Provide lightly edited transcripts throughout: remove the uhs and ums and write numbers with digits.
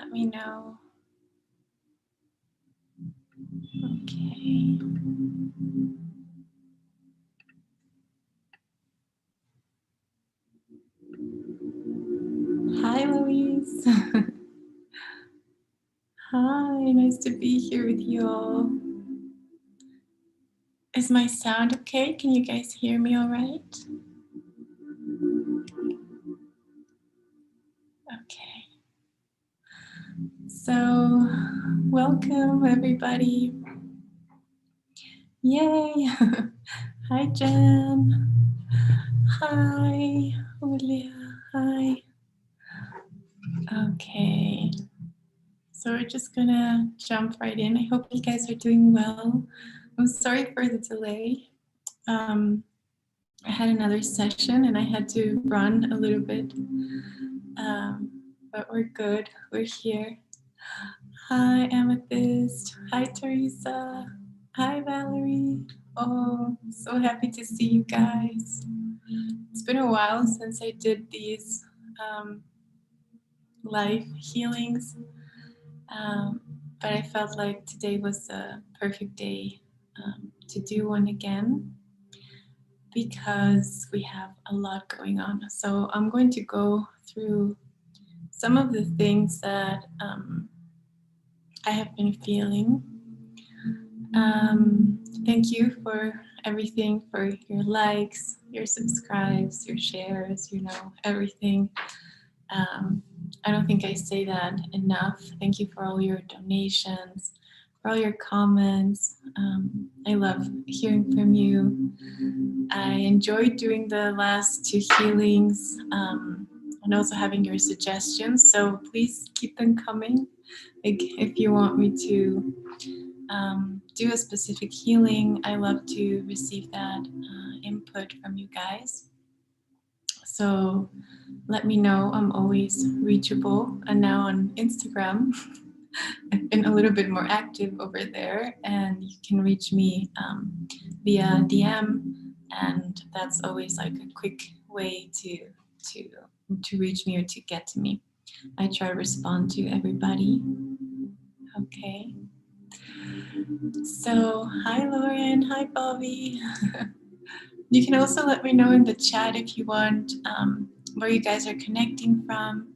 let me know. Okay. Hi, Louise. Hi, nice to be here with you all. Is my sound okay? Can you guys hear me all right? Okay. So, welcome everybody. Yay. Hi, Jen. Hi, Julia. Hi. Okay. So we're just gonna jump right in. I hope you guys are doing well. I'm sorry for the delay. I had another session and I had to run a little bit, but we're good. We're here. Hi, Amethyst. Hi, Teresa. Hi, Valerie. Oh, so happy to see you guys. It's been a while since I did these live healings, but I felt like today was a perfect day to do one again because we have a lot going on. So I'm going to go through some of the things that I have been feeling. Thank you for everything, for your likes, your subscribes, your shares, everything. I don't think I say that enough. Thank you for all your donations, for all your comments. I love hearing from you. I enjoyed doing the last 2 healings and also having your suggestions. So please keep them coming. Like if you want me to do a specific healing, I love to receive that input from you guys. So let me know. I'm always reachable. And now on Instagram, I've been a little bit more active over there, and you can reach me via DM, and that's always like a quick way to reach me or to get to me. I try to respond to everybody. Okay. So hi Lauren, hi Bobby. You can also let me know in the chat if you want where you guys are connecting from,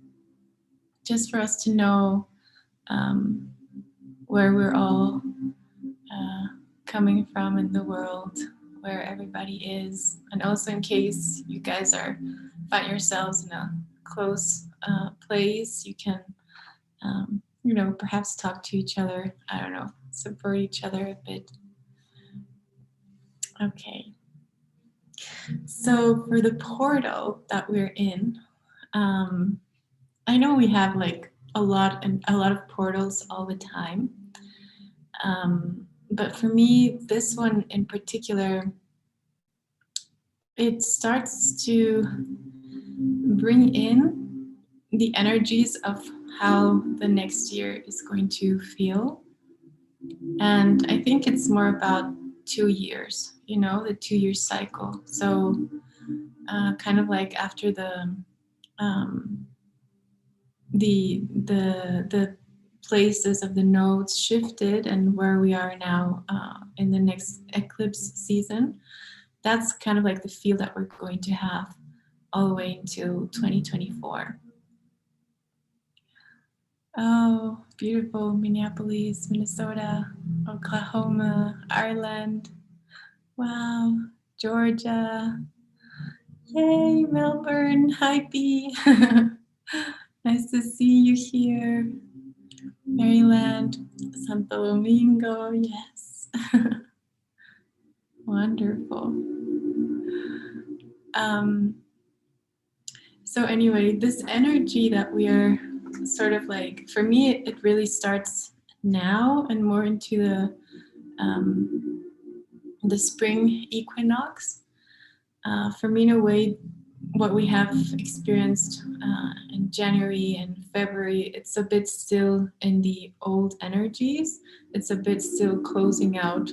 just for us to know where we're all coming from in the world, where everybody is, and also in case you guys find yourselves in a close place, you can perhaps talk to each other. I don't know, support each other a bit. Okay. So for the portal that we're in, I know we have like a lot of portals all the time. But for me, this one in particular, it starts to bring in the energies of how the next year is going to feel. And I think it's more about 2 years, the 2-year cycle. So kind of like after the places of the nodes shifted and where we are now in the next eclipse season, that's kind of like the feel that we're going to have all the way into 2024. Oh, beautiful. Minneapolis, Minnesota, Oklahoma, Ireland. Wow, Georgia. Yay, Melbourne. Hi, B. Nice to see you here. Maryland, Santo Domingo. Yes. Wonderful. So anyway, this energy that we are sort of like, for me, it really starts now and more into the spring equinox. For me, in a way, what we have experienced in January and February, it's a bit still in the old energies. It's a bit still closing out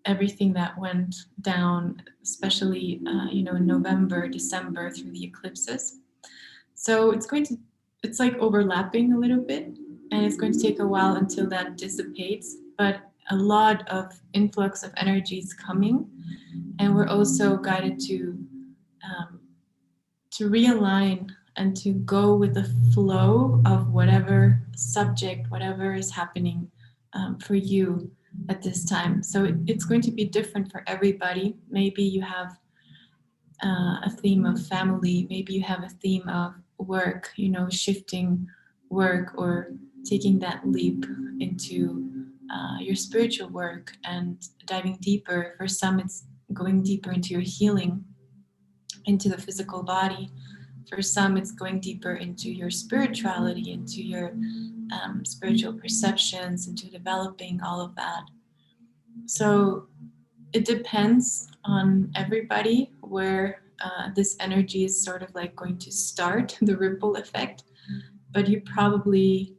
everything that went down, especially in November, December through the eclipses. So it's going to it's like overlapping a little bit, and it's going to take a while until that dissipates, but a lot of influx of energy is coming, and we're also guided to realign and to go with the flow of whatever subject, whatever is happening for you at this time. So it's going to be different for everybody. Maybe you have a theme of family, maybe you have a theme of work, you know, shifting work or taking that leap into your spiritual work and diving deeper. For some, it's going deeper into your healing, into the physical body. For some, it's going deeper into your spirituality, into your spiritual perceptions, into developing all of that. So it depends on everybody where this energy is sort of like going to start, the ripple effect. But you probably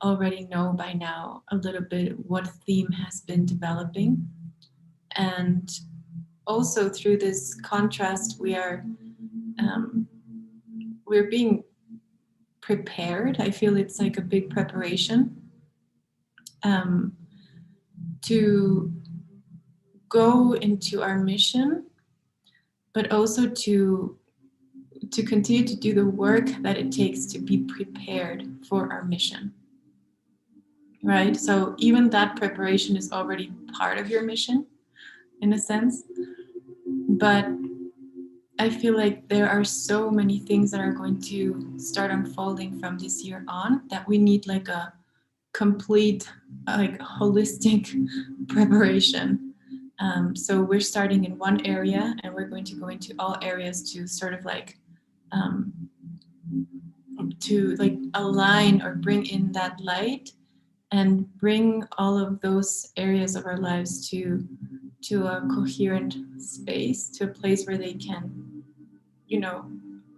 already know by now a little bit what theme has been developing. And also through this contrast, we're being prepared. I feel it's like a big preparation to go into our mission, but also to continue to do the work that it takes to be prepared for our mission. Right? So even that preparation is already part of your mission, in a sense. But I feel like there are so many things that are going to start unfolding from this year on that we need like a complete, like holistic preparation. So we're starting in one area and we're going to go into all areas to sort of like to like align or bring in that light and bring all of those areas of our lives to a coherent space, to a place where they can, you know,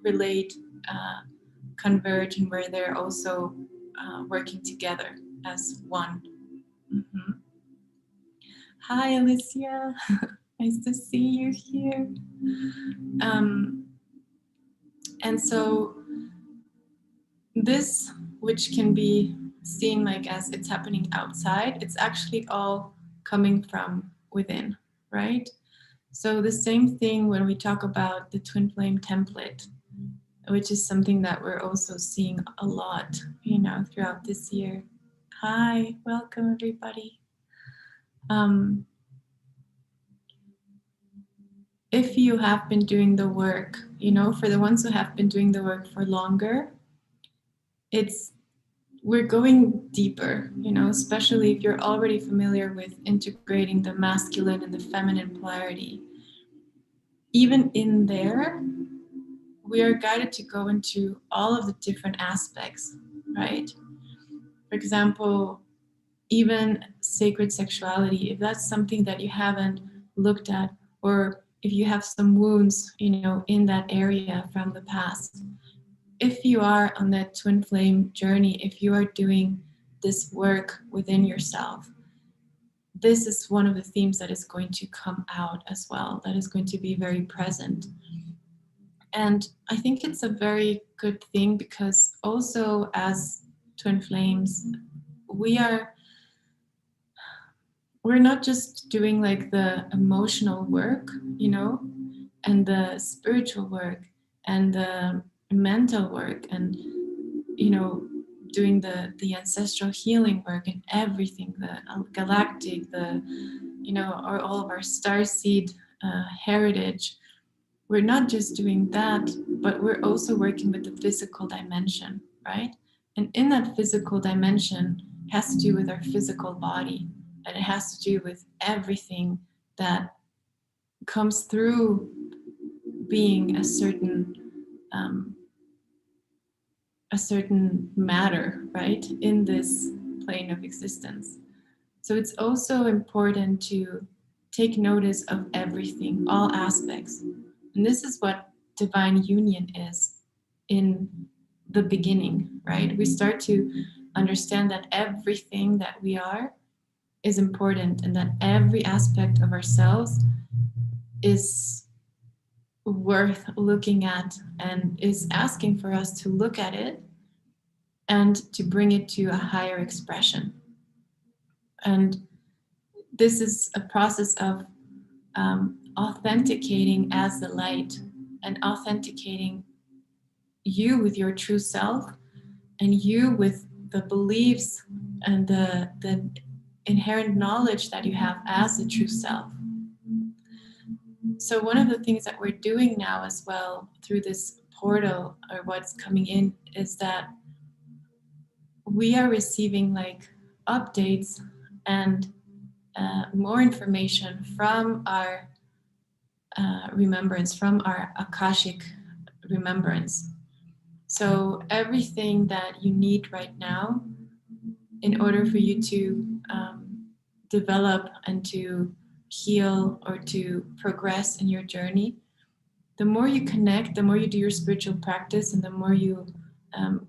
relate, converge, and where they're also working together as one. Mm-hmm. Hi, Alicia. Nice to see you here. And so this, which can be seen like as it's happening outside, it's actually all coming from within, right? So the same thing when we talk about the twin flame template, which is something that we're also seeing a lot, you know, throughout this year. Hi, welcome everybody. If you have been doing the work, you know, for the ones who have been doing the work for longer, we're going deeper, you know, especially if you're already familiar with integrating the masculine and the feminine polarity. Even in there, we are guided to go into all of the different aspects, right? For example, even sacred sexuality, if that's something that you haven't looked at, or if you have some wounds, you know, in that area from the past, if you are on that twin flame journey, if you are doing this work within yourself, this is one of the themes that is going to come out as well, that is going to be very present. And I think it's a very good thing because also as twin flames, we're not just doing like the emotional work, you know, and the spiritual work and the mental work and, you know, doing the ancestral healing work and everything, the galactic, the, you know, or all of our starseed heritage. We're not just doing that, but we're also working with the physical dimension, right? And in that physical dimension has to do with our physical body, and it has to do with everything that comes through being a certain matter, right, in this plane of existence. So it's also important to take notice of everything, all aspects. And this is what divine union is in the beginning, right? We start to understand that everything that we are is important and that every aspect of ourselves is worth looking at and is asking for us to look at it and to bring it to a higher expression. And this is a process of authenticating as the light and authenticating you with your true self and you with the beliefs and the inherent knowledge that you have as the true self. So one of the things that we're doing now as well through this portal, or what's coming in, is that we are receiving like updates and more information from our remembrance, from our Akashic remembrance. So everything that you need right now in order for you to develop and to heal or to progress in your journey, the more you connect, the more you do your spiritual practice, and the more you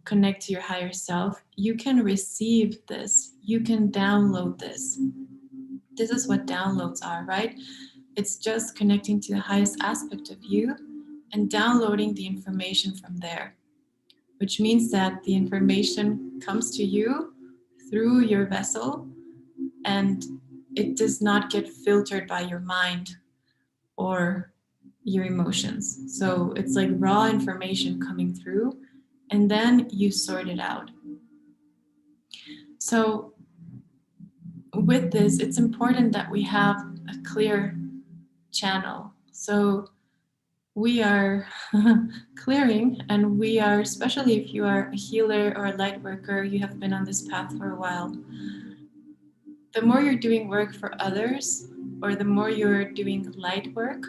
connect to your higher self, you can receive this. You can download this. This is what downloads are, right? It's just connecting to the highest aspect of you and downloading the information from there, which means that the information comes to you through your vessel and it does not get filtered by your mind or your emotions. So it's like raw information coming through and then you sort it out. So with this, it's important that we have a clear channel. So we are clearing, and we are, especially if you are a healer or a light worker, you have been on this path for a while. The more you're doing work for others, or the more you're doing light work,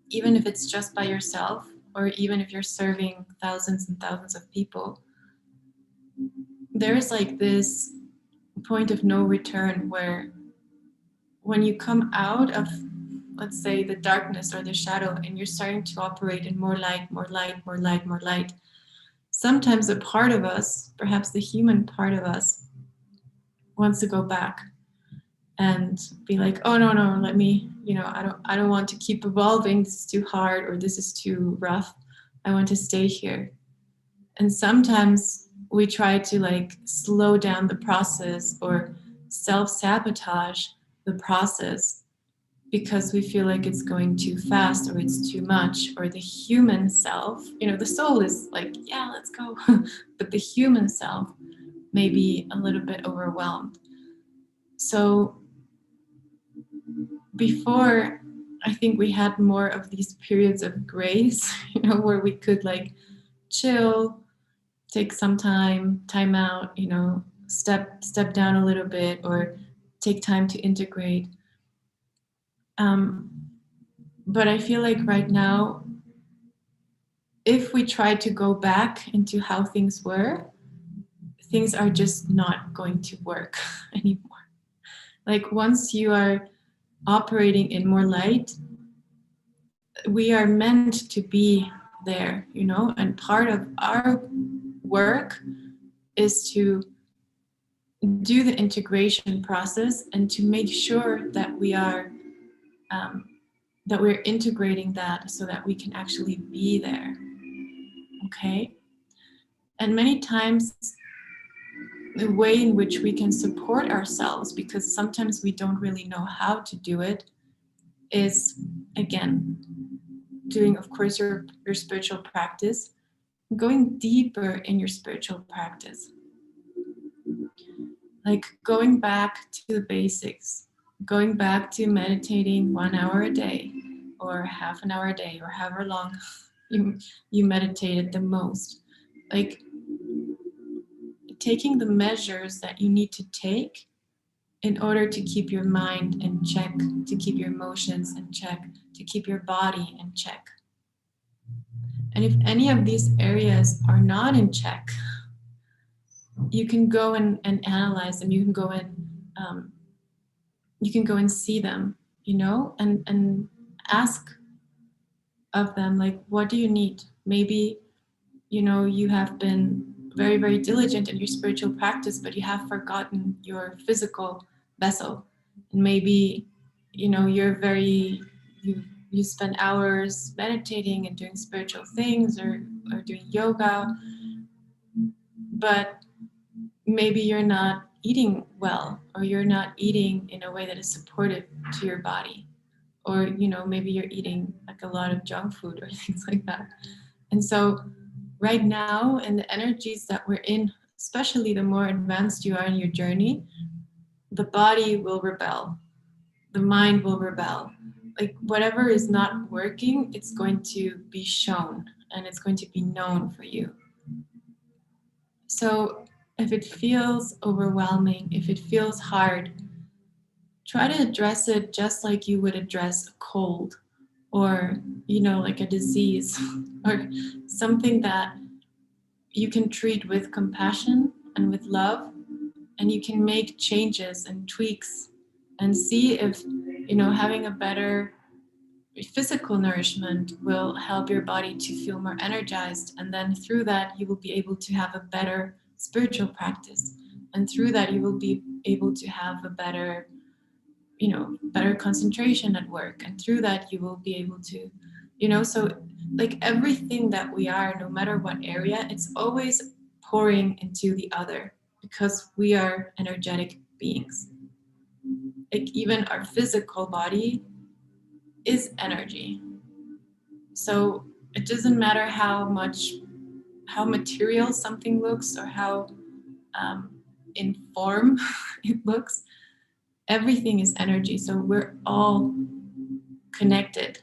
even if it's just by yourself, or even if you're serving thousands and thousands of people, there's like this point of no return where when you come out of, let's say, the darkness or the shadow, and you're starting to operate in more light, more light, more light, more light, sometimes a part of us, perhaps the human part of us, wants to go back and be like, oh no, let me, I don't want to keep evolving. This is too hard, or this is too rough. I want to stay here. And sometimes we try to like slow down the process or self-sabotage the process because we feel like it's going too fast or it's too much, or the human self, the soul is like, yeah, let's go. But the human self may be a little bit overwhelmed. So before, I think we had more of these periods of grace, where we could like chill, take some time out, step down a little bit, or take time to integrate. But I feel like right now, if we try to go back into how things were, things are just not going to work anymore. Like once you are operating in more light, we are meant to be there, and part of our work is to do the integration process and to make sure that we are that we're integrating that so that we can actually be there. Okay? And many times the way in which we can support ourselves, because sometimes we don't really know how to do it, is again doing, of course, your spiritual practice, going deeper in your spiritual practice, like going back to the basics, going back to meditating 1 hour a day or half an hour a day or however long you meditated the most, like taking the measures that you need to take in order to keep your mind in check, to keep your emotions in check, to keep your body in check. And if any of these areas are not in check, you can go and analyze them. You can go and see them, and ask of them, like, what do you need? Maybe, you have been very, very diligent in your spiritual practice, but you have forgotten your physical vessel. And maybe, you spend hours meditating and doing spiritual things or doing yoga, but maybe you're not eating well, or you're not eating in a way that is supportive to your body, or maybe you're eating like a lot of junk food or things like that. And so right now, in the energies that we're in, especially the more advanced you are in your journey, the body will rebel, the mind will rebel. Like whatever is not working, it's going to be shown and it's going to be known for you. So if it feels overwhelming, if it feels hard, try to address it just like you would address a cold, or like a disease, or something that you can treat with compassion and with love, and you can make changes and tweaks and see if having a better physical nourishment will help your body to feel more energized, and then through that you will be able to have a better spiritual practice, and through that you will be able to have a better better concentration at work, and through that you will be able to so like everything that we are, no matter what area, it's always pouring into the other, because we are energetic beings. Like even our physical body is energy. So it doesn't matter how material something looks, or how in form it looks. Everything is energy. So we're all connected.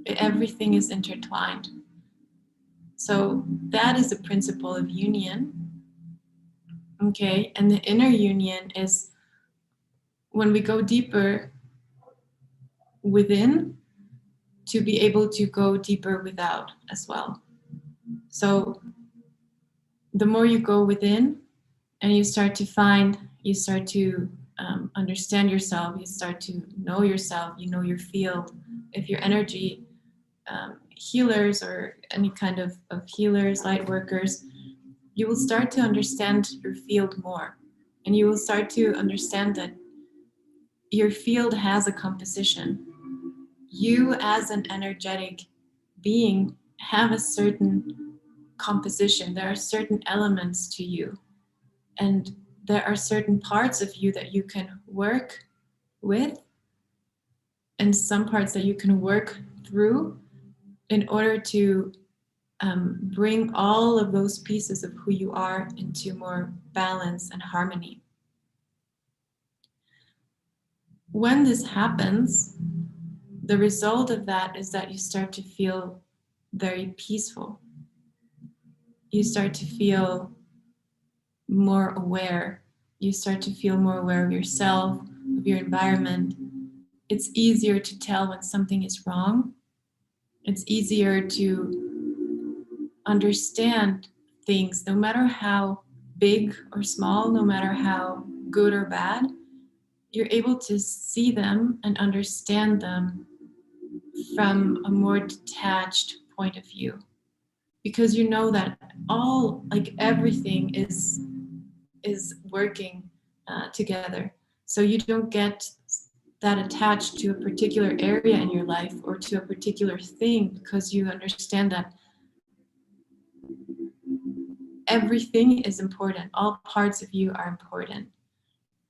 Everything is intertwined. So that is the principle of union. Okay, and the inner union is when we go deeper within to be able to go deeper without as well. So the more you go within and you start to understand yourself, you start to know yourself, you know your field. If your energy healers or any kind of healers, light workers, you will start to understand your field more. And you will start to understand that your field has a composition. You, as an energetic being, have a certain composition. There are certain elements to you. And there are certain parts of you that you can work with, and some parts that you can work through in order to bring all of those pieces of who you are into more balance and harmony. When this happens, the result of that is that you start to feel very peaceful. You start to feel more aware. You start to feel more aware of yourself, of your environment. It's easier to tell when something is wrong. It's easier to understand things, no matter how big or small, no matter how good or bad. You're able to see them and understand them from a more detached point of view, because you know that everything is working together. So you don't get that attached to a particular area in your life or to a particular thing, because you understand that everything is important. All parts of you are important.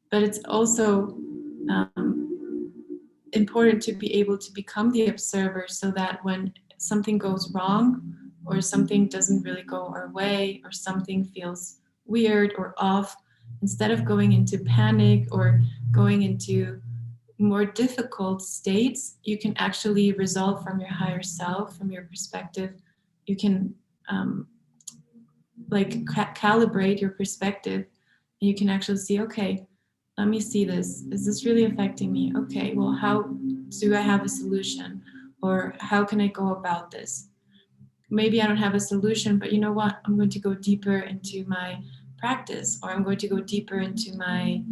But it's also important to be able to become the observer, so that when something goes wrong, or something doesn't really go our way, or something feels weird or off, instead of going into panic or going into more difficult states, you can actually resolve from your higher self, from your perspective. You can calibrate your perspective. You can actually see, okay, let me see this. Is this really affecting me? Okay, well, how do I have a solution? Or how can I go about this? Maybe I don't have a solution, but you know what? I'm going to go deeper into my practice, or I'm going to go deeper into my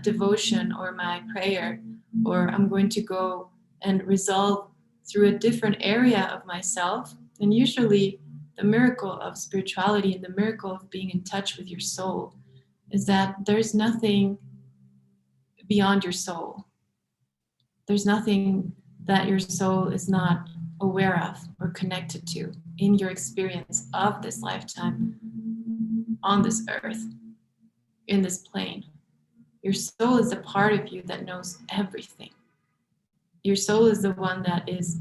devotion or my prayer, or I'm going to go and resolve through a different area of myself. And usually the miracle of spirituality and the miracle of being in touch with your soul is that there's nothing beyond your soul. There's nothing that your soul is not aware of or connected to in your experience of this lifetime. on this earth, in this plane. Your soul is a part of you that knows everything. Your soul is the one that is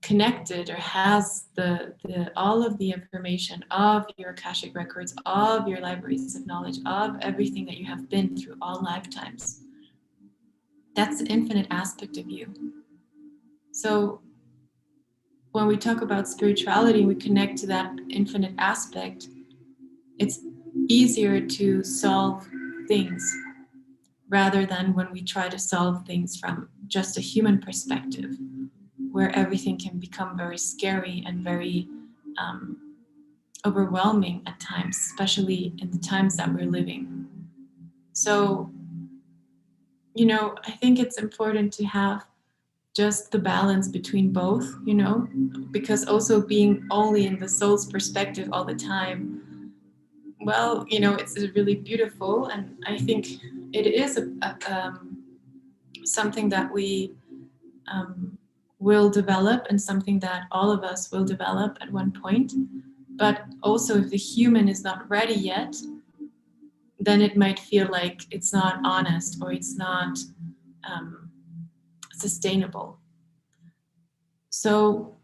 connected or has the all of the information of your Akashic records, of your libraries of knowledge, of everything that you have been through all lifetimes. That's the infinite aspect of you. So when we talk about spirituality, we connect to that infinite aspect. It's easier to solve things rather than when we try to solve things from just a human perspective, where everything can become very scary and very overwhelming at times, especially in the times that we're living. So, you know, I think it's important to have just the balance between both, you know, because also being only in the soul's perspective all the time, well, you know, it's really beautiful. And I think it is something that we will develop and something that all of us will develop at one point. But also if the human is not ready yet, then it might feel like it's not honest or it's not sustainable. So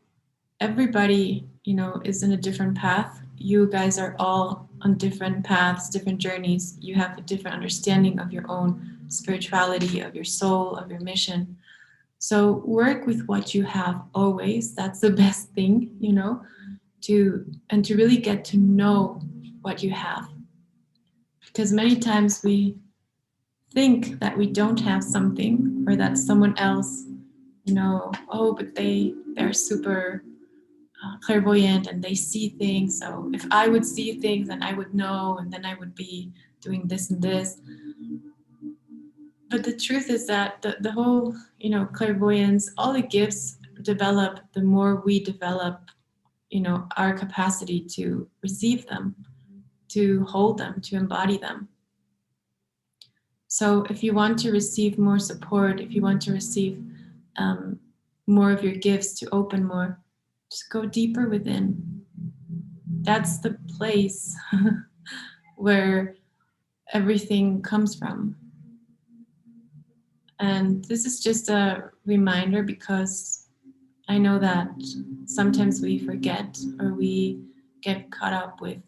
everybody, you know, is in a different path. You guys are all on different paths, different journeys. You have a different understanding of your own spirituality, of your soul, of your mission. So work with what you have always. That's the best thing, you know, to really get to know what you have. Because many times we think that we don't have something, or that someone else, you know, oh, but they're super clairvoyant and they see things. So if I would see things, then I would know, and then I would be doing this and this. But the truth is that the whole, you know, clairvoyance, all the gifts develop the more we develop, you know, our capacity to receive them, to hold them, to embody them. So if you want to receive more support, if you want to receive more of your gifts, to open more, just go deeper within. That's the place where everything comes from. And this is just a reminder, because I know that sometimes we forget, or we get caught up with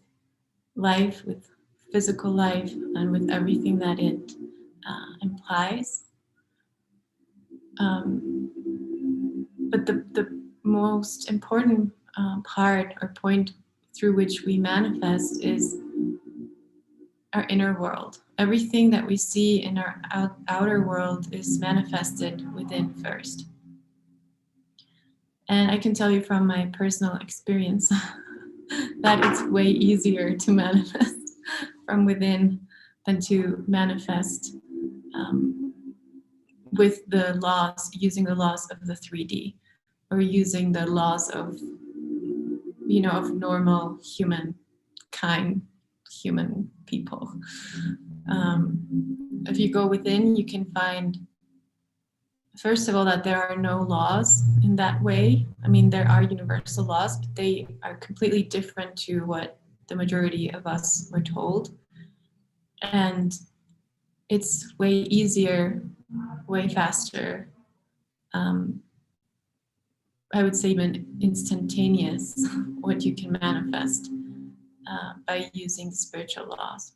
life, with physical life, and with everything that it implies. But the most important part or point through which we manifest is our inner world. Everything that we see in our outer world is manifested within first. And I can tell you from my personal experience that it's way easier to manifest from within than to manifest with the laws, using the laws of the 3D, or using the laws of, you know, of normal human people. If you go within, you can find, first of all, that there are no laws in that way. I mean, there are universal laws, but they are completely different to what the majority of us were told. And it's way easier, way faster, I would say even instantaneous, what you can manifest by using spiritual laws.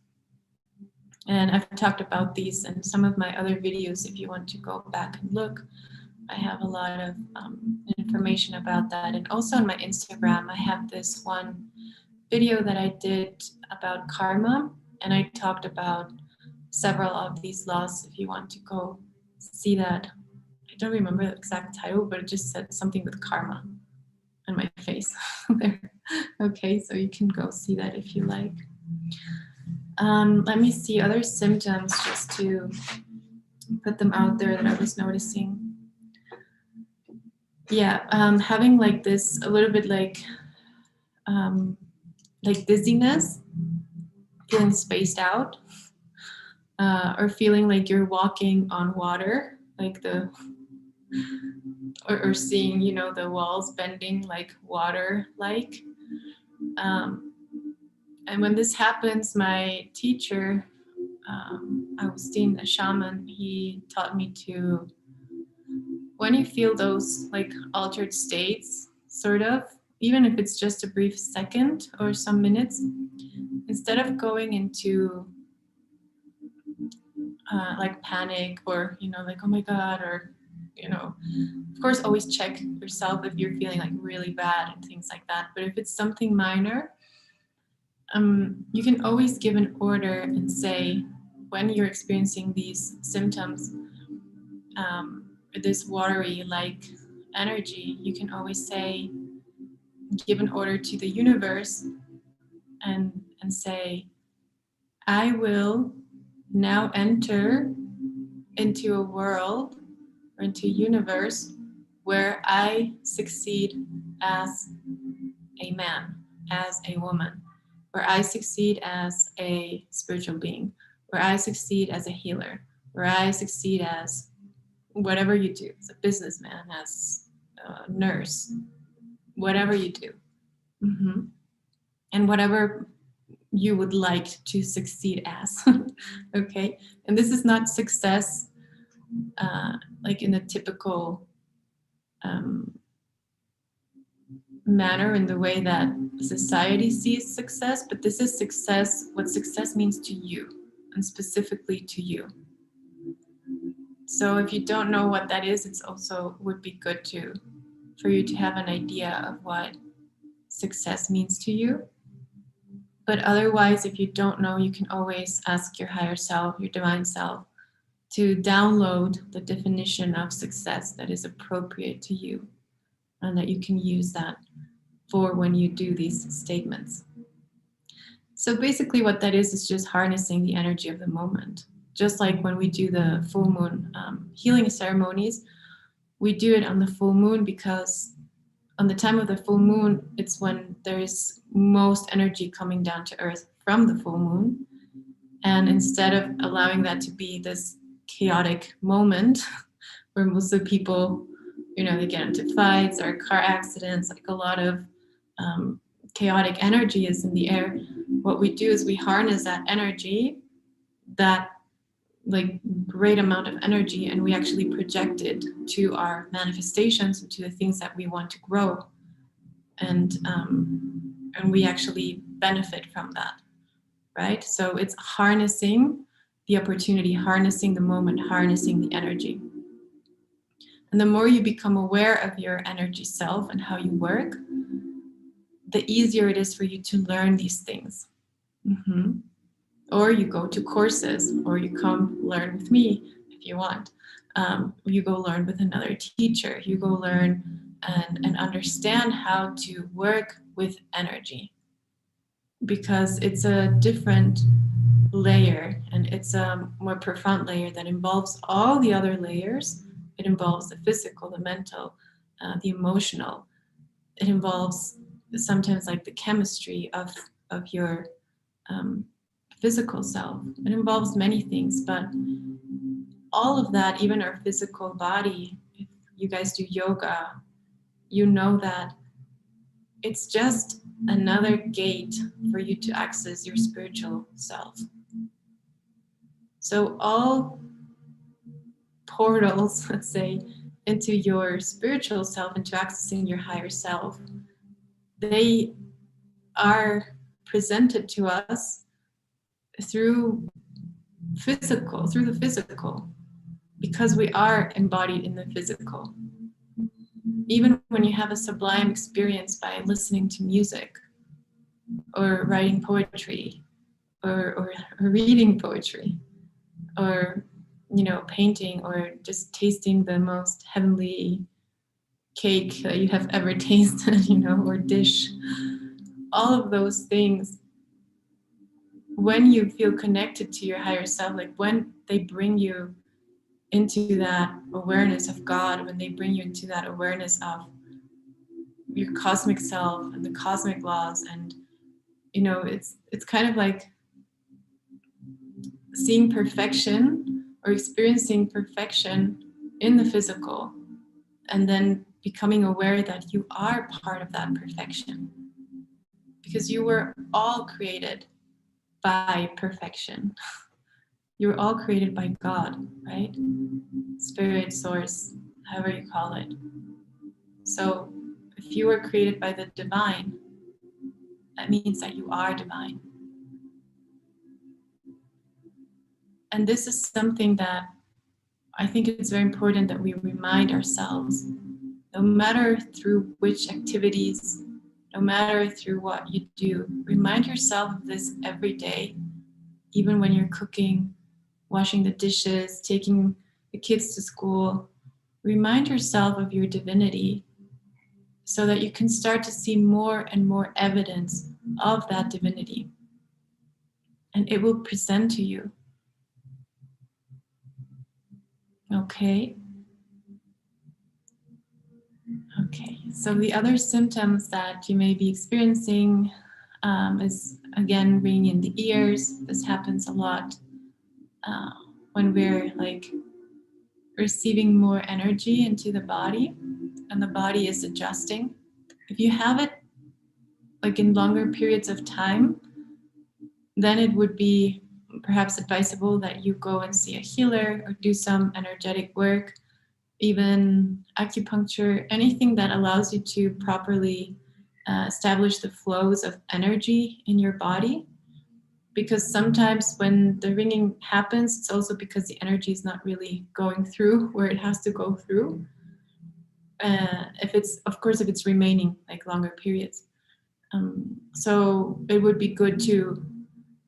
And I've talked about these in some of my other videos. If you want to go back and look, I have a lot of information about that. And also on my Instagram, I have this one video that I did about karma, and I talked about several of these laws. If you want to go see that, I don't remember the exact title, but it just said something with karma on my face there. Okay, so you can go see that if you like. Let me see other symptoms, just to put them out there, that I was noticing. Yeah, having like this, a little bit like dizziness, feeling spaced out, or feeling like you're walking on water, like or seeing, you know, the walls bending like water, like And when this happens, my teacher, Augustine, a shaman, he taught me to, when you feel those like altered states, sort of, even if it's just a brief second or some minutes, instead of going into like panic or, like, oh my God, or, of course, always check yourself if you're feeling like really bad and things like that. But if it's something minor, you can always give an order and say, when you're experiencing these symptoms, this watery like energy, you can always say, give an order to the universe and say, I will now enter into a world or into a universe where I succeed as a man, as a woman, where I succeed as a spiritual being, where I succeed as a healer, where I succeed as whatever you do, as a businessman, as a nurse, whatever you do. Mm-hmm. And whatever you would like to succeed as. Okay. And this is not success like in a typical manner, in the way that society sees success, but this is success, what success means to you, and specifically to you. So if you don't know what that is, it's also would be good for you to have an idea of what success means to you. But otherwise, if you don't know, you can always ask your higher self, your divine self, to download the definition of success that is appropriate to you, and that you can use that for when you do these statements. So basically what that is just harnessing the energy of the moment. Just like when we do the full moon healing ceremonies, we do it on the full moon because on the time of the full moon, it's when there is most energy coming down to earth from the full moon. And instead of allowing that to be this chaotic moment where most of the people, they get into fights or car accidents, like a lot of chaotic energy is in the air, what we do is we harness that energy, that like great amount of energy, and we actually project it to our manifestations and to the things that we want to grow, and we actually benefit from that, right? So it's harnessing the opportunity, harnessing the moment, harnessing the energy. And the more you become aware of your energy self and how you work, the easier it is for you to learn these things. Mm-hmm. Or you go to courses, or you come learn with me if you want. You go learn with another teacher. You go learn and understand how to work with energy, because it's a different layer, and it's a more profound layer that involves all the other layers. It involves the physical, the mental, the emotional. It involves sometimes like the chemistry of your physical self. It involves many things, but all of that, even our physical body, if you guys do yoga, you know that it's just another gate for you to access your spiritual self. So all portals, let's say, into your spiritual self, into accessing your higher self, they are presented to us through the physical, because we are embodied in the physical. Even when you have a sublime experience by listening to music or writing poetry or reading poetry or painting or just tasting the most heavenly cake that you have ever tasted, or dish, all of those things, when you feel connected to your higher self, like when they bring you into that awareness of God, when they bring you into that awareness of your cosmic self and the cosmic laws, and it's kind of like seeing perfection or experiencing perfection in the physical, and then becoming aware that you are part of that perfection, because you were all created by perfection. You were all created by God, right? Spirit, source, however you call it. So if you were created by the divine, that means that you are divine. And this is something that I think it's very important that we remind ourselves, no matter through which activities, no matter through what you do, remind yourself of this every day, even when you're cooking, washing the dishes, taking the kids to school. Remind yourself of your divinity so that you can start to see more and more evidence of that divinity. And it will present to you. Okay. Okay, so the other symptoms that you may be experiencing is, again, ringing in the ears. This happens a lot when we're like receiving more energy into the body and the body is adjusting. If you have it like in longer periods of time, then it would be perhaps advisable that you go and see a healer or do some energetic work, even acupuncture, anything that allows you to properly establish the flows of energy in your body. Because sometimes when the ringing happens, it's also because the energy is not really going through where it has to go through. If it's remaining like longer periods. So it would be good to,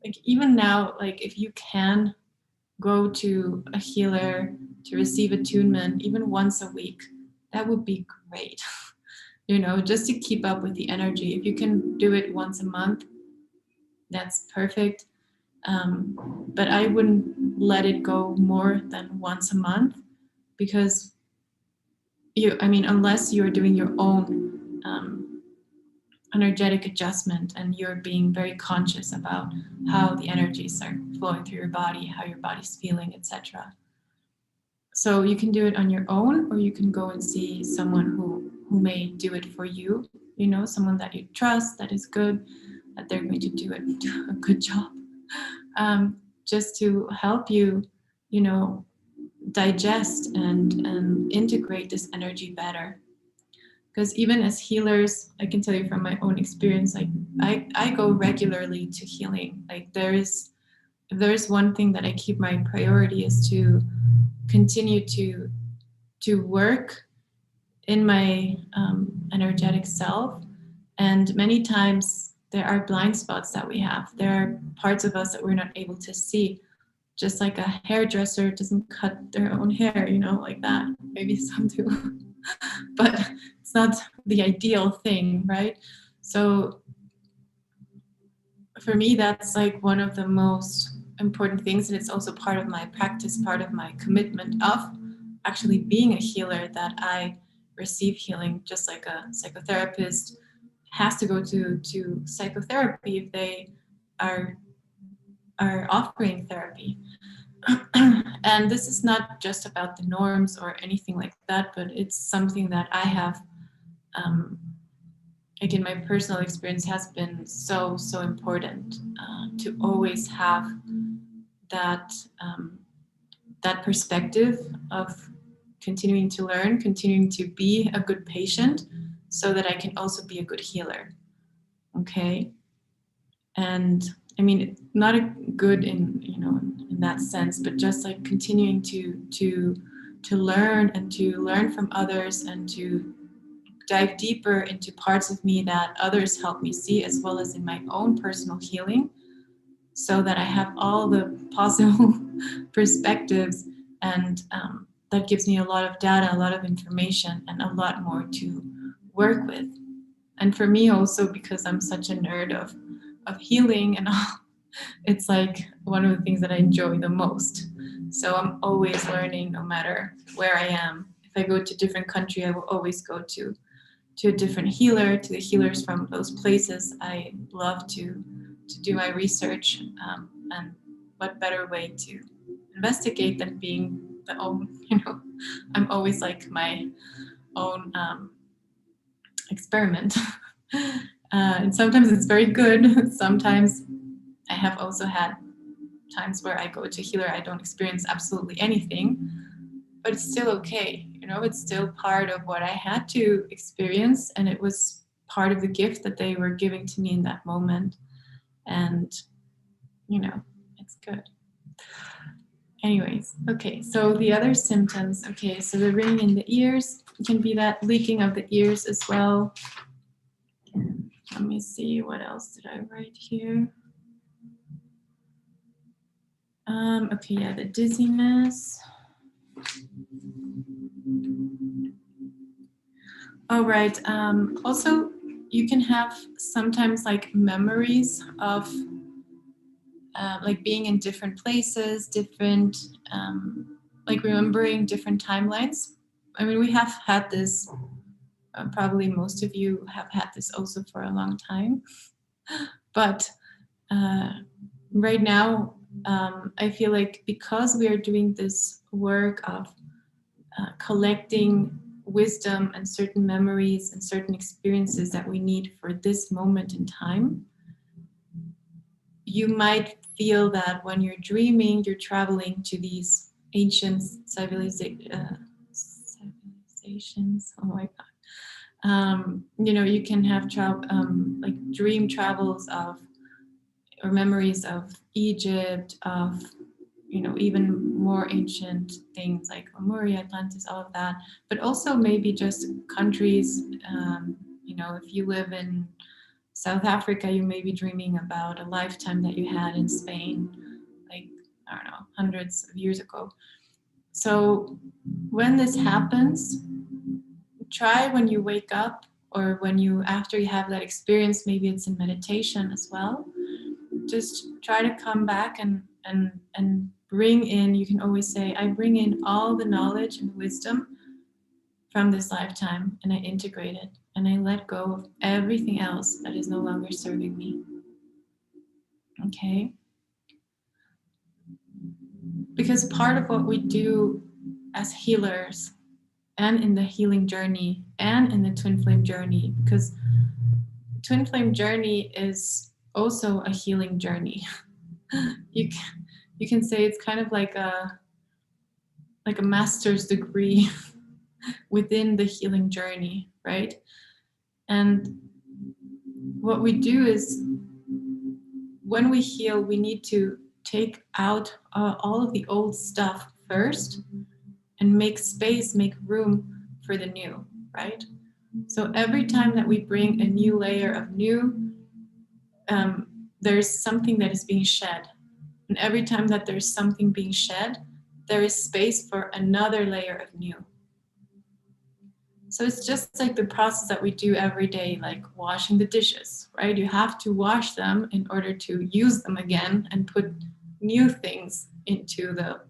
like, even now, like if you can go to a healer to receive attunement even once a week, that would be great. Just to keep up with the energy. If you can do it once a month, that's perfect. But I wouldn't let it go more than once a month, because unless you're doing your own energetic adjustment and you're being very conscious about how the energies are flowing through your body, how your body's feeling, etc. So you can do it on your own, or you can go and see someone who may do it for you, someone that you trust, that is good, that they're going to do a good job, just to help you, digest and integrate this energy better. Because even as healers, I can tell you from my own experience, like I go regularly to healing. Like if there's one thing that I keep my priority is to continue to work in my energetic self. And many times there are blind spots that we have. There are parts of us that we're not able to see. Just like a hairdresser doesn't cut their own hair, like that. Maybe some do. But it's not the ideal thing, right? So for me, that's like one of the most important things, and it's also part of my practice, part of my commitment of actually being a healer, that I receive healing, just like a psychotherapist has to go to psychotherapy if they are offering therapy. And this is not just about the norms or anything like that, but it's something that I have, again, my personal experience has been so important to always have that perspective of continuing to learn, continuing to be a good patient, so that I can also be a good healer. Okay, and not a good in that sense, but just like continuing to learn and to learn from others and to dive deeper into parts of me that others help me see, as well as in my own personal healing, so that I have all the possible perspectives, and that gives me a lot of data, a lot of information, and a lot more to work with. And for me also, because I'm such a nerd of healing and all, it's like one of the things that I enjoy the most. So I'm always learning, no matter where I am. If I go to a different country, I will always go to a different healer, to the healers from those places. I love to do my research, and what better way to investigate than being the own, I'm always like my own experiment. And sometimes it's very good. Sometimes I have also had times where I go to healer, I don't experience absolutely anything, but it's still okay. You know, it's still part of what I had to experience, and it was part of the gift that they were giving to me in that moment. And, you know, it's good. Anyways, okay, so the other symptoms, okay, so the ringing in the ears can be that leaking of the ears as well. Let me see, what else did I write here? Okay, yeah, the dizziness. Oh, right. Also, you can have sometimes like memories of like being in different places, different, like remembering different timelines. I mean, we have had this, probably most of you have had this also for a long time. But right now, I feel like because we are doing this work of collecting wisdom and certain memories and certain experiences that we need for this moment in time, you might feel that when you're dreaming, you're traveling to these ancient civilizations. Oh my God. You know, you can have like dream travels of, or memories of Egypt, of, you know, even more ancient things like Lemuria, Atlantis, all of that, but also maybe just countries. You know, if you live in South Africa, you may be dreaming about a lifetime that you had in Spain, like, I don't know, hundreds of years ago. So when this happens, try when you wake up, or when you, after you have that experience, maybe it's in meditation as well, just try to come back and bring in, you can always say, I bring in all the knowledge and wisdom from this lifetime, and I integrate it, and I let go of everything else that is no longer serving me. Okay? Because part of what we do as healers, and in the healing journey, and in the twin flame journey, because twin flame journey is also a healing journey. You can say it's kind of like a master's degree within the healing journey, right? And what we do is, when we heal, we need to take out all of the old stuff first and make space, make room for the new, right? So every time that we bring a new layer of new, there's something that is being shed. And every time that there's something being shed, there is space for another layer of new. So it's just like the process that we do every day, like washing the dishes, right? You have to wash them in order to use them again and put new things into the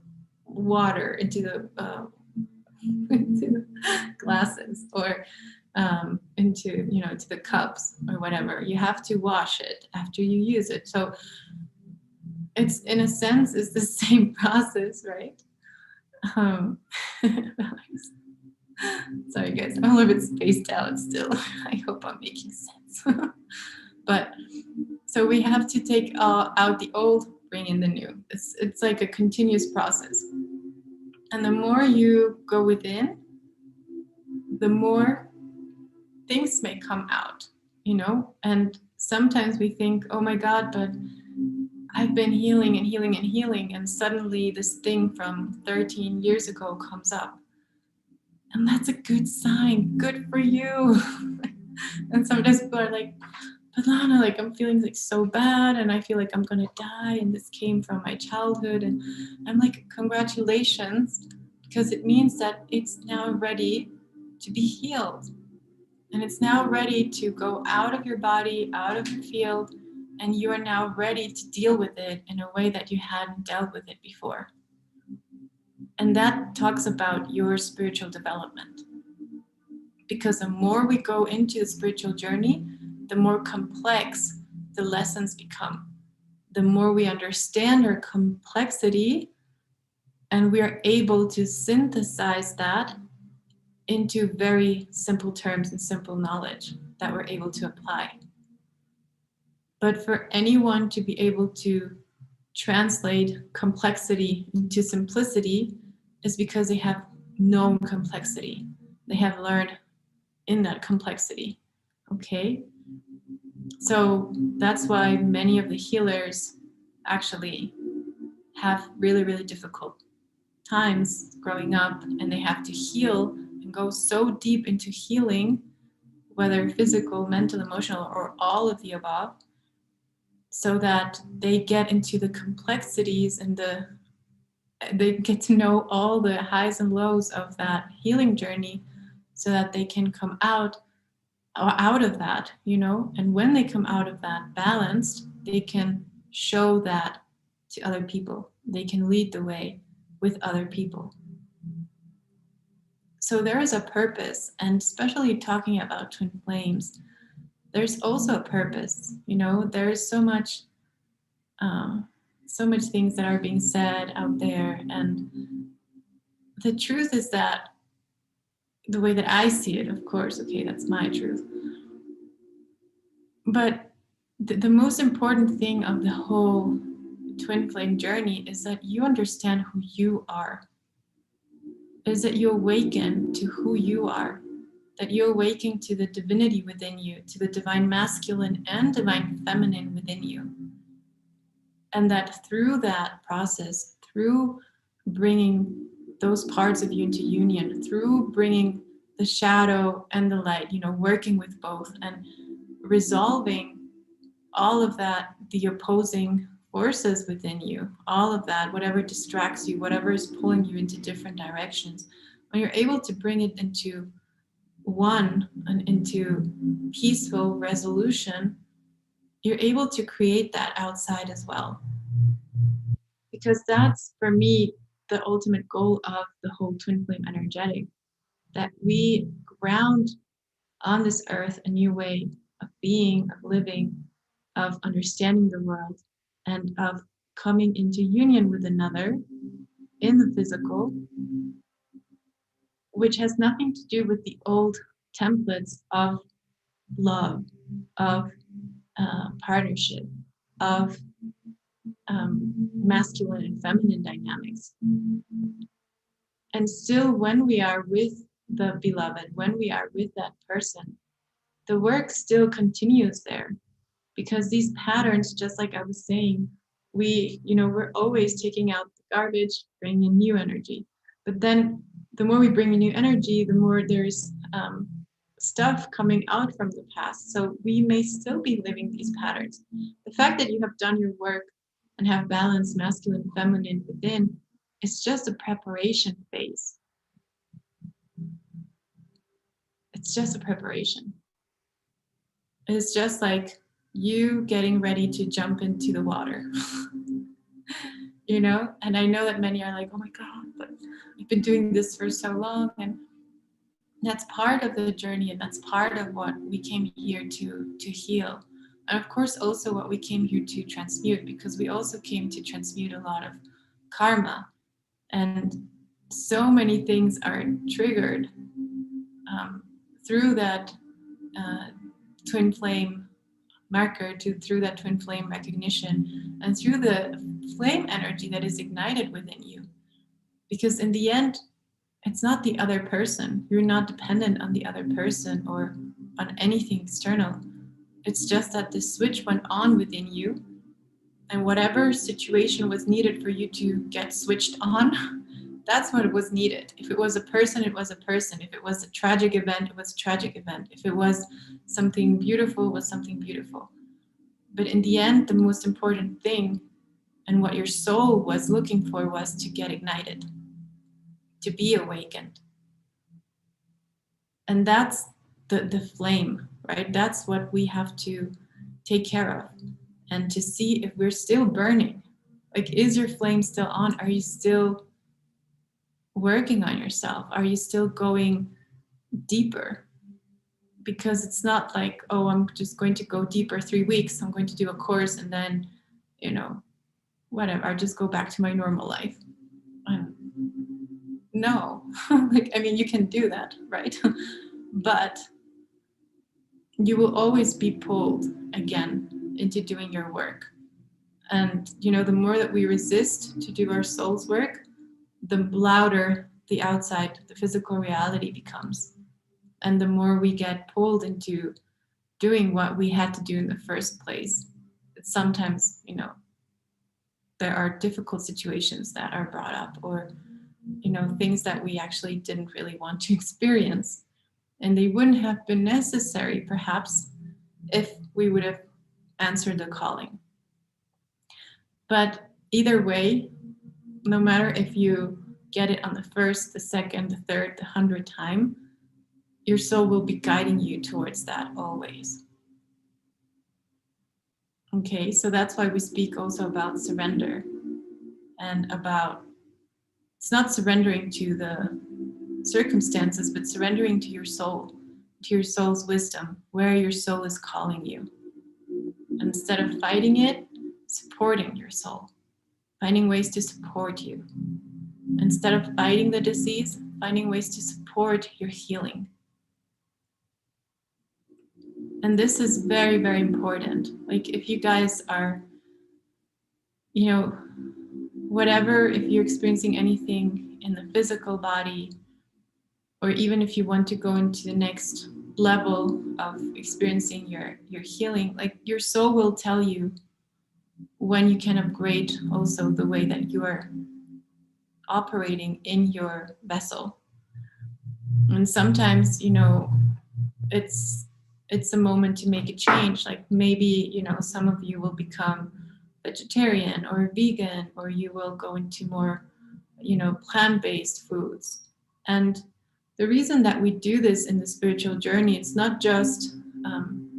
water, into the glasses, or into, you know, into the cups or whatever. You have to wash it after you use it. So it's, in a sense, it's the same process, right? Sorry guys, I'm a little bit spaced out still. I hope I'm making sense. But so we have to take out the old, bring in the new. It's like a continuous process. And the more you go within, the more things may come out, you know? And sometimes we think, oh my God, but I've been healing and healing and healing, and suddenly this thing from 13 years ago comes up. And that's a good sign. Good for you. And sometimes people are like, but Lana, like, I'm feeling like so bad, and I feel like I'm gonna die, and this came from my childhood. And I'm like, congratulations, because it means that it's now ready to be healed. And it's now ready to go out of your body, out of your field, and you are now ready to deal with it in a way that you hadn't dealt with it before. And that talks about your spiritual development. Because the more we go into the spiritual journey, the more complex the lessons become. The more we understand our complexity, and we are able to synthesize that into very simple terms and simple knowledge that we're able to apply. But for anyone to be able to translate complexity into simplicity is because they have known complexity. They have learned in that complexity. Okay? So that's why many of the healers actually have really, really difficult times growing up, and they have to heal and go so deep into healing, whether physical, mental, emotional, or all of the above, so that they get into the complexities and they get to know all the highs and lows of that healing journey, so that they can come out of that, you know. And when they come out of that balanced, they can show that to other people. They can lead the way with other people. So there is a purpose, and especially talking about twin flames, there's also a purpose. You know, there's so much things that are being said out there, and the truth is that the way that I see it, of course, okay, that's my truth, but the most important thing of the whole twin flame journey is that you understand who you are, is that you awaken to who you are, that you awaken to the divinity within you, to the divine masculine and divine feminine within you. And that through that process, through bringing those parts of you into union, through bringing the shadow and the light, you know, working with both and resolving all of that, the opposing forces within you, all of that, whatever distracts you, whatever is pulling you into different directions, when you're able to bring it into one and into peaceful resolution, you're able to create that outside as well. Because that's, for me, the ultimate goal of the whole twin flame energetic, that we ground on this earth a new way of being, of living, of understanding the world, and of coming into union with another in the physical, which has nothing to do with the old templates of love, of partnership, of masculine and feminine dynamics. And still, when we are with the beloved, when we are with that person, the work still continues there, because these patterns, just like I was saying, we're always taking out the garbage, bringing in new energy. But then the more we bring in new energy, the more there's stuff coming out from the past. So we may still be living these patterns. The fact that you have done your work and have balanced masculine, feminine within is just a preparation phase. It's just a preparation. It's just like you getting ready to jump into the water. You know, and I know that many are like, oh my God, but I've been doing this for so long. And that's part of the journey, and that's part of what we came here to heal. And of course, also what we came here to transmute, because we also came to transmute a lot of karma. And so many things are triggered through that twin flame marker, through that twin flame recognition, and through the flame energy that is ignited within you. Because in the end, it's not the other person. You're not dependent on the other person or on anything external. It's just that the switch went on within you, and whatever situation was needed for you to get switched on, that's what was needed. If it was a person, it was a person. If it was a tragic event, it was a tragic event. If it was something beautiful, it was something beautiful. But in the end, the most important thing, and what your soul was looking for, was to get ignited, to be awakened. And that's the flame, right? That's what we have to take care of, and to see if we're still burning. Like, is your flame still on? Are you still working on yourself? Are you still going deeper? Because it's not like, oh, I'm just going to go deeper 3 weeks. I'm going to do a course and then, whatever, I'll just go back to my normal life. No, like, I mean, you can do that, right? But you will always be pulled again into doing your work. And, you know, the more that we resist to do our soul's work, the louder the outside, the physical reality becomes. And the more we get pulled into doing what we had to do in the first place. It's sometimes, you know, there are difficult situations that are brought up, or, you know, things that we actually didn't really want to experience. And they wouldn't have been necessary, perhaps, if we would have answered the calling. But either way, no matter if you get it on the first, the second, the third, the 100th time, your soul will be guiding you towards that always. Okay, so that's why we speak also about surrender, and about, it's not surrendering to the circumstances, but surrendering to your soul, to your soul's wisdom, where your soul is calling you. Instead of fighting it, supporting your soul, finding ways to support you. Instead of fighting the disease, finding ways to support your healing. And this is very, very important. Like, if you guys are, you know, whatever, if you're experiencing anything in the physical body, or even if you want to go into the next level of experiencing your healing, like, your soul will tell you when you can upgrade also the way that you are operating in your vessel. And sometimes, you know, it's a moment to make a change. Like, maybe, you know, some of you will become vegetarian or vegan, or you will go into more, you know, plant-based foods. And the reason that we do this in the spiritual journey, it's not just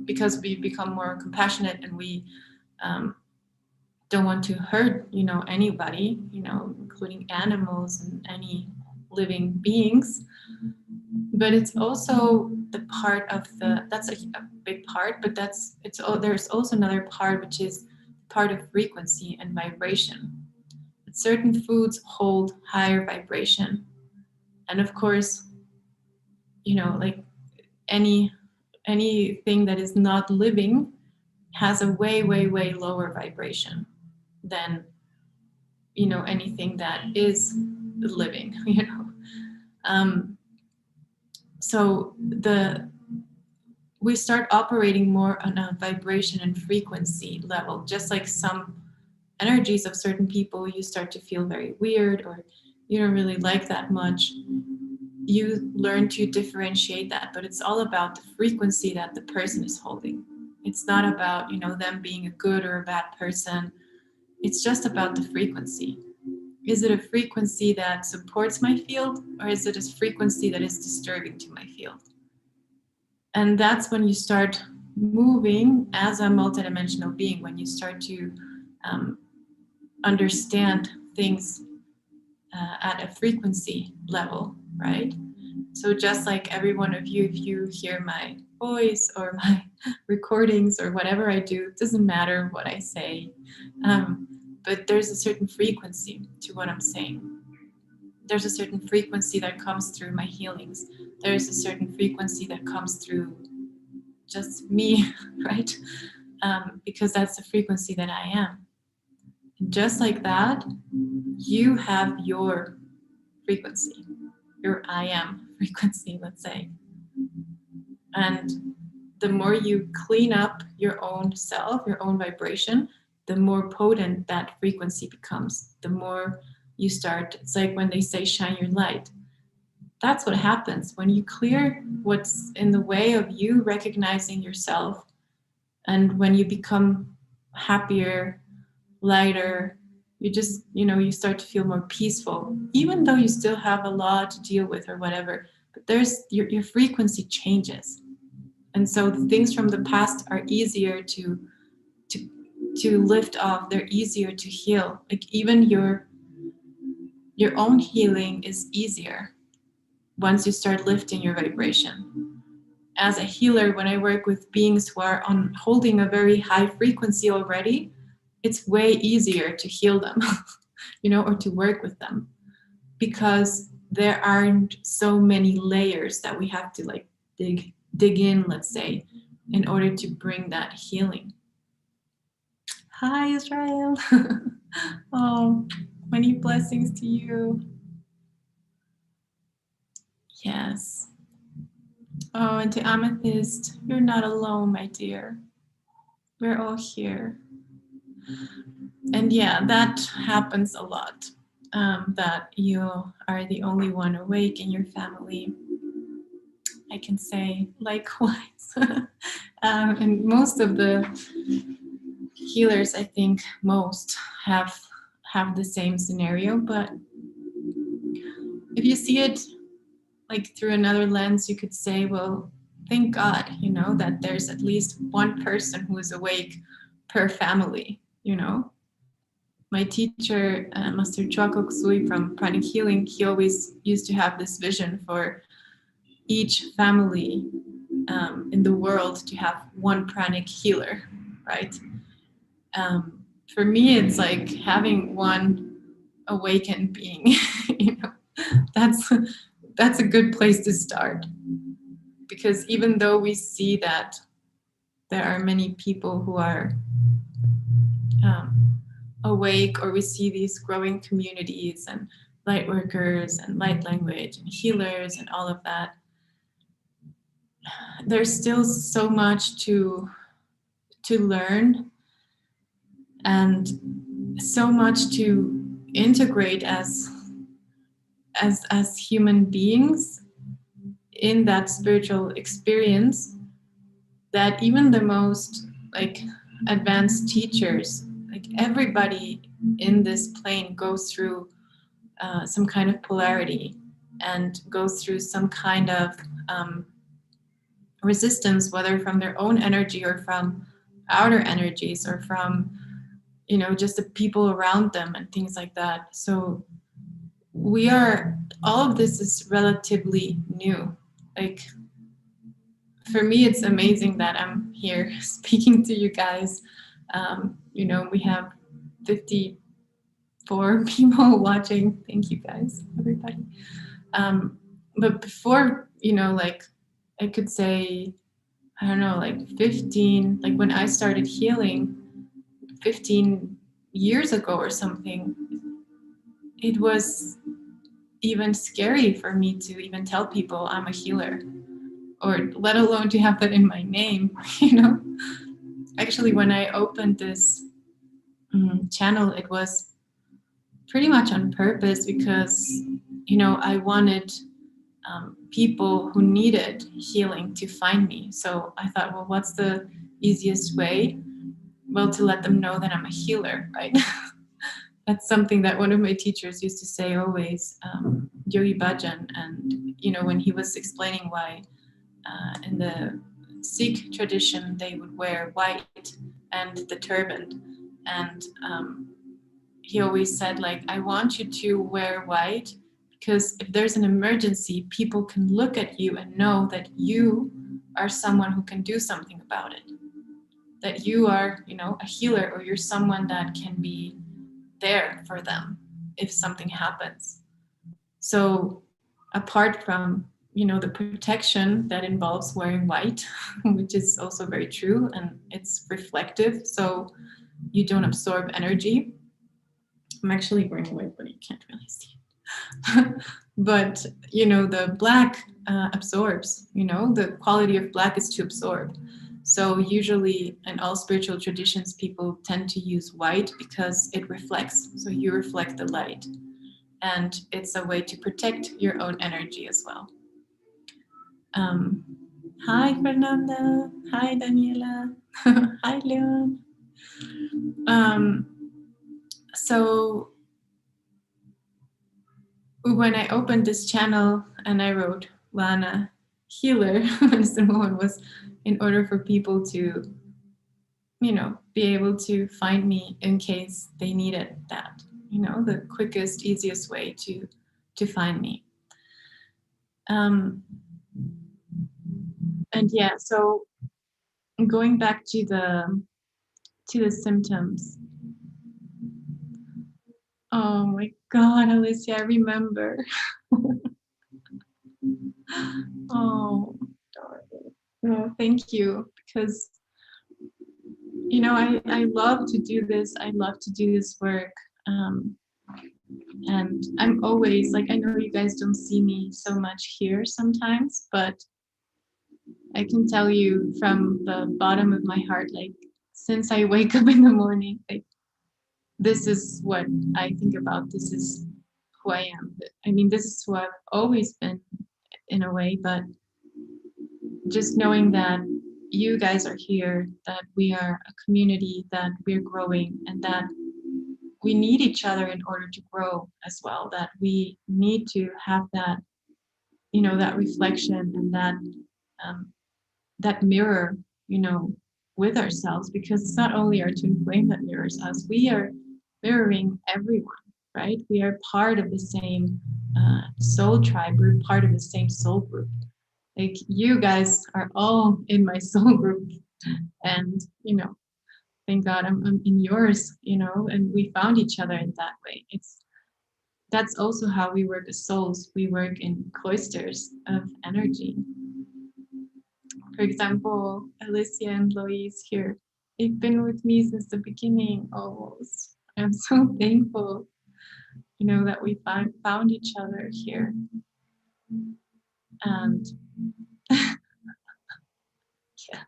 because we become more compassionate and we don't want to hurt, you know, anybody, you know, including animals and any living beings. But it's also the part of the, that's a big part, but there's also another part, which is part of frequency and vibration. Certain foods hold higher vibration. And of course, you know, like anything that is not living has a way, way, way lower vibration than, you know, anything that is living, you know. So we start operating more on a vibration and frequency level. Just like some energies of certain people, you start to feel very weird, or you don't really like that much. You learn to differentiate that, but it's all about the frequency that the person is holding. It's not about, you know, them being a good or a bad person. It's just about the frequency. Is it a frequency that supports my field, or is it a frequency that is disturbing to my field? And that's when you start moving as a multidimensional being, when you start to understand things at a frequency level, right? So just like every one of you, if you hear my voice or my recordings or whatever I do, it doesn't matter what I say, but there's a certain frequency to what I'm saying. There's a certain frequency that comes through my healings. There's a certain frequency that comes through just me, right? Because that's the frequency that I am. And just like that, you have your frequency, your I am frequency, let's say. And the more you clean up your own self, your own vibration, the more potent that frequency becomes. The more you start, it's like when they say shine your light. That's what happens when you clear what's in the way of you recognizing yourself, and when you become happier, lighter, you just, you know, you start to feel more peaceful, even though you still have a lot to deal with or whatever, but there's your frequency changes. And so the things from the past are easier to lift off. They're easier to heal. Like, even your own healing is easier once you start lifting your vibration. As a healer, when I work with beings who are holding a very high frequency already, it's way easier to heal them, you know, or to work with them, because there aren't so many layers that we have to like dig in, let's say, in order to bring that healing. Hi, Israel. Oh, many blessings to you. Yes. Oh, and to Amethyst, you're not alone, my dear. We're all here. And yeah, that happens a lot. That you are the only one awake in your family. I can say likewise. And most of the healers, I think most have the same scenario. But if you see it like through another lens, you could say, well, thank God, that there's at least one person who is awake per family. My teacher, Master Chwakok Sui from Pranic Healing, he always used to have this vision for each family in the world to have one pranic healer, right? For me, it's like having one awakened being. you know, that's a good place to start, because even though we see that there are many people who are awake, or we see these growing communities and light workers and light language and healers and all of that, there's still so much to learn and so much to integrate as human beings in that spiritual experience, that even the most like advanced teachers, like everybody in this plane goes through some kind of polarity and goes through some kind of resistance, whether from their own energy or from outer energies or from just the people around them and things like that. So all of this is relatively new. Like, for me, it's amazing that I'm here speaking to you guys. We have 54 people watching. Thank you guys, everybody. But before, like, I could say, I don't know, like 15, like when I started healing 15 years ago or something, it was even scary for me to even tell people I'm a healer, or let alone to have that in my name. Actually, when I opened this channel, it was pretty much on purpose, because I wanted people who needed healing to find me. So I thought, well, what's the easiest way? Well, to let them know that I'm a healer, right? That's something that one of my teachers used to say always, Yogi Bhajan. And when he was explaining why in the Sikh tradition they would wear white and the turban, and he always said, like, I want you to wear white, because if there's an emergency, people can look at you and know that you are someone who can do something about it, that you are a healer, or you're someone that can be there for them if something happens. So apart from the protection that involves wearing white, which is also very true, and it's reflective, so you don't absorb energy. I'm actually wearing white, but you can't really see. But the black absorbs. The quality of black is to absorb. So usually in all spiritual traditions, people tend to use white because it reflects. So you reflect the light, and it's a way to protect your own energy as well. Hi, Fernanda. Hi, Daniela. Hi, Leon. So when I opened this channel and I wrote Lana Healer, Medicine Woman, was in order for people to, be able to find me in case they needed that. The quickest, easiest way to find me. And yeah, so going back to the symptoms. Oh my God, Alicia, I remember. Oh, darling. No, thank you, because you know, I love to do this. I love to do this work. And I'm always like, I know you guys don't see me so much here sometimes, but I can tell you from the bottom of my heart, like, since I wake up in the morning, like, this is what I think about. This is who I am. I mean, this is who I've always been in a way, but just knowing that you guys are here, that we are a community, that we're growing, and that we need each other in order to grow as well, that we need to have that, you know, that reflection and that mirror, you know, with ourselves, because it's not only our twin flame that mirrors us, we are mirroring everyone, right? We are part of the same soul tribe, we're part of the same soul group. Like, you guys are all in my soul group, and, you know, thank God I'm in yours, you know, and we found each other in that way. That's also how we work as souls. We work in cloisters of energy. For example, Alicia and Lois here, they've been with me since the beginning almost. I'm so thankful, you know, that we found each other here. And yeah.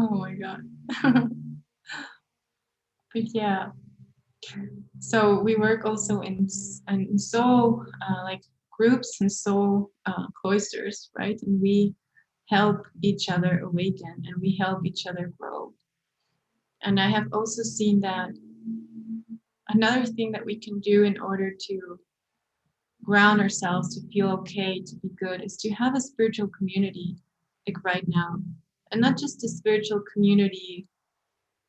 Oh my God. But yeah, so we work also in soul, like groups and soul cloisters, right? And we help each other awaken, and we help each other grow. And I have also seen that another thing that we can do in order to ground ourselves, to feel okay, to be good, is to have a spiritual community, like right now. And not just a spiritual community,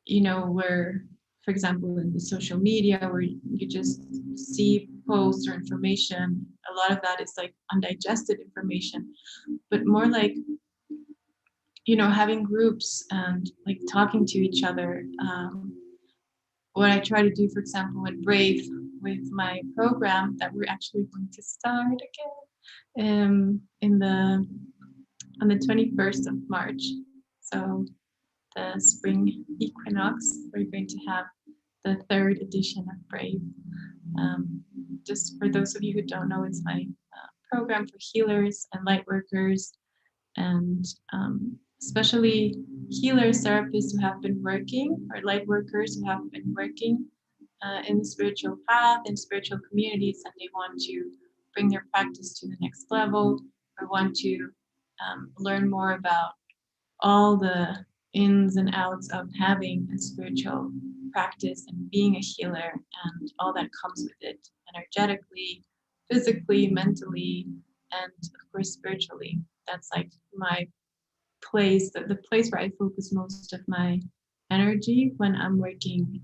you know, where, for example, in the social media, where you just see posts or information, a lot of that is like undigested information, but more like, you know, having groups and like talking to each other. What I try to do, for example, with Brave, with my program that we're actually going to start again on the 21st of March. So the spring equinox, we're going to have the 3rd edition of Brave. Just for those of you who don't know, it's my program for healers and light workers, and especially healers, therapists who have been working, or light workers who have been working in the spiritual path, in spiritual communities, and they want to bring their practice to the next level, or want to learn more about all the ins and outs of having a spiritual practice and being a healer and all that comes with it, energetically, physically, mentally, and of course spiritually. That's like my place, the place where I focus most of my energy when I'm working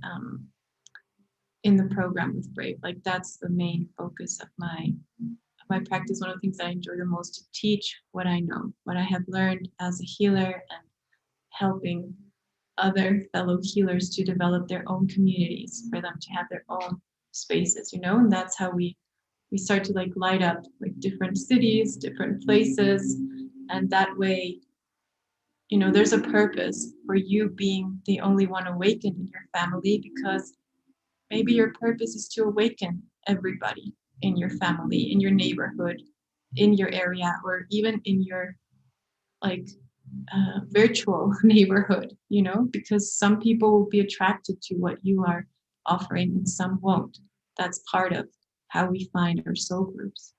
in the program with Brave. Like, that's the main focus of my practice. One of the things that I enjoy the most, to teach what I know, what I have learned as a healer, and helping other fellow healers to develop their own communities, for them to have their own spaces, you know. And that's how we start to like light up like different cities, different places, and that way, you know, there's a purpose for you being the only one awakened in your family, because maybe your purpose is to awaken everybody in your family, in your neighborhood, in your area, or even in your like virtual neighborhood, you know, because some people will be attracted to what you are offering and some won't. That's part of how we find our soul groups.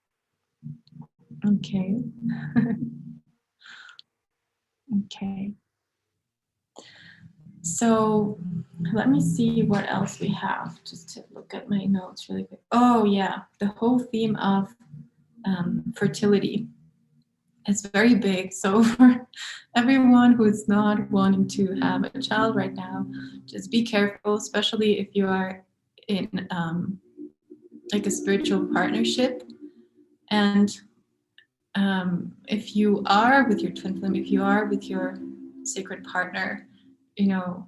Okay. Okay. So let me see what else we have, just to look at my notes really quick. Oh yeah, the whole theme of fertility is very big. So for everyone who's not wanting to have a child right now, just be careful, especially if you are in like a spiritual partnership. And if you are with your twin flame, if you are with your sacred partner, you know,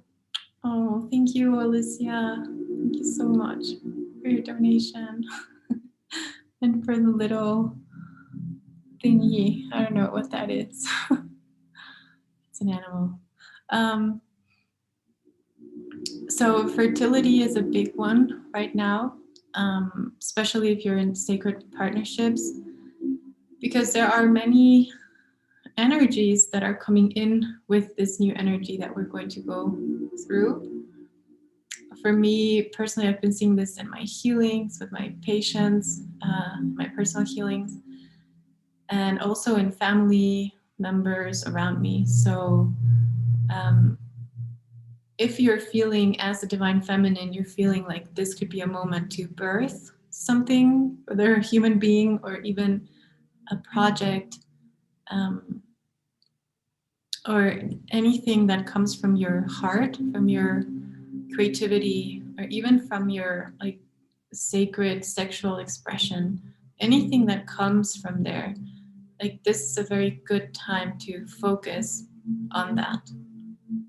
oh, thank you, Alicia. Thank you so much for your donation and for the little thingy. I don't know what that is. It's an animal. So fertility is a big one right now, especially if you're in sacred partnerships, because there are many energies that are coming in with this new energy that we're going to go through. For me personally, I've been seeing this in my healings with my patients, my personal healings, and also in family members around me. So if you're feeling as a divine feminine, you're feeling like this could be a moment to birth something, whether a human being or even a project, or anything that comes from your heart, from your creativity, or even from your like sacred sexual expression, anything that comes from there, like this is a very good time to focus on that.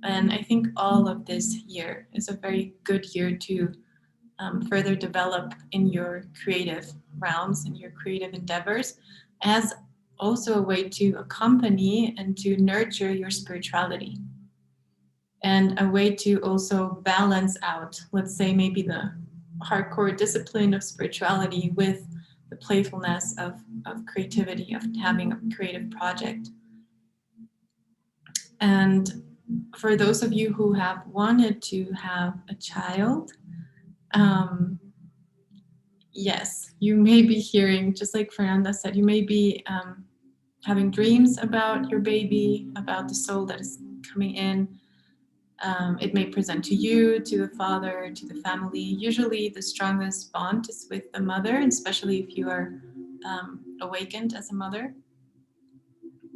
And I think all of this year is a very good year to further develop in your creative realms and your creative endeavors, as also a way to accompany and to nurture your spirituality, and a way to also balance out, let's say, maybe the hardcore discipline of spirituality with the playfulness of creativity, of having a creative project. And for those of you who have wanted to have a child, yes, you may be hearing, just like Fernanda said, you may be having dreams about your baby, about the soul that is coming in. It may present to you, to the father, to the family. Usually the strongest bond is with the mother, especially if you are awakened as a mother.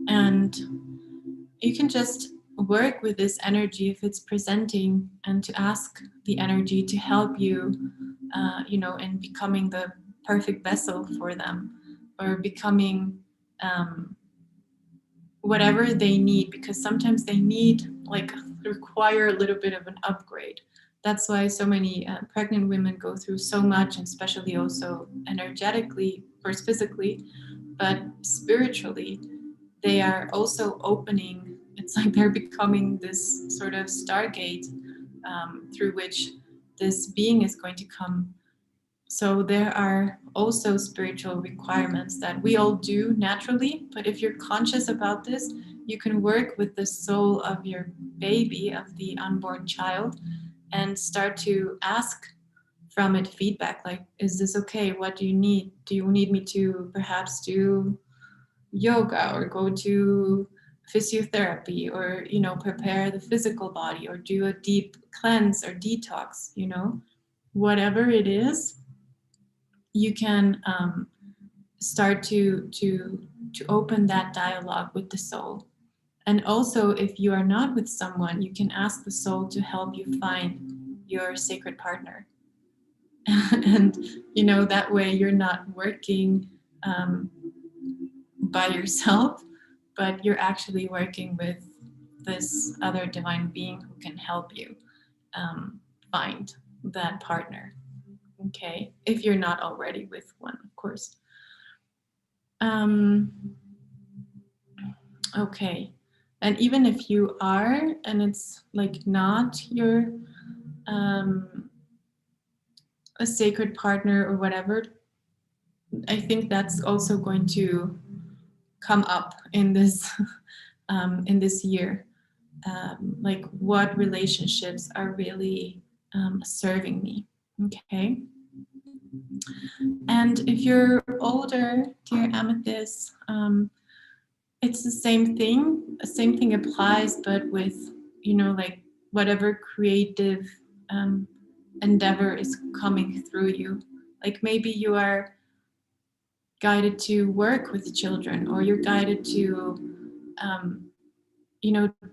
And you can just work with this energy if it's presenting, and to ask the energy to help you, in becoming the perfect vessel for them, or becoming whatever they need, because sometimes they need, like, require a little bit of an upgrade. That's why so many pregnant women go through so much, and especially also energetically, first physically, but spiritually, they are also opening. It's like they're becoming this sort of stargate through which this being is going to come. So there are also spiritual requirements that we all do naturally, but if you're conscious about this, you can work with the soul of your baby, of the unborn child, and start to ask from it feedback, like, is this okay? What do you need? Do you need me to perhaps do yoga, or go to physiotherapy, or prepare the physical body, or do a deep cleanse or detox? Whatever it is, you can start to open that dialogue with the soul. And also, if you are not with someone, you can ask the soul to help you find your sacred partner. And that way you're not working by yourself, but you're actually working with this other divine being who can help you find that partner. Okay, if you're not already with one, of course. Okay, and even if you are, and it's like not your a sacred partner or whatever, I think that's also going to come up in this year. Like, what relationships are really serving me? Okay. And if you're older, dear Amethyst, it's the same thing. The same thing applies, but with, like, whatever creative endeavor is coming through you. Like, maybe you are guided to work with children, or you're guided to,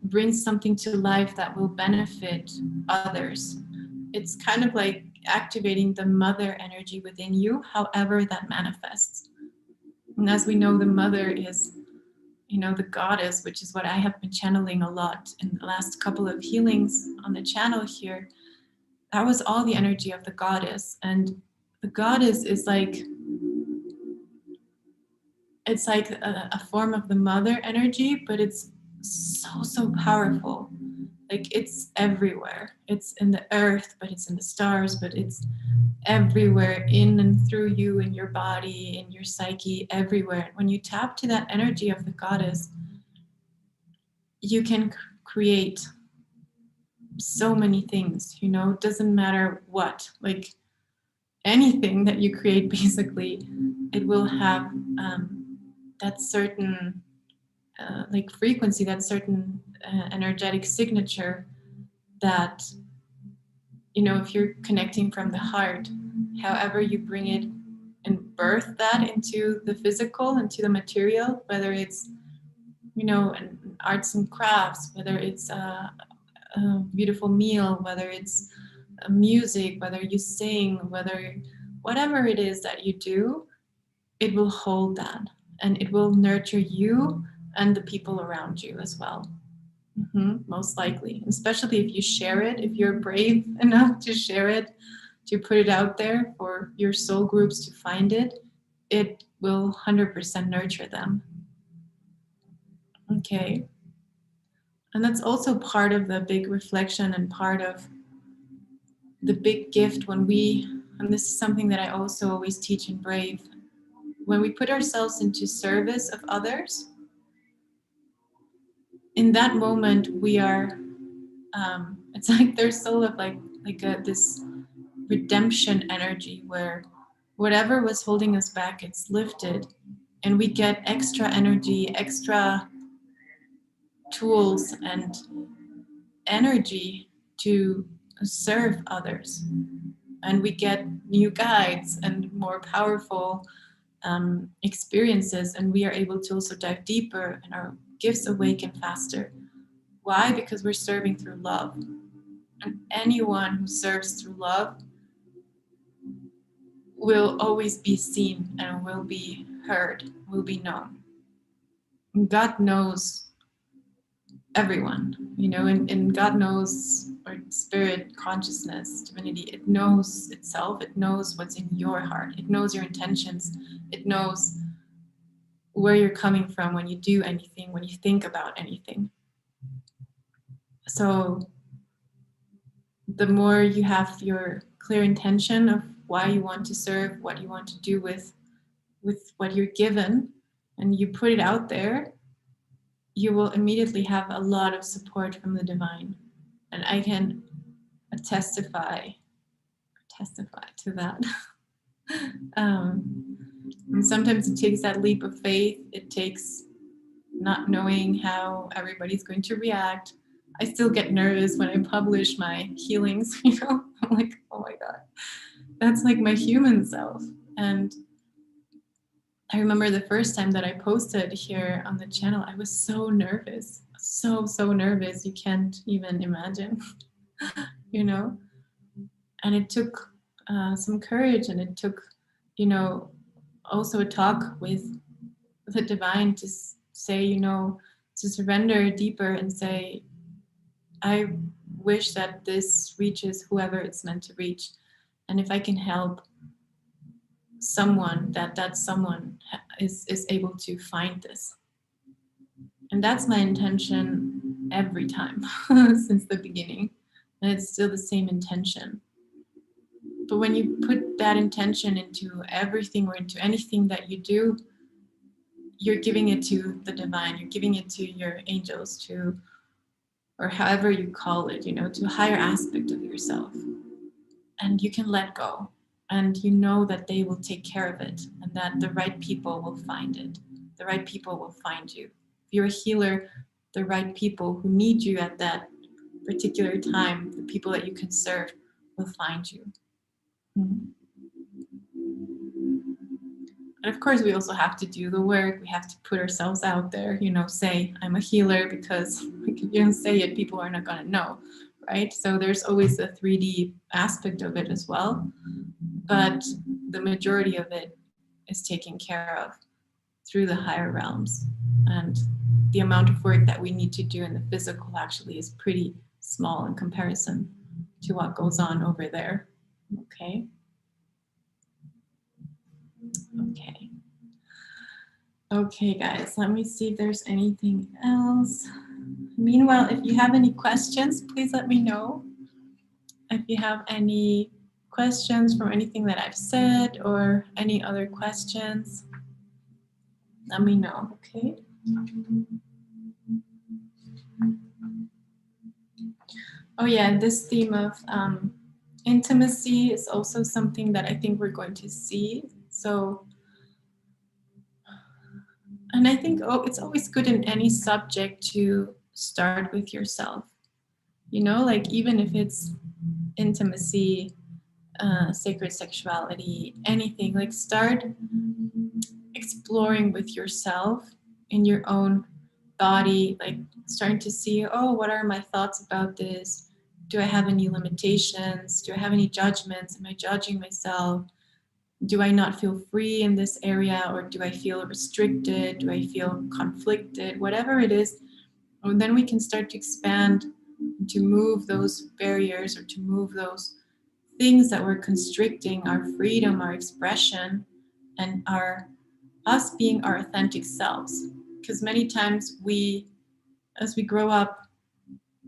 bring something to life that will benefit others. It's kind of like activating the mother energy within you, however that manifests. And as we know, the mother is, the goddess, which is what I have been channeling a lot in the last couple of healings on the channel here. That was all the energy of the goddess. And the goddess is like, it's like a form of the mother energy, but it's so powerful. Like it's everywhere. It's in the earth, but it's in the stars, but it's everywhere, in and through you, in your body, in your psyche, everywhere. When you tap to that energy of the goddess, you can create so many things, you know, it doesn't matter what, like anything that you create, basically, it will have that certain like frequency, that certain energetic signature that, you know, if you're connecting from the heart, however you bring it and birth that into the physical, into the material, whether it's, you know, arts and crafts, whether it's a beautiful meal, whether it's music, whether you sing, whether whatever it is that you do, it will hold that and it will nurture you and the people around you as well. Most likely, especially if you share it, if you're brave enough to share it, to put it out there for your soul groups to find it, it will 100% nurture them. Okay. And that's also part of the big reflection and part of the big gift when we, and this is something that I also always teach in Brave, when we put ourselves into service of others, in that moment we are, it's like there's sort of like this redemption energy where whatever was holding us back, it's lifted and we get extra energy, extra tools and energy to serve others. And we get new guides and more powerful experiences, and we are able to also dive deeper and our gifts awaken faster. Why? Because we're serving through love. And anyone who serves through love will always be seen and will be heard, will be known. And God knows everyone, you know, and God knows, or spirit, consciousness, divinity, it knows itself, it knows what's in your heart, it knows your intentions, it knows where you're coming from when you do anything, when you think about anything. So the more you have your clear intention of why you want to serve, what you want to do with what you're given, and you put it out there, you will immediately have a lot of support from the divine. And I can testify to that. And sometimes it takes that leap of faith. It takes not knowing how everybody's going to react. I still get nervous when I publish my healings, you know, I'm like, oh my God, that's like my human self. And I remember the first time that I posted here on the channel, I was so nervous, so nervous. You can't even imagine, you know, and it took some courage, and it took, you know, also a talk with the divine to say, you know, to surrender deeper and say, I wish that this reaches whoever it's meant to reach. And if I can help someone, that someone is able to find this. And that's my intention every time since the beginning. And it's still the same intention. But when you put that intention into everything or into anything that you do, you're giving it to the divine, you're giving it to your angels, to, or however you call it, you know, to a higher aspect of yourself. And you can let go. And you know that they will take care of it, and that the right people will find it. The right people will find you. If you're a healer, the right people who need you at that particular time, the people that you can serve, will find you. And of course, we also have to do the work. We have to put ourselves out there, you know, say, I'm a healer, because if you don't say it, people are not going to know, right? So there's always a 3D aspect of it as well. But the majority of it is taken care of through the higher realms. And the amount of work that we need to do in the physical actually is pretty small in comparison to what goes on over there. Okay. Okay, guys, let me see if there's anything else. Meanwhile, if you have any questions, please let me know. If you have any questions from anything that I've said or any other questions, let me know, okay? Oh yeah, this theme of intimacy is also something that I think we're going to see. So, and I think it's always good in any subject to start with yourself. You know, like even if it's intimacy, sacred sexuality, anything, like start exploring with yourself in your own body, like starting to see, oh, what are my thoughts about this? Do I have any limitations? Do I have any judgments? Am I judging myself? Do I not feel free in this area, or do I feel restricted? Do I feel conflicted? Whatever it is, and then we can start to expand, to move those barriers or to move those things that were constricting our freedom, our expression, and us being our authentic selves. Because many times as we grow up,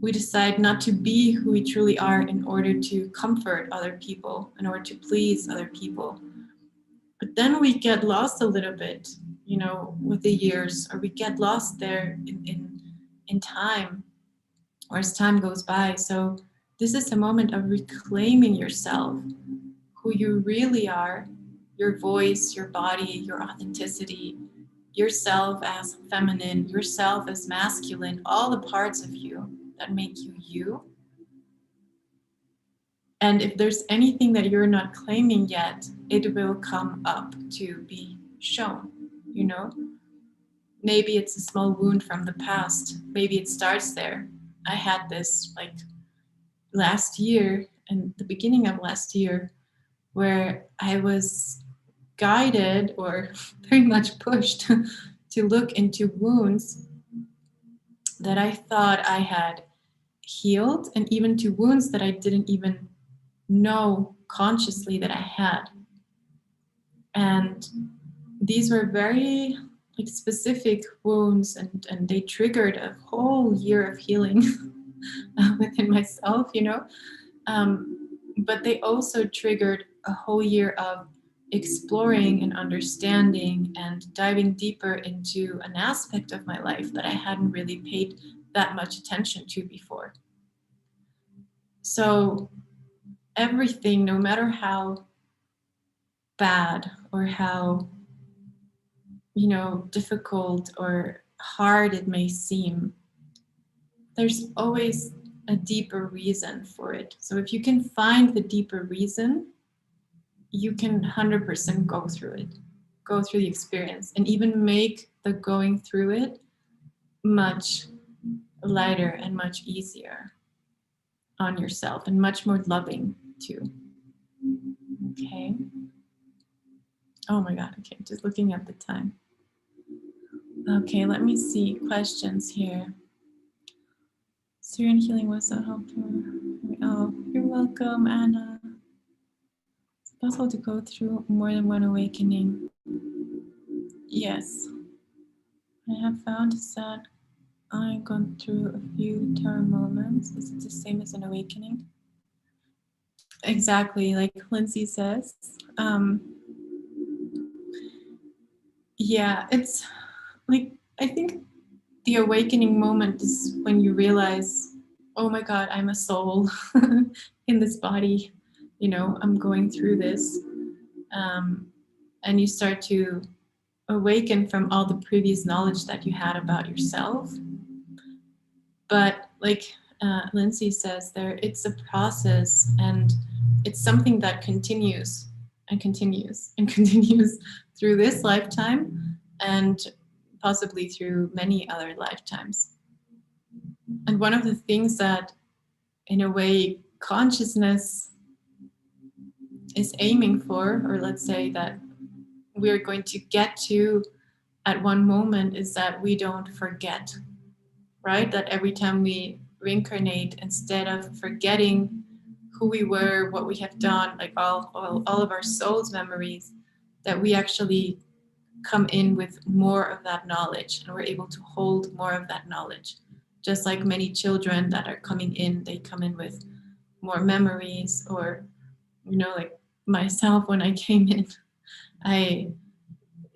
we decide not to be who we truly are in order to comfort other people, in order to please other people. But then we get lost a little bit, you know, with the years, or we get lost there in time, or as time goes by. So this is a moment of reclaiming yourself, who you really are, your voice, your body, your authenticity, yourself as feminine, yourself as masculine, all the parts of you that make you you. And if there's anything that you're not claiming yet, it will come up to be shown, you know? Maybe it's a small wound from the past. Maybe it starts there. I had this like last year, and the beginning of last year, where I was guided or very much pushed to look into wounds that I thought I had healed, and even to wounds that I didn't even know consciously that I had. And these were very like specific wounds, and they triggered a whole year of healing within myself, you know. But they also triggered a whole year of exploring and understanding and diving deeper into an aspect of my life that I hadn't really paid that much attention to before. So everything, no matter how bad or how, you know, difficult or hard it may seem, there's always a deeper reason for it. So if you can find the deeper reason, you can 100% go through it, go through the experience, and even make the going through it much lighter and much easier on yourself, and much more loving too. Okay. Oh my God. Okay. Just looking at the time. Okay. Let me see questions here. Syrian healing was so helpful. Oh, you're welcome, Anna. It's possible to go through more than one awakening. Yes. I have found that I've gone through a few term moments. Is it the same as an awakening? Exactly, like Lindsay says. Yeah, it's like, I think the awakening moment is when you realize, oh my God, I'm a soul in this body. You know, I'm going through this. And you start to awaken from all the previous knowledge that you had about yourself. But like Lindsay says there, it's a process, and it's something that continues and continues and continues through this lifetime, and possibly through many other lifetimes. And one of the things that, in a way, consciousness is aiming for, or let's say that we're going to get to at one moment, is that we don't forget, right? That every time we reincarnate, instead of forgetting who we were, what we have done, like all of our soul's memories, that we actually come in with more of that knowledge, and we're able to hold more of that knowledge, Just like many children that are coming in, they come in with more memories, or, you know, like myself, when I came in,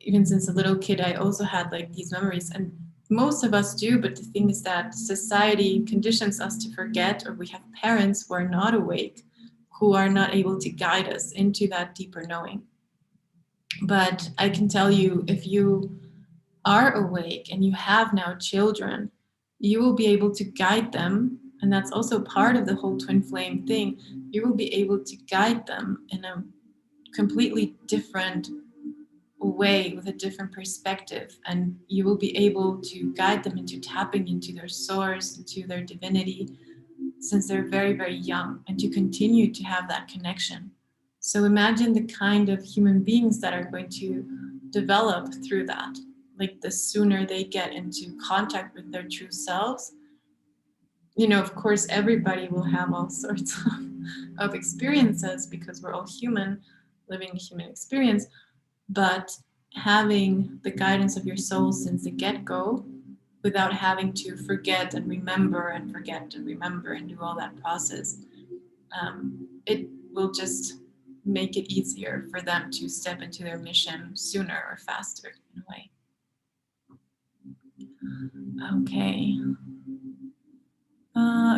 even since a little kid, I also had like these memories, and most of us do, but the thing is that society conditions us to forget, or we have parents who are not awake, who are not able to guide us into that deeper knowing. But I can tell you, if you are awake and you have now children, you will be able to guide them, and that's also part of the whole twin flame thing. You will be able to guide them in a completely different way, with a different perspective, and you will be able to guide them into tapping into their source, into their divinity, since they're very, very young, and to continue to have that connection. So imagine the kind of human beings that are going to develop through that. Like, the sooner they get into contact with their true selves, you know, of course, everybody will have all sorts of experiences, because we're all human, living a human experience. But having the guidance of your soul since the get-go, without having to forget and remember and forget and remember and do all that process, it will just make it easier for them to step into their mission sooner or faster, in a way. Okay.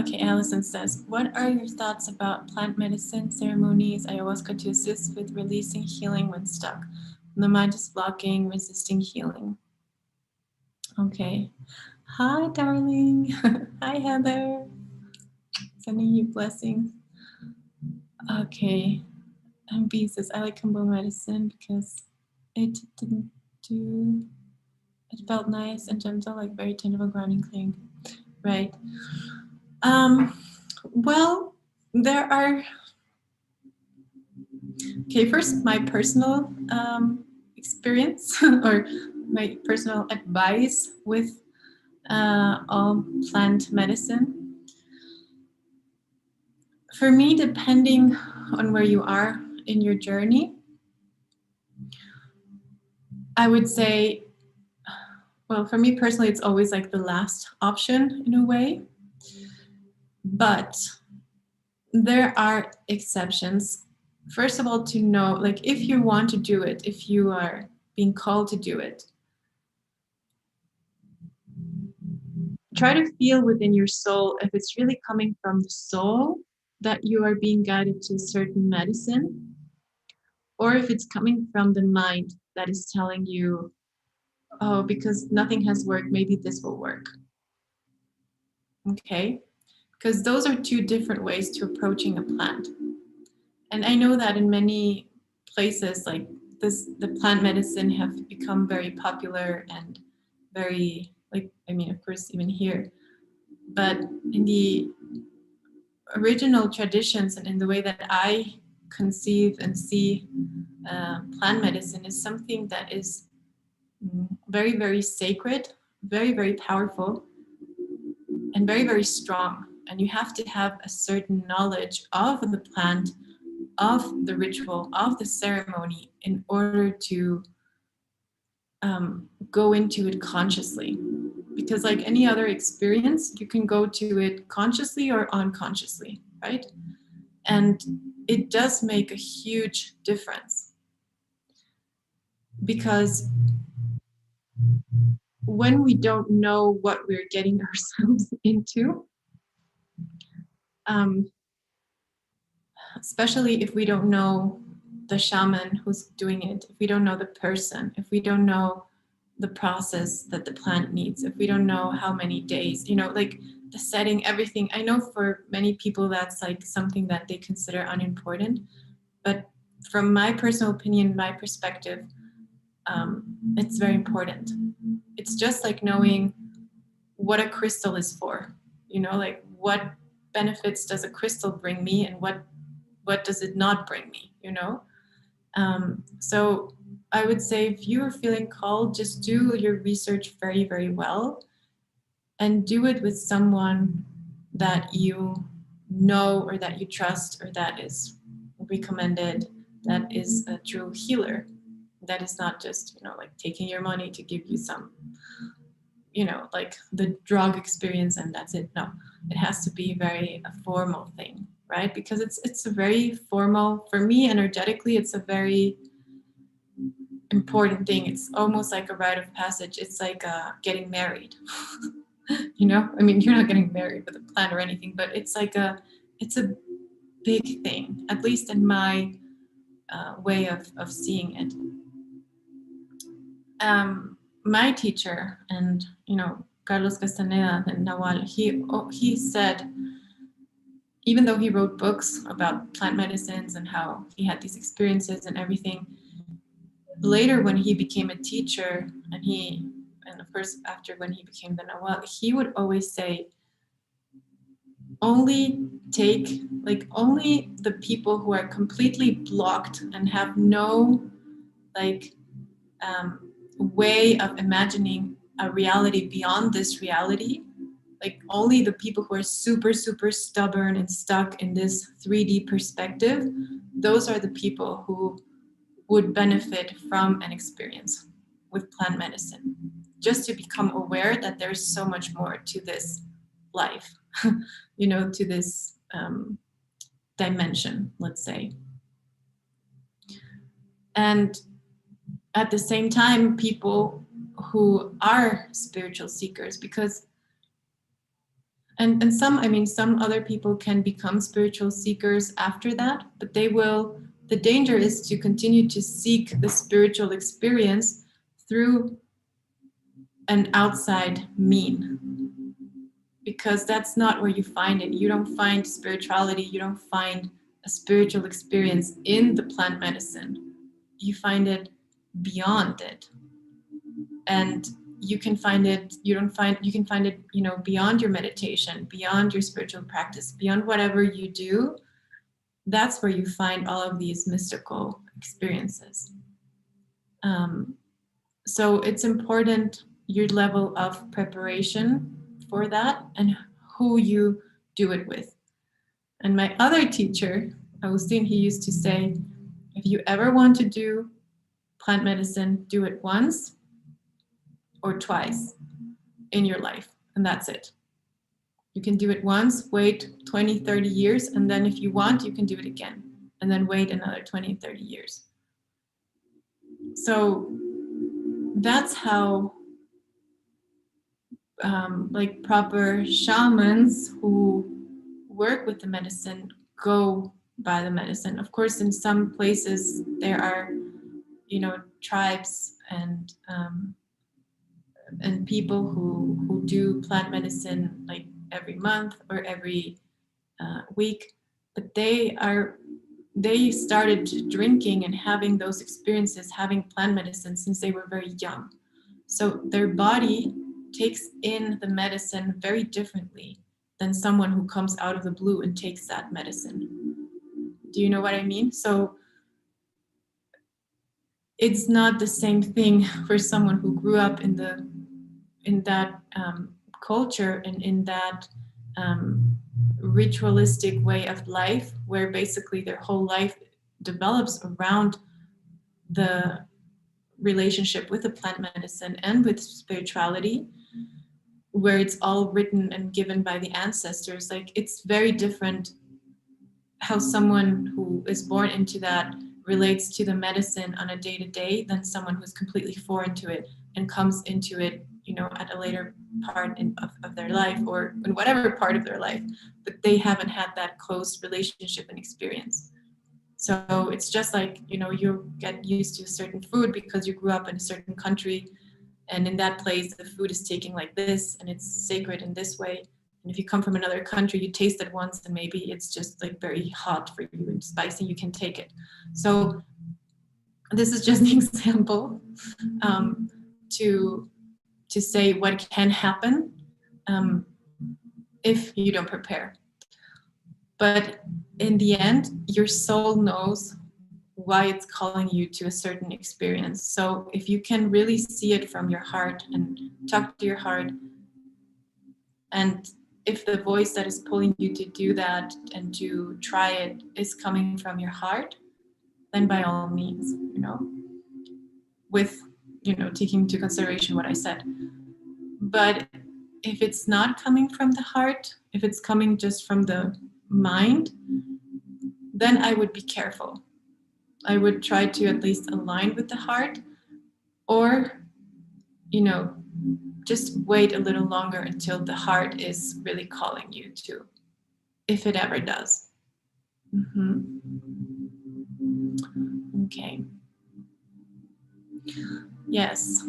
Okay, Allison says, what are your thoughts about plant medicine, ceremonies, ayahuasca to assist with releasing healing when stuck? When the mind is blocking, resisting healing. Okay. Hi, darling. Hi, Heather. Sending you blessings. Okay. And B says, I like Kumbo medicine because it didn't do, it felt nice and gentle, like very tangible, grounding, clearing. Right. Well, there are, okay, first my personal experience or my personal advice with all plant medicine. For me, depending on where you are in your journey, I would say, well, for me personally, it's always like the last option in a way. But there are exceptions. First of all, to know, like, if you want to do it, if you are being called to do it, try to feel within your soul if it's really coming from the soul that you are being guided to a certain medicine, or if it's coming from the mind that is telling you, oh, because nothing has worked, maybe this will work. Okay? Because those are two different ways to approaching a plant. And I know that in many places like this, the plant medicine have become very popular and very, like, I mean, of course, even here. But in the original traditions and in the way that I conceive and see plant medicine is something that is very, very sacred, very, very powerful, and very, very strong. And you have to have a certain knowledge of the plant, of the ritual, of the ceremony, in order to go into it consciously. Because like any other experience, you can go to it consciously or unconsciously, right? And it does make a huge difference. Because when we don't know what we're getting ourselves into, especially if we don't know the shaman who's doing it, if we don't know the person, if we don't know the process that the plant needs, if we don't know how many days, you know, like the setting, everything. I know for many people that's like something that they consider unimportant, but from my personal opinion, my perspective, it's very important. It's just like knowing what a crystal is for, you know, like what benefits does a crystal bring me and what does it not bring me, you know? So I would say if you are feeling called, just do your research very, very well and do it with someone that you know or that you trust or that is recommended, that is a true healer, that is not just, you know, like taking your money to give you some you know, like the drug experience and that's it. No, it has to be a formal thing, right? Because it's a very formal, for me energetically, it's a very important thing. It's almost like a rite of passage. It's like getting married. You know, I mean, you're not getting married with a plan or anything, but it's a big thing, at least in my way of seeing it. My teacher, and you know, Carlos Castaneda and Nawal, he said, even though he wrote books about plant medicines and how he had these experiences and everything, later when he became a teacher, and of course after when he became the Nawal, he would always say, only the people who are completely blocked and have no like way of imagining a reality beyond this reality, like only the people who are super stubborn and stuck in this 3D perspective, those are the people who would benefit from an experience with plant medicine, just to become aware that there's so much more to this life, you know, to this dimension, let's say. And at the same time, people who are spiritual seekers, because and some, I mean, some other people can become spiritual seekers after that, but the danger is to continue to seek the spiritual experience through an outside mean, because that's not where you find it. You don't find spirituality, you don't find a spiritual experience in the plant medicine. You find it beyond it. And you can find it, you can find it, you know, beyond your meditation, beyond your spiritual practice, beyond whatever you do. That's where you find all of these mystical experiences. So it's important your level of preparation for that and who you do it with. And my other teacher, Agustin, he used to say, if you ever want to do plant medicine, do it once or twice in your life, and that's it. You can do it once, wait 20, 30 years, and then if you want, you can do it again, and then wait another 20, 30 years. So that's how like proper shamans who work with the medicine go by the medicine. Of course, in some places there are, you know, tribes and people who do plant medicine like every month or every week, but they started drinking and having those experiences, having plant medicine since they were very young. So their body takes in the medicine very differently than someone who comes out of the blue and takes that medicine. Do you know what I mean? So it's not the same thing for someone who grew up in that culture and in that ritualistic way of life, where basically their whole life develops around the relationship with the plant medicine and with spirituality, where it's all written and given by the ancestors. Like, it's very different how someone who is born into that relates to the medicine on a day-to-day than someone who's completely foreign to it and comes into it, you know, at a later part of their life, or in whatever part of their life, but they haven't had that close relationship and experience. So it's just like, you know, you get used to a certain food because you grew up in a certain country, and in that place the food is taken like this and it's sacred in this way. And if you come from another country, you taste it once and maybe it's just like very hot for you and spicy, you can take it. So this is just an example to say what can happen if you don't prepare. But in the end, your soul knows why it's calling you to a certain experience. So if you can really see it from your heart and talk to your heart, and if the voice that is pulling you to do that and to try it is coming from your heart, then by all means, you know, with, you know, taking into consideration what I said. But if it's not coming from the heart, if it's coming just from the mind, then I would be careful. I would try to at least align with the heart, or, just wait a little longer until the heart is really calling you to, if it ever does. Okay. Yes.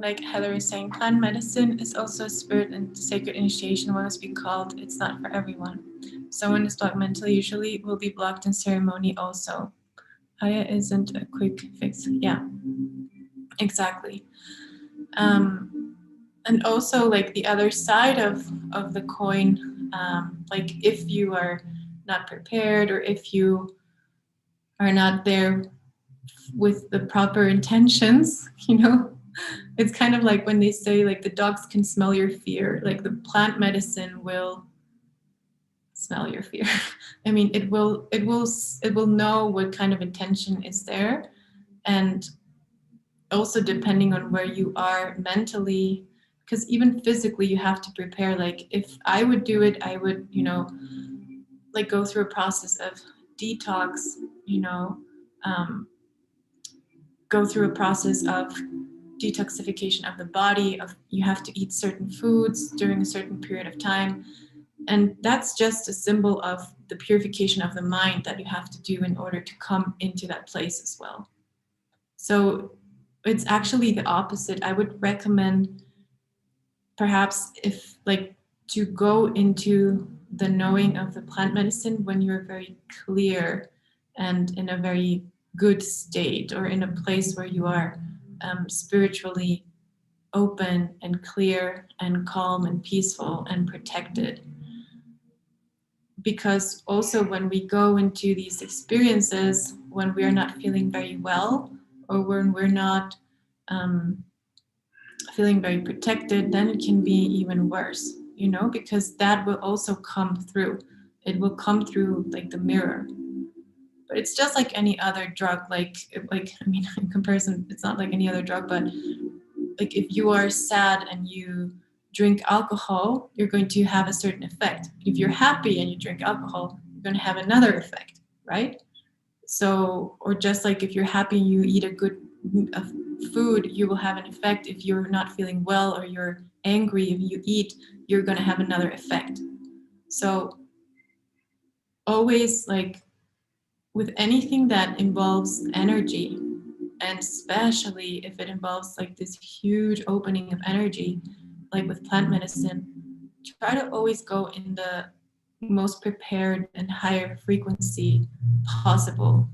Like Heather is saying, plant medicine is also a spirit and sacred initiation, what must be called. It's not for everyone. Someone is blocked mentally usually will be blocked in ceremony also. Aya isn't a quick fix. Yeah, exactly. And also, like, the other side of the coin, like, if you are not prepared, or if you are not there with the proper intentions, it's kind of like when they say, like, the dogs can smell your fear. Like, the plant medicine will smell your fear. I mean, it will know what kind of intention is there. And also, depending on where you are mentally, because even physically you have to prepare. Like, if I would do it, I would, like, go through a process of detox, go through a process of detoxification of the body, of you have to eat certain foods during a certain period of time. And that's just a symbol of the purification of the mind that you have to do in order to come into that place as well. So it's actually the opposite. I would recommend, perhaps, if, like, to go into the knowing of the plant medicine when you're very clear and in a very good state, or in a place where you are spiritually open and clear and calm and peaceful and protected. Because also, when we go into these experiences, when we are not feeling very well, or when we're not feeling very protected, then it can be even worse, because that will also come through. It will come through like the mirror. But it's just like any other drug. Like, I mean, in comparison, it's not like any other drug, but like, if you are sad and you drink alcohol, you're going to have a certain effect. If you're happy and you drink alcohol, you're going to have another effect, right? So, or just like, if you're happy and you eat a good food, you will have an effect. If you're not feeling well, or you're angry, if you eat, you're going to have another effect. So always, like, with anything that involves energy, and especially if it involves like this huge opening of energy, like with plant medicine, try to always go in the most prepared and higher frequency possible,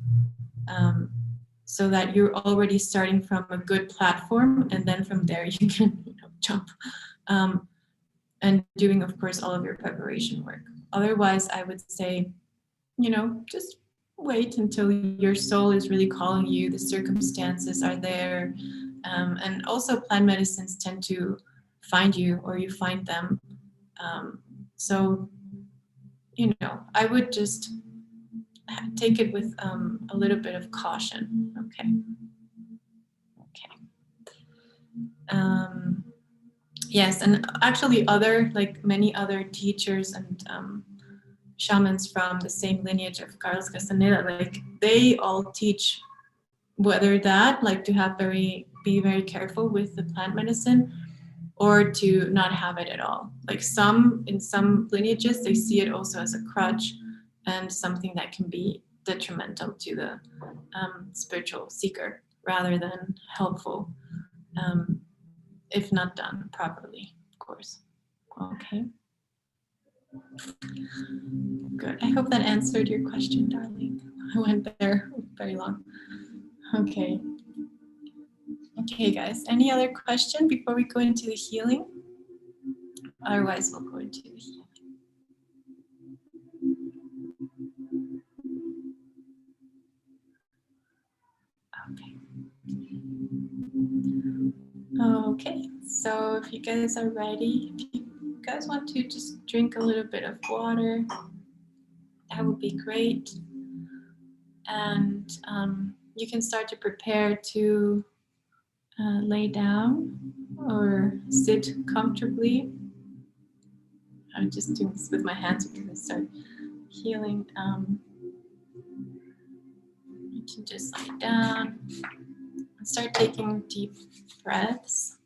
so that you're already starting from a good platform, and then from there you can jump, and doing, of course, all of your preparation work. Otherwise, I would say, just wait until your soul is really calling you, the circumstances are there, and also plant medicines tend to find you, or you find them. So, I would just take it with a little bit of caution. Okay. Yes, and actually, many other teachers and shamans from the same lineage of Carlos Castaneda, like, they all teach whether that, like, to be very careful with the plant medicine, or to not have it at all. Like, in some lineages, they see it also as a crutch and something that can be detrimental to the spiritual seeker, rather than helpful, if not done properly, of course. Okay. Good. I hope that answered your question, darling. I went there very long. Okay. Okay, guys. Any other question before we go into the healing? Otherwise, we'll go into the healing. Okay. So if you guys are ready, if you guys want to just drink a little bit of water, that would be great. And you can start to prepare to lay down or sit comfortably. I'm just doing this with my hands because I start healing. You can just lay down and start taking deep breaths.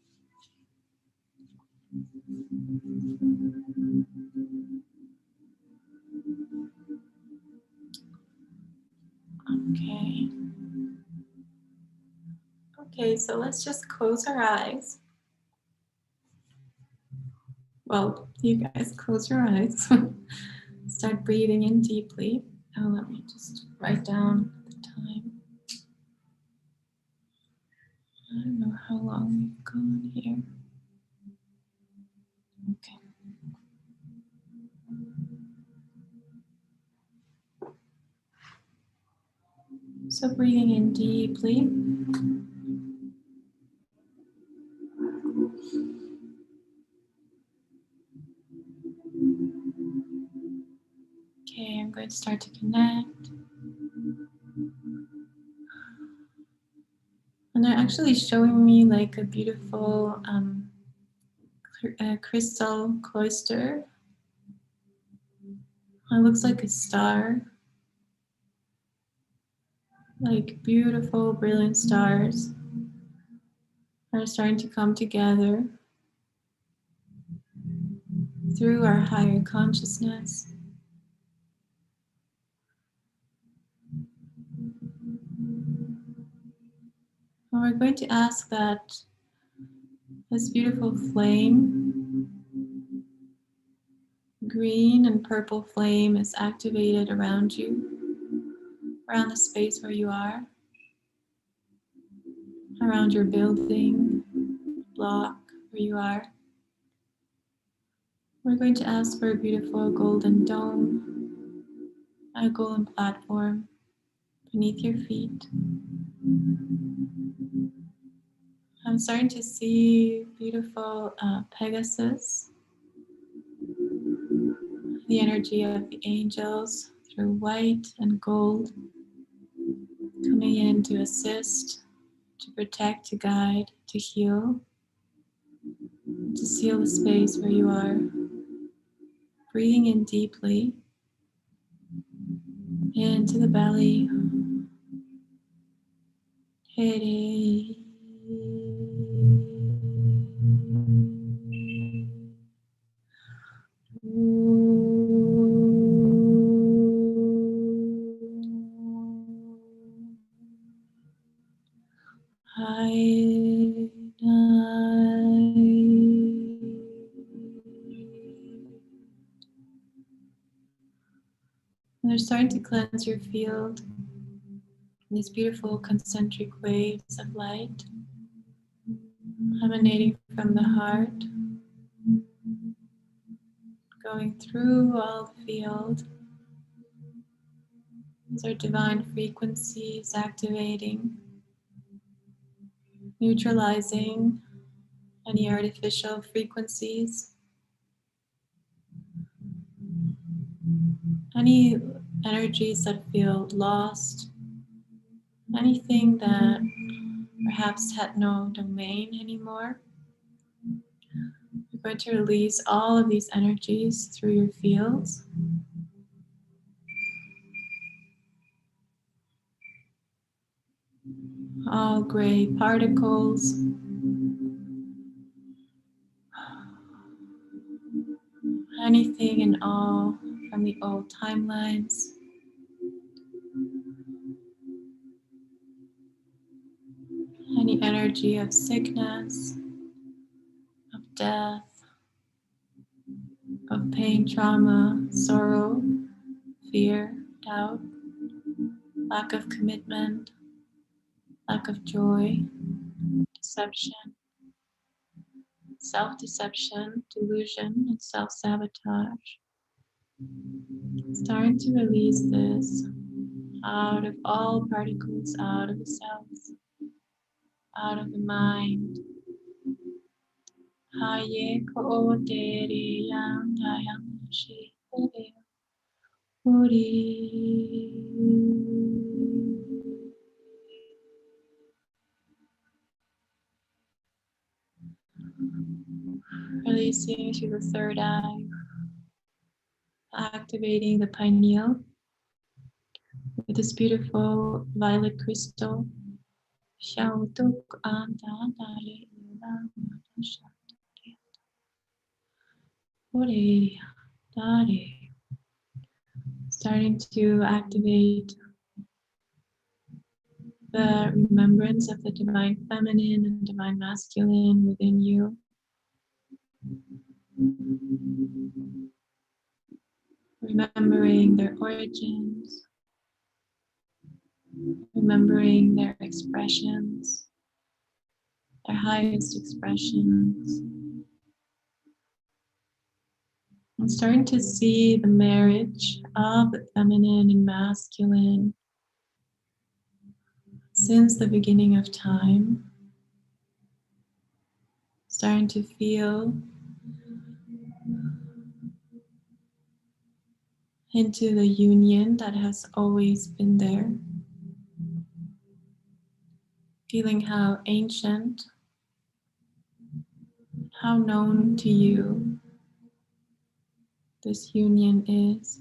Okay. Okay, so let's just close our eyes. Well, you guys close your eyes. Start breathing in deeply. Oh, let me just write down the time. I don't know how long we've gone here. Okay. So breathing in deeply. Okay, I'm going to start to connect. And they're actually showing me like a beautiful crystal cloister. It looks like a star. Like beautiful, brilliant stars are starting to come together through our higher consciousness. And we're going to ask that this beautiful flame, green and purple flame, is activated around you, around the space where you are, around your building, block where you are. We're going to ask for a beautiful golden dome, a golden platform beneath your feet. I'm starting to see beautiful Pegasus, the energy of the angels through white and gold, coming in to assist, to protect, to guide, to heal, to seal the space where you are. Breathing in deeply into the belly. And they're starting to cleanse your field. These beautiful concentric waves of light emanating from the heart, going through all the field. These are divine frequencies activating, neutralizing any artificial frequencies, any energies that feel lost, anything that perhaps had no domain anymore. You're going to release all of these energies through your fields. All gray particles, anything and all from the old timelines. Any energy of sickness, of death, of pain, trauma, sorrow, fear, doubt, lack of commitment, lack of joy, deception, self-deception, delusion, and self-sabotage. Starting to release this out of all particles, out of the cells, out of the mind. Haye ko deri yang dayang shi uri. Releasing through the third eye, activating the pineal with this beautiful violet crystal. Starting to activate the remembrance of the divine feminine and divine masculine within you. Remembering their origins, remembering their expressions, their highest expressions. I'm starting to see the marriage of the feminine and masculine since the beginning of time. Starting to feel into the union that has always been there. Feeling how ancient, how known to you this union is.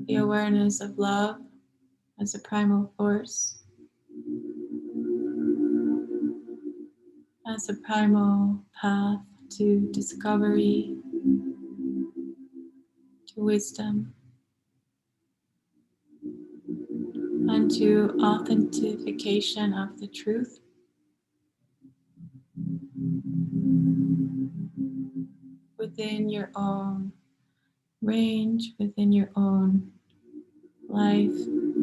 The awareness of love as a primal force, as a primal path to discovery, to wisdom, and to authentication of the truth. Within your own range, within your own life,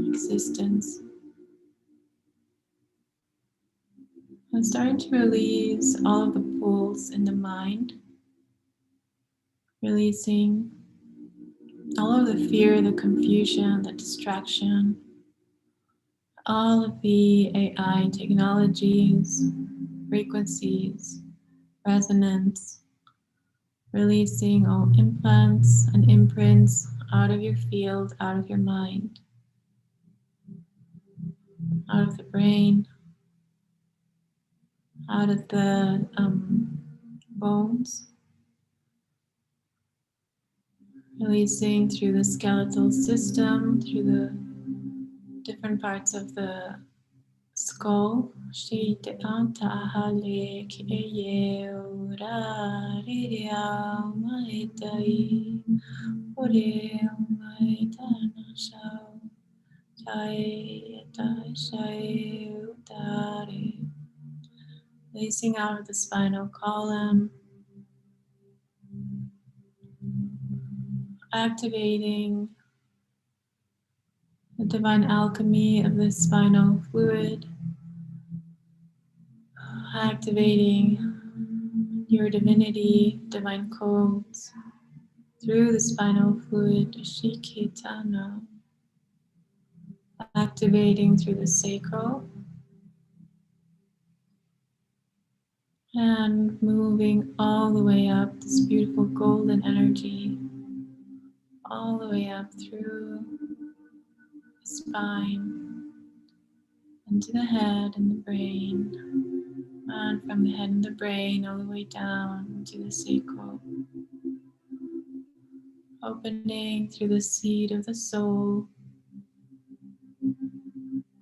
existence. I'm starting to release all of the pulls in the mind, releasing all of the fear, the confusion, the distraction, all of the AI technologies, frequencies, resonance, releasing all implants and imprints out of your field, out of your mind, out of the brain, out of the bones, releasing through the skeletal system, through the different parts of the skull. Releasing out of the spinal column, activating the divine alchemy of the spinal fluid, activating your divinity, divine codes through the spinal fluid, Shikitana, activating through the sacral, and moving all the way up this beautiful golden energy, all the way up through the spine, into the head and the brain, and from the head and the brain all the way down to the sacral, opening through the seed of the soul.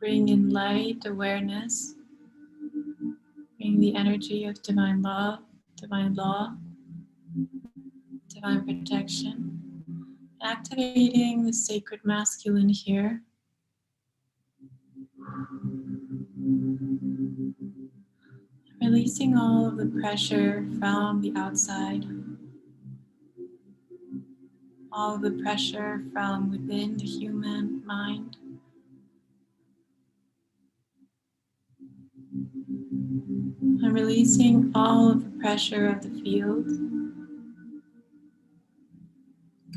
Bring in light, awareness, bring the energy of divine love, divine law, divine protection, activating the sacred masculine here. Releasing all of the pressure from the outside, all of the pressure from within the human mind. And releasing all of the pressure of the field,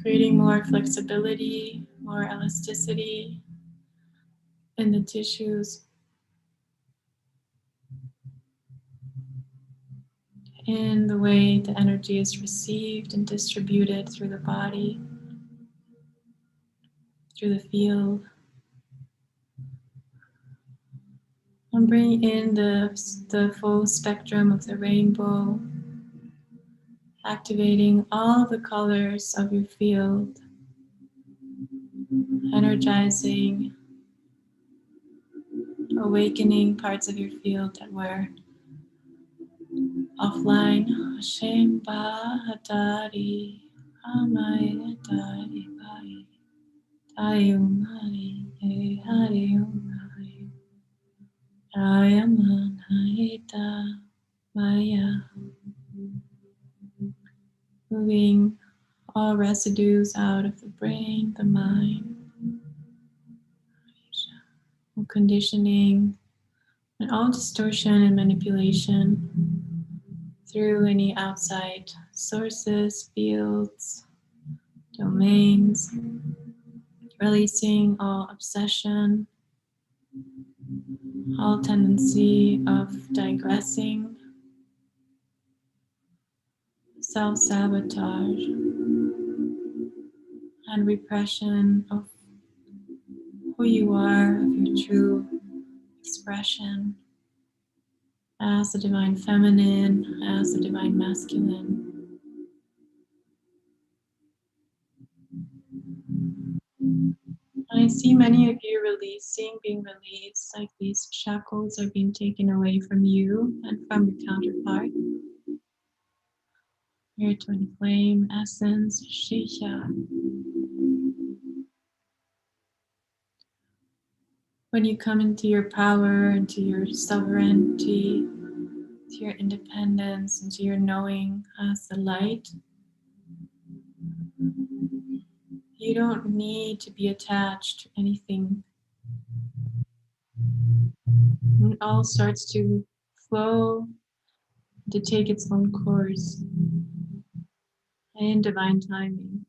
creating more flexibility, more elasticity in the tissues, in the way the energy is received and distributed through the body, through the field. And bring in the full spectrum of the rainbow, activating all the colors of your field, energizing, awakening parts of your field that were offline. Hashem ba hatari, amai hatari bai, tayum hari, hari hari, ayaman haita maya. Moving all residues out of the brain, the mind, conditioning, and all distortion and manipulation through any outside sources, fields, domains, releasing all obsession, all tendency of digressing, self-sabotage, and repression of who you are, of your true expression as the divine feminine, as the divine masculine. I see many of you being released, like these shackles are being taken away from you and from your counterpart. Your twin flame essence, Shisha. When you come into your power, into your sovereignty, to your independence, into your knowing as the light, you don't need to be attached to anything. It all starts to flow, to take its own course in divine timing.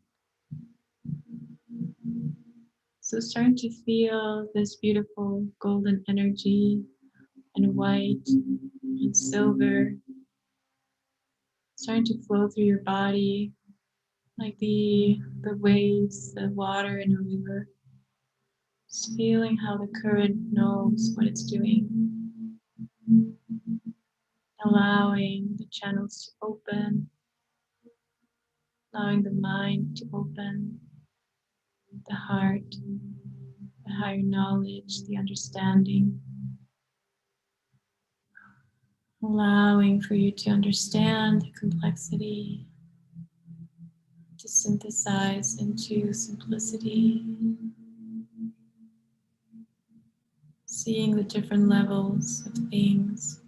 So start to feel this beautiful golden energy and white and silver starting to flow through your body like the waves, the water in a river. Just feeling how the current knows what it's doing. Allowing the channels to open, allowing the mind to open, the heart, the higher knowledge, the understanding. Allowing for you to understand the complexity, to synthesize into simplicity. Seeing the different levels of things,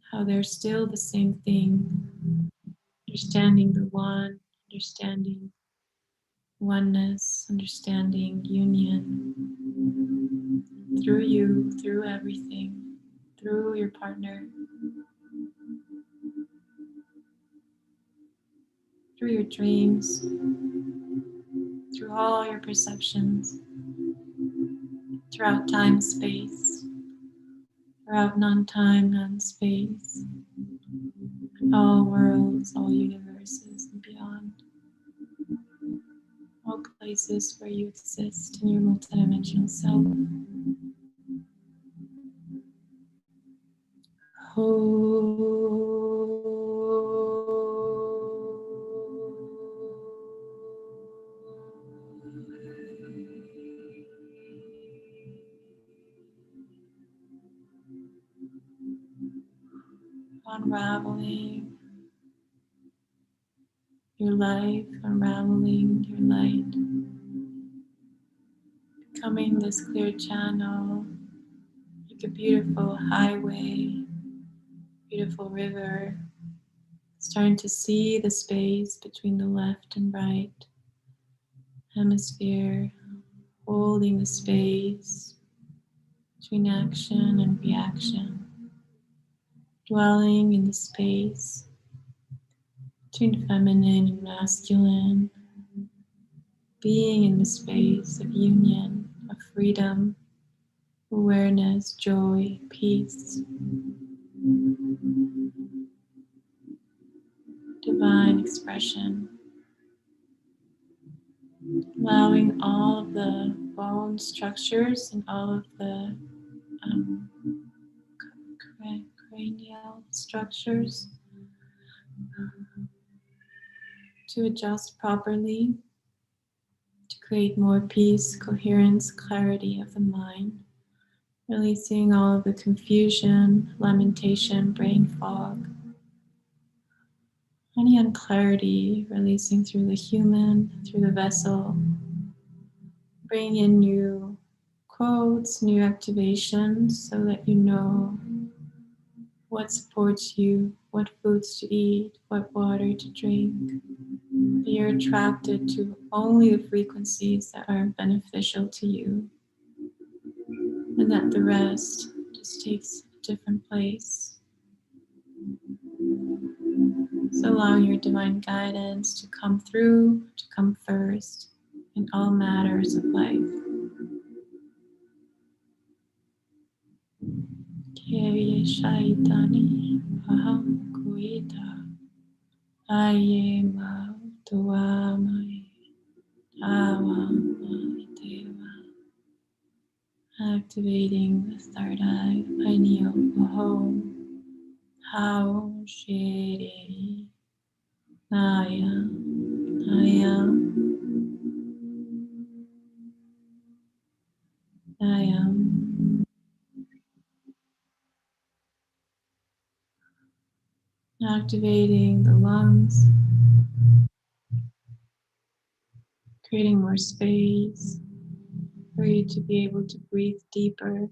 how they're still the same thing. Understanding the one, understanding oneness, understanding union through you, through everything, through your partner, through your dreams, through all your perceptions, throughout time, space, throughout non-time, non-space, all worlds, all universes and beyond. All places where you exist in your multidimensional self. Unraveling your life, unraveling your light, becoming this clear channel, like a beautiful highway, beautiful river, starting to see the space between the left and right hemisphere, holding the space between action and reaction, dwelling in the space between feminine and masculine, being in the space of union, of freedom, awareness, joy, peace, divine expression, allowing all of the bone structures and all of the cranial structures to adjust properly, to create more peace, coherence, clarity of the mind, releasing all of the confusion, lamentation, brain fog, any unclarity, releasing through the human, through the vessel, bring in new quotes, new activations so that you know what supports you, what foods to eat, what water to drink. You're attracted to only the frequencies that are beneficial to you, and that the rest just takes a different place. So allowing your divine guidance to come through, to come first in all matters of life. Kye shaitani aham kuita aye ma tuamai awamai deva. Activating the third eye, pineal, ahom, how, shiri, naya, ayam, ayam. Activating the lungs, creating more space for you to be able to breathe deeper,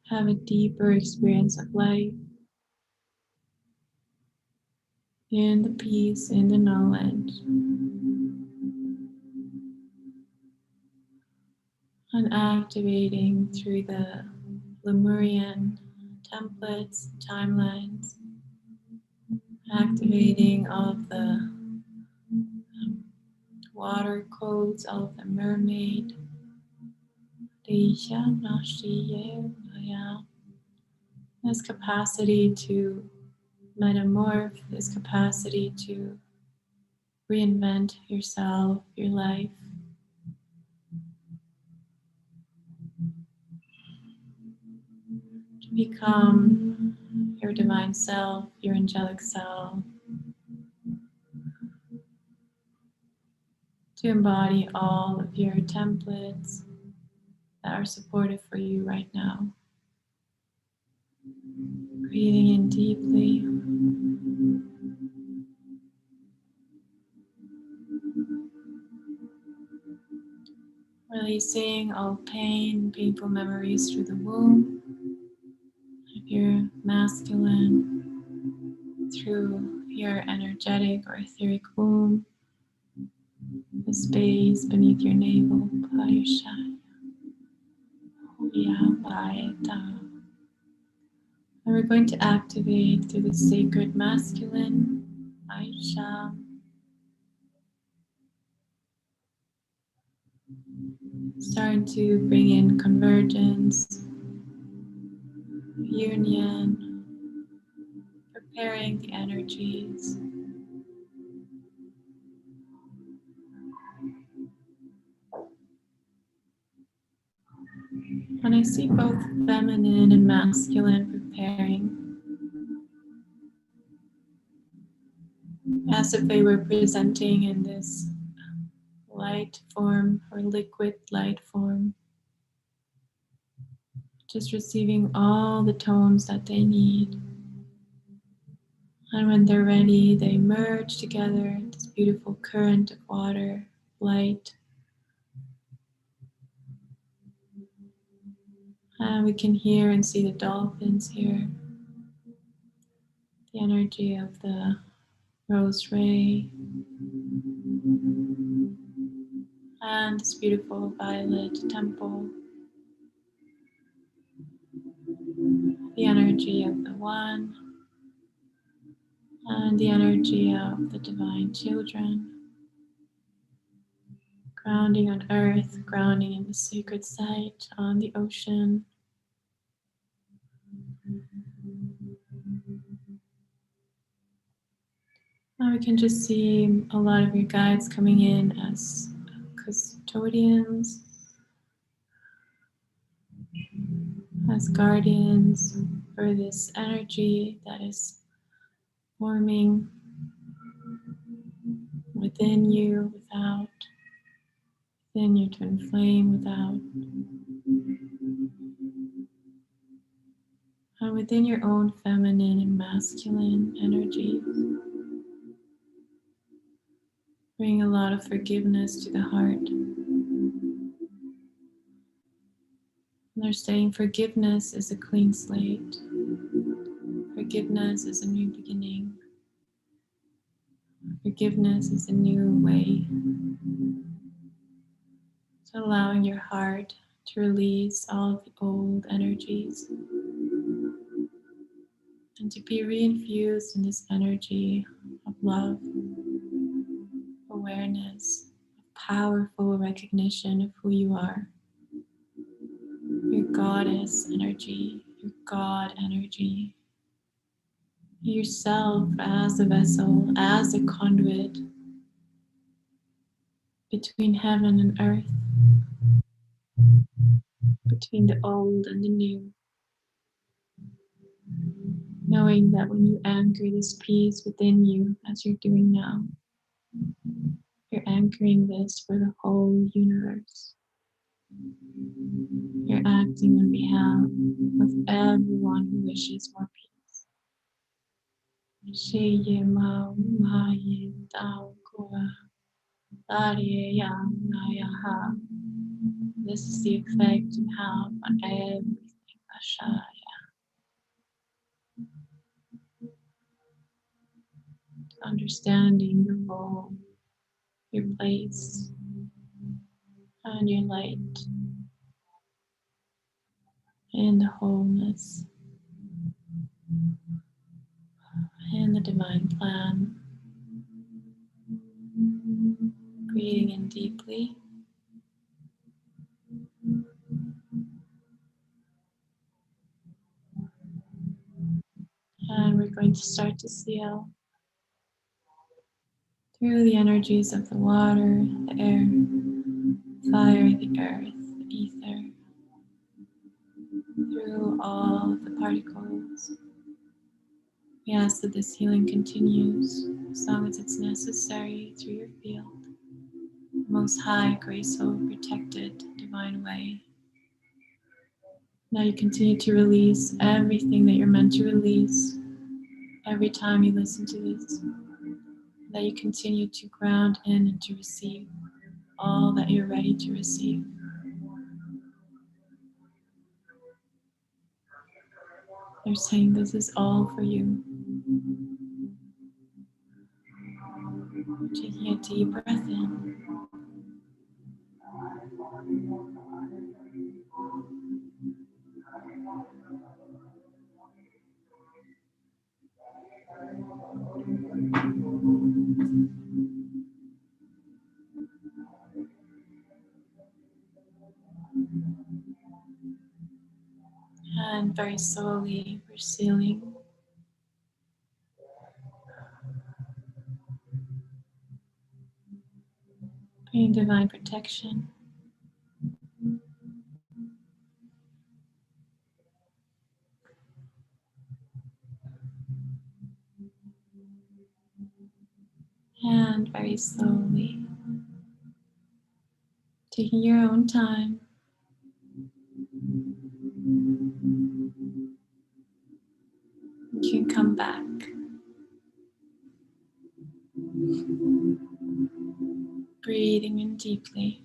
have a deeper experience of life, in the peace, in the knowledge, and activating through the Lemurian templates, timelines, activating all of the water codes, all of the mermaid, this capacity to metamorph, this capacity to reinvent yourself, your life, to become your divine self, your angelic self, to embody all of your templates that are supportive for you right now. Breathing in deeply. Releasing all pain, painful memories through the womb. If you're masculine, through your energetic or etheric womb, the space beneath your navel. And we're going to activate through the sacred masculine, Aisha. Starting to bring in convergence, union, preparing the energies. And I see both feminine and masculine preparing as if they were presenting in this light form or liquid light form. Just receiving all the tones that they need. And when they're ready, they merge together, this beautiful current of water, light. And we can hear and see the dolphins here. The energy of the rose ray. And this beautiful violet temple. The energy of the one. And the energy of the divine children. Grounding on earth, grounding in the sacred site, on the ocean. Now we can just see a lot of your guides coming in as custodians, as guardians, for this energy that is forming within you, within your twin flame, and within your own feminine and masculine energies. Bring a lot of forgiveness to the heart. And they're saying forgiveness is a clean slate. Forgiveness is a new beginning. Forgiveness is a new way. So allowing your heart to release all of the old energies and to be reinfused in this energy of love, awareness, powerful recognition of who you are. Your goddess energy, your God energy. Yourself as a vessel, as a conduit between heaven and earth, between the old and the new. Knowing that when you anchor this peace within you, as you're doing now, you're anchoring this for the whole universe. You're acting on behalf of everyone who wishes more peace. Sheye ma maye tao kua, arie ya naya ha. This is the effect you have on everything. Ashaya. Understanding your role, your place, and your light in the wholeness, in the divine plan. Breathing in deeply. And we're going to start to seal through the energies of the water, the air, fire, the earth, the ether, through all of the particles. We ask that this healing continues as long as it's necessary through your field, the most high, graceful, protected, divine way. Now you continue to release everything that you're meant to release every time you listen to this. That you continue to ground in and to receive all that you're ready to receive. They're saying this is all for you. Taking a deep breath in. And very slowly we're sealing. Bringing divine protection. And very slowly, taking your own time, you can come back. Breathing in deeply.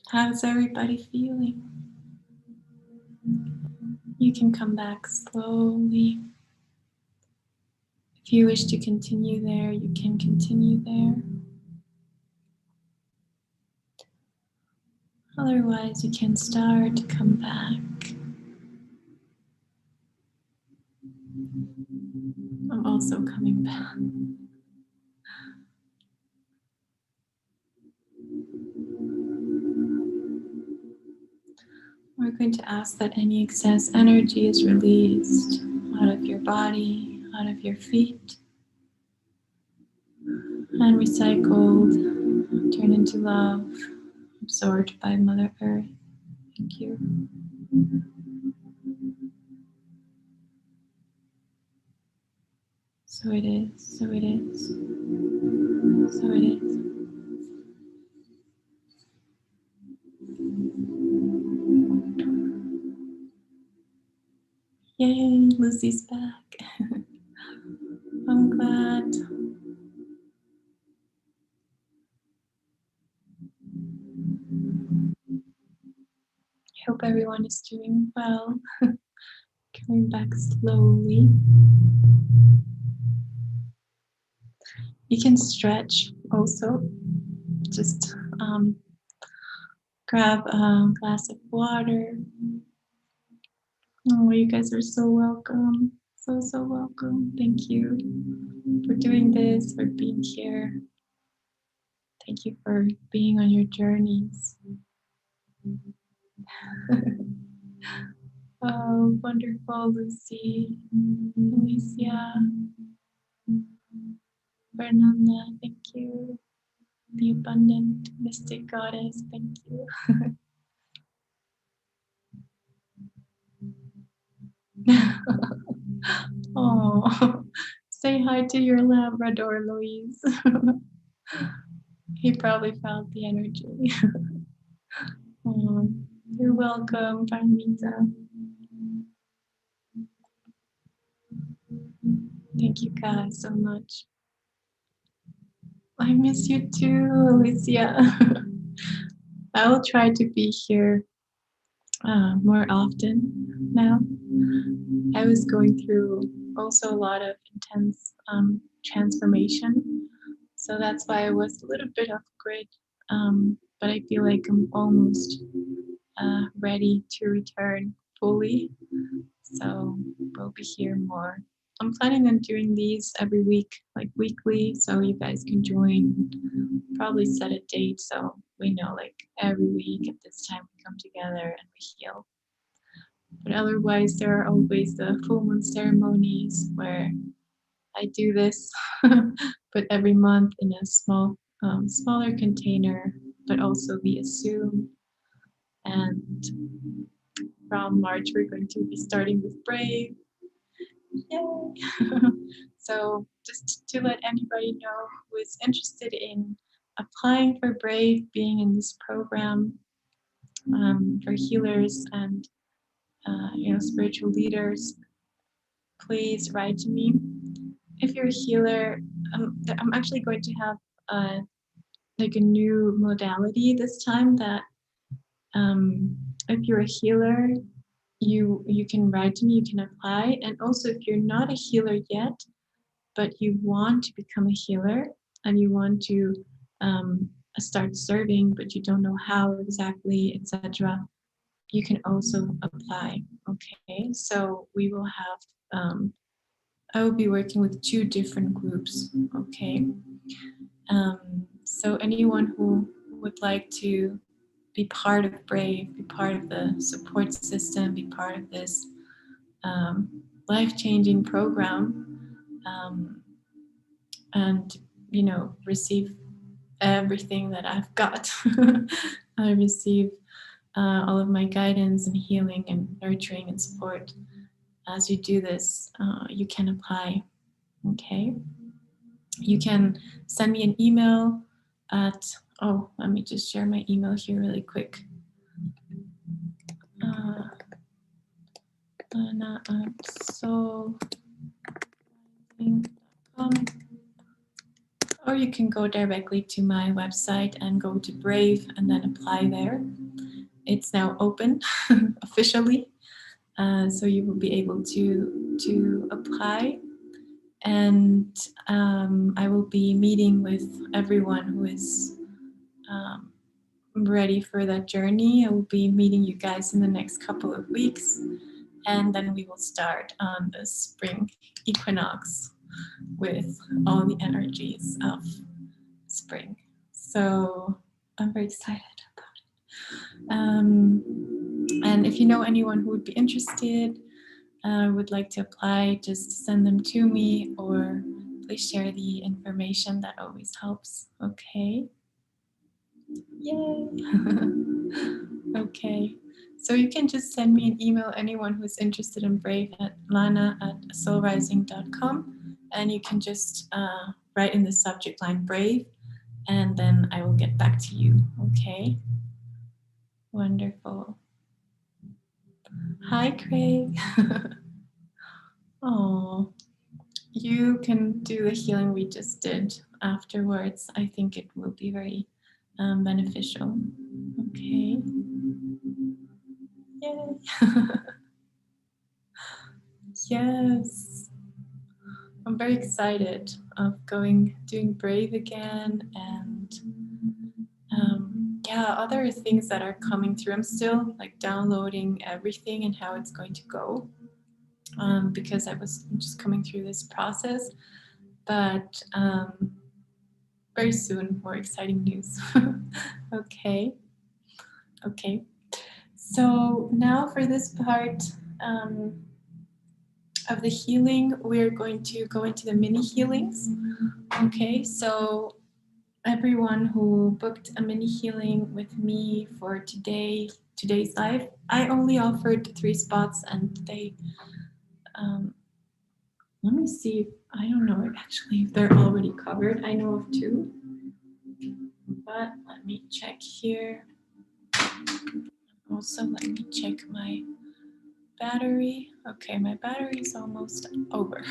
How's everybody feeling? You can come back slowly. If you wish to continue there, you can continue there. Otherwise, you can start to come back. I'm also coming back. We're going to ask that any excess energy is released out of your body, out of your feet, and recycled, turned into love, absorbed by Mother Earth. Thank you. So it is, so it is, so it is. Yay, Lucy's back. I'm glad. I hope everyone is doing well. Coming back slowly. You can stretch also. Just grab a glass of water. Oh, you guys are so welcome. So, so welcome. Thank you for doing this, for being here. Thank you for being on your journeys. Oh, wonderful, Lucy, Alicia, Fernanda, thank you. The abundant mystic goddess, thank you. Oh, say hi to your Labrador, Louise. He probably felt the energy. Oh, you're welcome, Parmita. Thank you guys so much. I miss you too, Alicia. I will try to be here more often now. I was going through also a lot of intense transformation. So that's why I was a little bit off grid. But I feel like I'm almost ready to return fully. So we'll be here more. I'm planning on doing these every week, like weekly, so you guys can join. Probably set a date so we know like every week at this time we come together and we heal. But otherwise, there are always the full moon ceremonies where I do this, but every month in a smaller container, but also via Zoom. And from March, we're going to be starting with Brave. Yay! So just to let anybody know who is interested in applying for Brave, being in this program for healers and spiritual leaders, please write to me. If you're a healer, I'm actually going to have like a new modality this time that if you're a healer, you can write to me, you can apply. And also if you're not a healer yet, but you want to become a healer and you want to start serving, but you don't know how exactly, etc., you can also apply. Okay, so we will have I will be working with 2 different groups. Okay, so anyone who would like to be part of Brave, be part of the support system, be part of this life-changing program, and receive everything that I've got. I receive all of my guidance and healing and nurturing and support. As you do this, you can apply. Okay, you can send me an email at, let me just share my email here really quick. Lana at soulrising.com. Or you can go directly to my website and go to Brave and then apply there. It's now open officially, so you will be able to apply. And I will be meeting with everyone who is ready for that journey. I will be meeting you guys in the next couple of weeks, and then we will start on the spring equinox with all the energies of spring. So I'm very excited about it. And And if you know anyone who would be interested, would like to apply, just send them to me or please share the information. That always helps. Okay. Yay. Okay. So you can just send me an email, anyone who's interested in Brave, at lana@soulrising.com. And you can just write in the subject line Brave, and then I will get back to you. Okay. Wonderful. Hi, Craig. Oh, you can do the healing we just did afterwards. I think it will be very beneficial. Okay. Yay. Yes. I'm very excited of doing Brave again, and yeah, other things that are coming through. I'm still like downloading everything and how it's going to go, because I was just coming through this process, but very soon, more exciting news. Okay. Okay. So now for this part of the healing, we're going to go into the mini healings. Okay, so everyone who booked a mini healing with me for today's live, I only offered 3 spots, and they let me see, I don't know actually if they're already covered. I know of 2, but let me check here. Also, let me check my battery. Okay, my battery is almost over.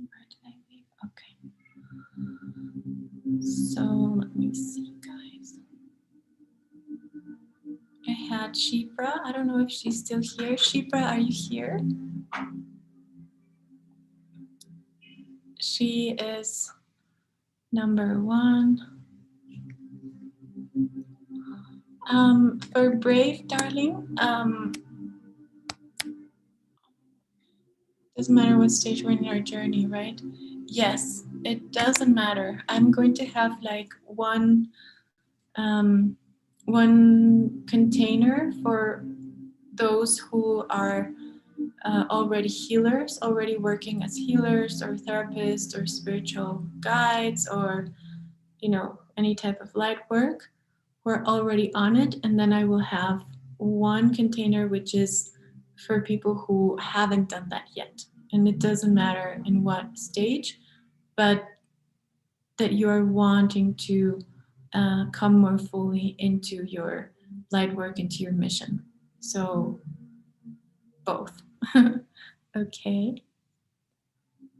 Where did I leave? Okay. So let me see, guys. I had Shipra. I don't know if she's still here. Shipra, are you here? She is number 1. For Brave, darling, doesn't matter what stage we're in our journey, right? Yes, it doesn't matter. I'm going to have like one container for those who are already healers, already working as healers or therapists or spiritual guides, or any type of light work. We're already on it, and then I will have one container which is for people who haven't done that yet. And it doesn't matter in what stage, but that you are wanting to come more fully into your light work, into your mission. So both. Okay.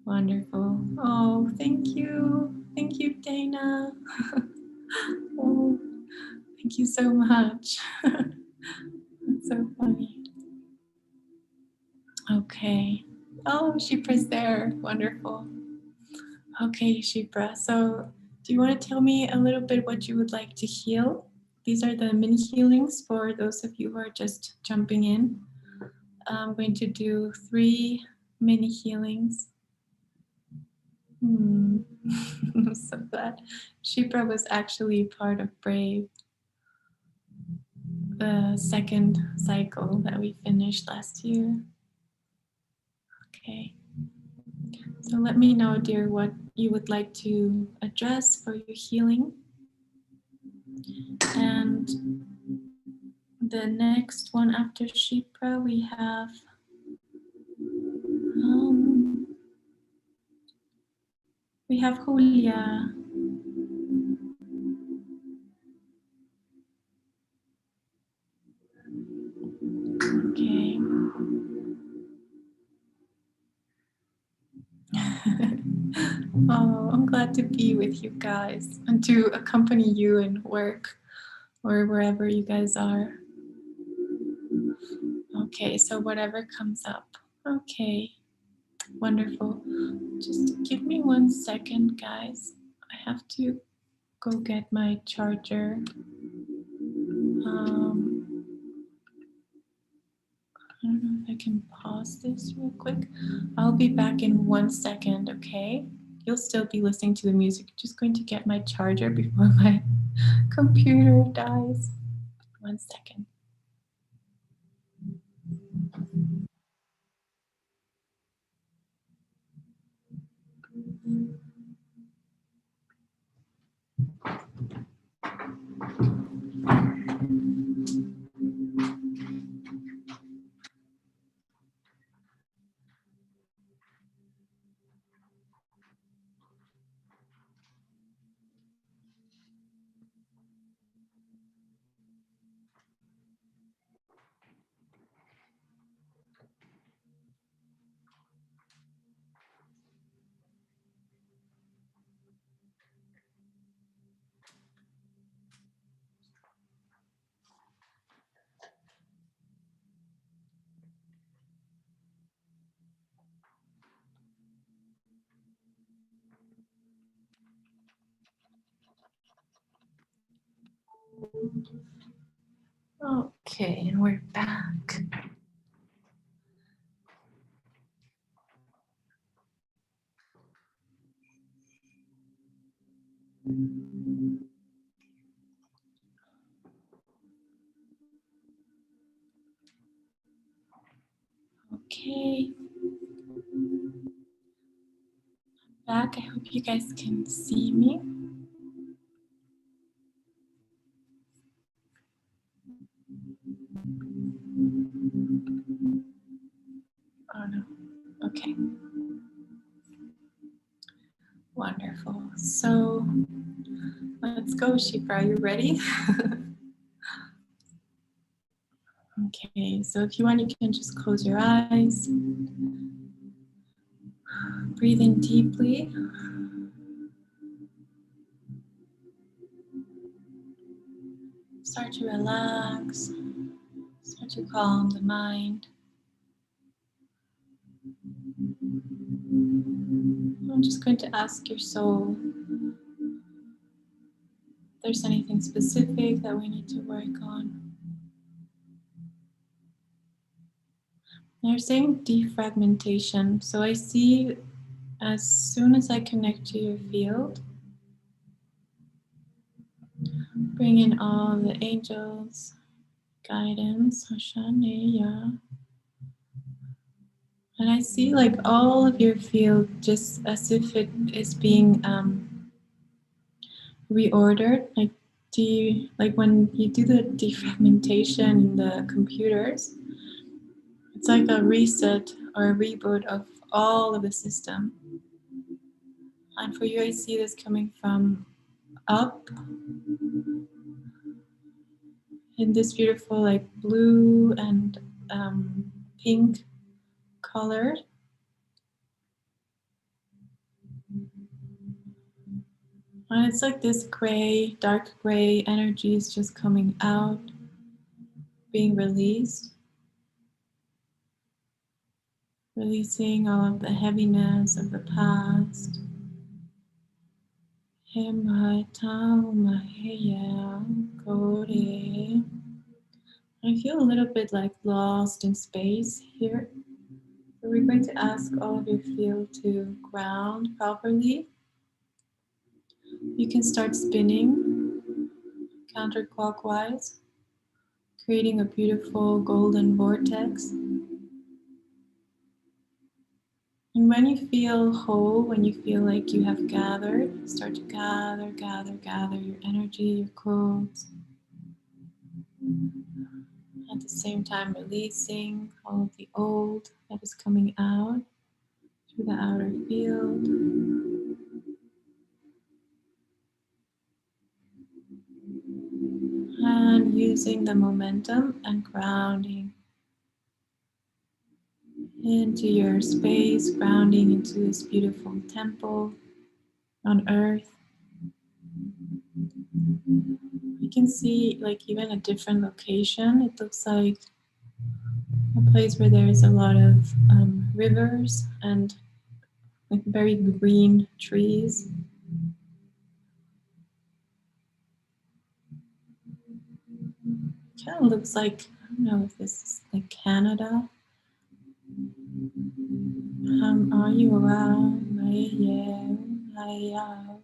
Wonderful. Oh, thank you. Thank you, Dana. Oh, thank you so much. That's so funny. Okay. Oh, Shipra's there. Wonderful. Okay, Shipra. So do you want to tell me a little bit what you would like to heal? These are the mini healings for those of you who are just jumping in. I'm going to do 3 mini healings. I'm so glad. Shipra was actually part of Brave, the 2nd cycle that we finished last year. Okay. So let me know, dear, what you would like to address for your healing. And the next one after Shipra, we have Julia. Okay. Oh, I'm glad to be with you guys and to accompany you in work or wherever you guys are. Okay, so whatever comes up. Okay, wonderful. Just give me 1 second, guys. I have to go get my charger. I don't know if I can pause this real quick. I'll be back in 1 second, okay? you'll still be listening to the music. Just going to get my charger before my computer dies. 1 second. Okay, and we're back. Okay. Back. I hope you guys can see me. Oh no. Okay. Wonderful. So let's go, Shifra. Are you ready? Okay, so if you want, you can just close your eyes. Breathe in deeply. Start to relax. Start to calm the mind. I'm just going to ask your soul if there's anything specific that we need to work on. They're saying defragmentation. So I see as soon as I connect to your field, bring in all the angels, guidance, Hashaneya. And I see like all of your field just as if it is being reordered. Like when you do the defragmentation in the computers, it's like a reset or a reboot of all of the system. And for you, I see this coming from up in this beautiful like blue and pink color. And it's like this gray, dark gray energy is just coming out, being released. Releasing all of the heaviness of the past. I feel a little bit like lost in space here. So we're going to ask all of your field to ground properly. You can start spinning counterclockwise, creating a beautiful golden vortex. And when you feel whole, when you feel like you have gathered, start to gather your energy, your codes. At the same time, releasing all of the old that is coming out through the outer field. And using the momentum and grounding into your space, grounding into this beautiful temple on earth. You can see like even a different location. It looks like a place where there is a lot of rivers and like very green trees. Kind of looks like, I don't know if this is like Canada. Are you around? Yeah. Aya,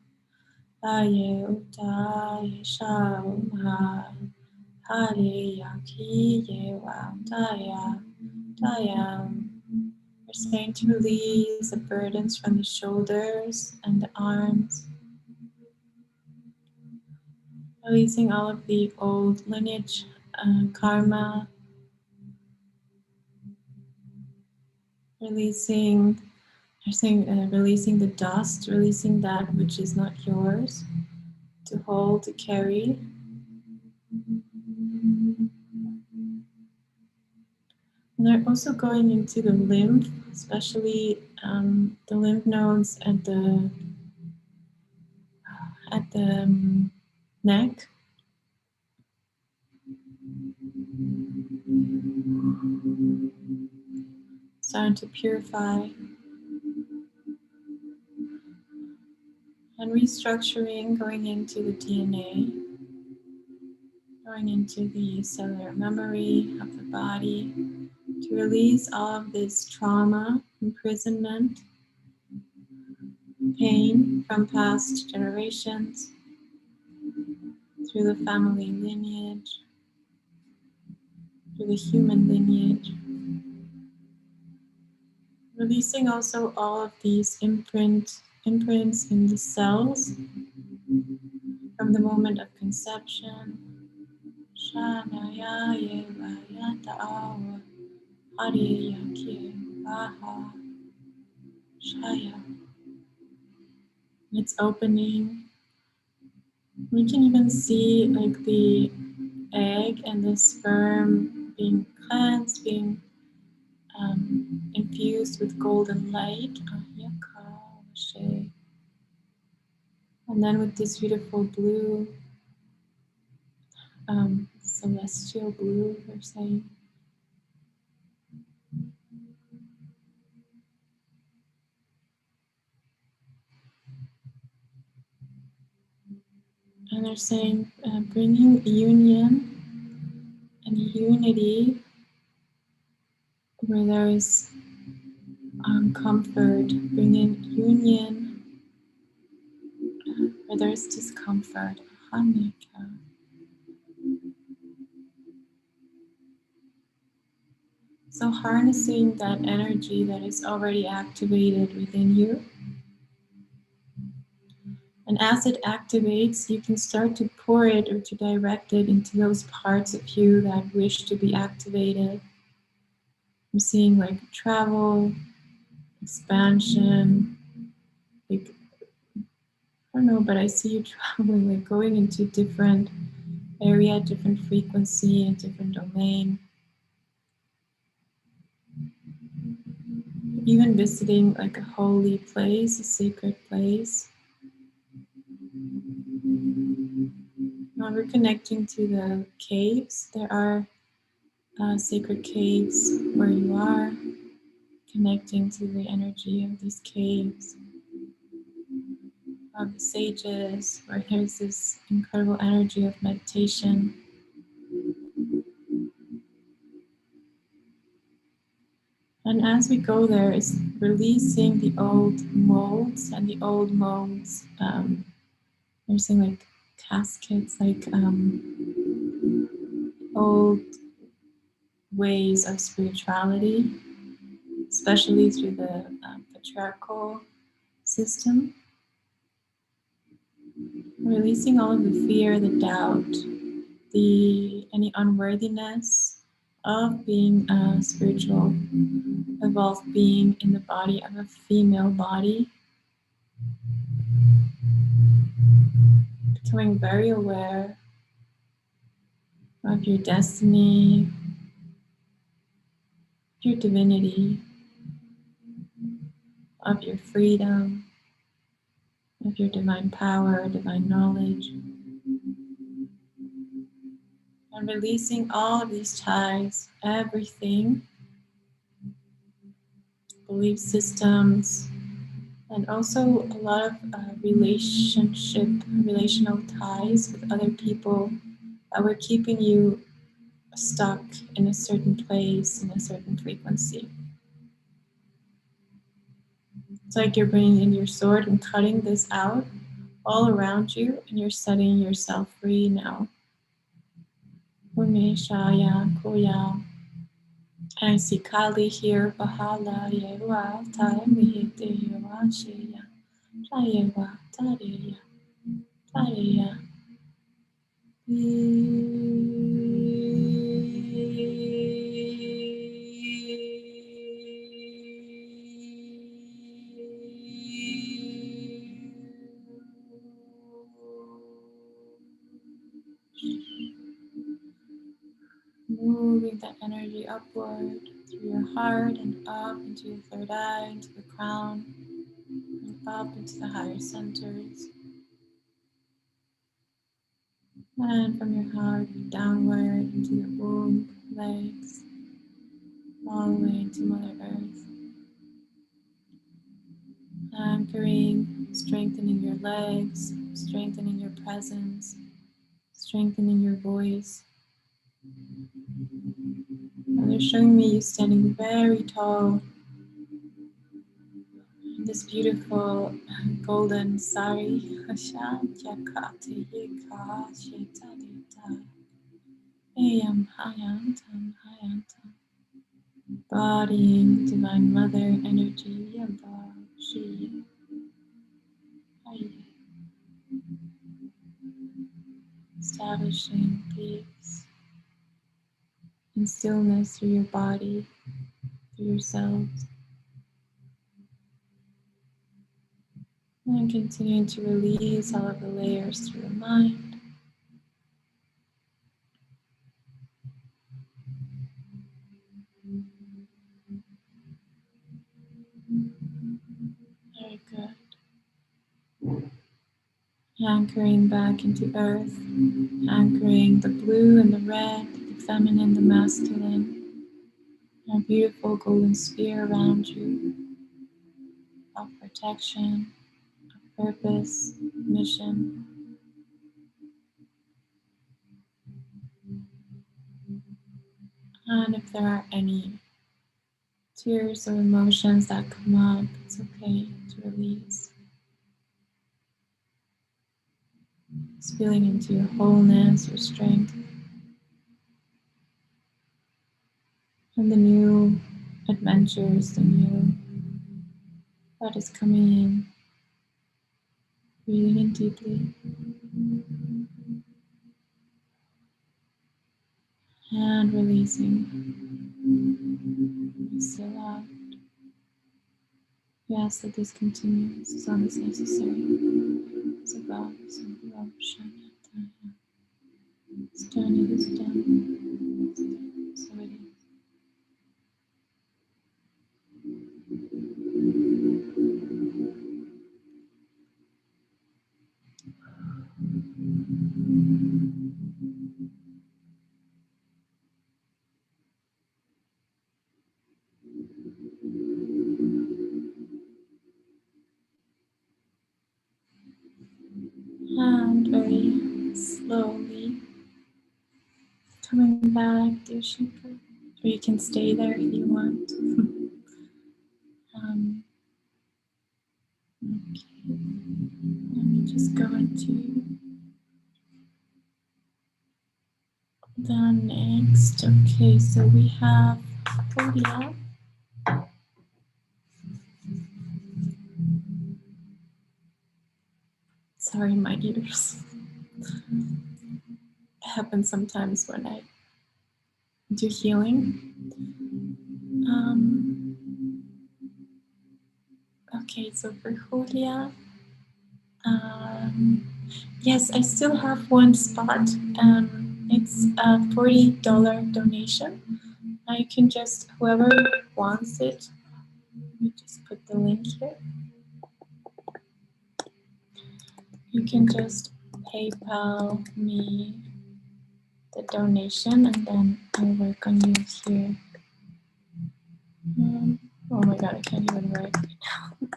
Aye Uta Shao Ma Hare Yaki Ye Wa Daya. We're starting to release the burdens from the shoulders and the arms. Releasing all of the old lineage, karma. Releasing releasing the dust, releasing that which is not yours to hold, to carry. And they're also going into the lymph, especially the lymph nodes at the neck. Starting to purify and restructuring, going into the DNA, going into the cellular memory of the body to release all of this trauma, imprisonment, pain from past generations through the family lineage, through the human lineage. Releasing also all of these imprints in the cells from the moment of conception. Shanaya Yeva Yata Awa Hari Yaki Aha Shaya. It's opening. We can even see like the egg and the sperm being cleansed, being infused with golden light. And then with this beautiful blue, celestial blue, we're saying. And they're saying bringing union and unity where there is comfort, bringing union where there is discomfort. Hanika. So harnessing that energy that is already activated within you. And as it activates, you can start to pour it or to direct it into those parts of you that wish to be activated. I'm seeing like travel, expansion, like, I don't know, but I see you traveling, like going into different area, different frequency, a different domain. Even visiting like a holy place, a sacred place. Now we're connecting to the caves. There are sacred caves where you are, connecting to the energy of these caves, of the sages, where there's this incredible energy of meditation. And as we go there, it's releasing the old molds, and the old molds, they're saying like caskets, like old ways of spirituality, especially through the patriarchal system. Releasing all of the fear, the doubt, any unworthiness of being a spiritual, evolved being in the body of a female body. Becoming very aware of your destiny, your divinity, of your freedom, of your divine power, divine knowledge. And releasing all of these ties, everything, belief systems, and also a lot of relational ties with other people that were keeping you stuck in a certain place, in a certain frequency. It's like you're bringing in your sword and cutting this out all around you, and you're setting yourself free now. Umeshaya Koya. And I see Kali here. Bahala Yewa Taimihite Yewa Sheya. Tayewa Tareya. Tareya. Moving that energy upward through your heart and up into your third eye, into the crown, and up into the higher centers. And from your heart downward into your womb, legs, all the way into Mother Earth. Anchoring, strengthening your legs, strengthening your presence, strengthening your voice. And they're showing me you standing very tall in this beautiful golden sari. Embodying the Divine Mother energy. Establishing peace and stillness through your body, through your cells. And continuing to release all of the layers through the mind. Very good. Anchoring back into earth, anchoring the blue and the red, the feminine, the masculine, a beautiful golden sphere around you of protection, of purpose, mission. And if there are any tears or emotions that come up, it's okay to release. Just feeling into your wholeness, your strength, and the new adventures, the new that is coming in. Breathing in deeply and releasing. Exhale out. We ask that this continues as long as necessary. It's above, so below, shine, it's done, it is done. So it is. And very slowly coming back, dear Shaker. Or you can stay there if you want. Okay. Let me just go into the next. Okay, so we have Claudia. Sorry, my ears. It happens sometimes when I do healing. Okay, so for Julia, yes, I still have one spot. It's a $40 donation. You can just, whoever wants it, let me just put the link here. You can just PayPal me the donation and then I'll work on you here. Oh my god, I can't even write right now.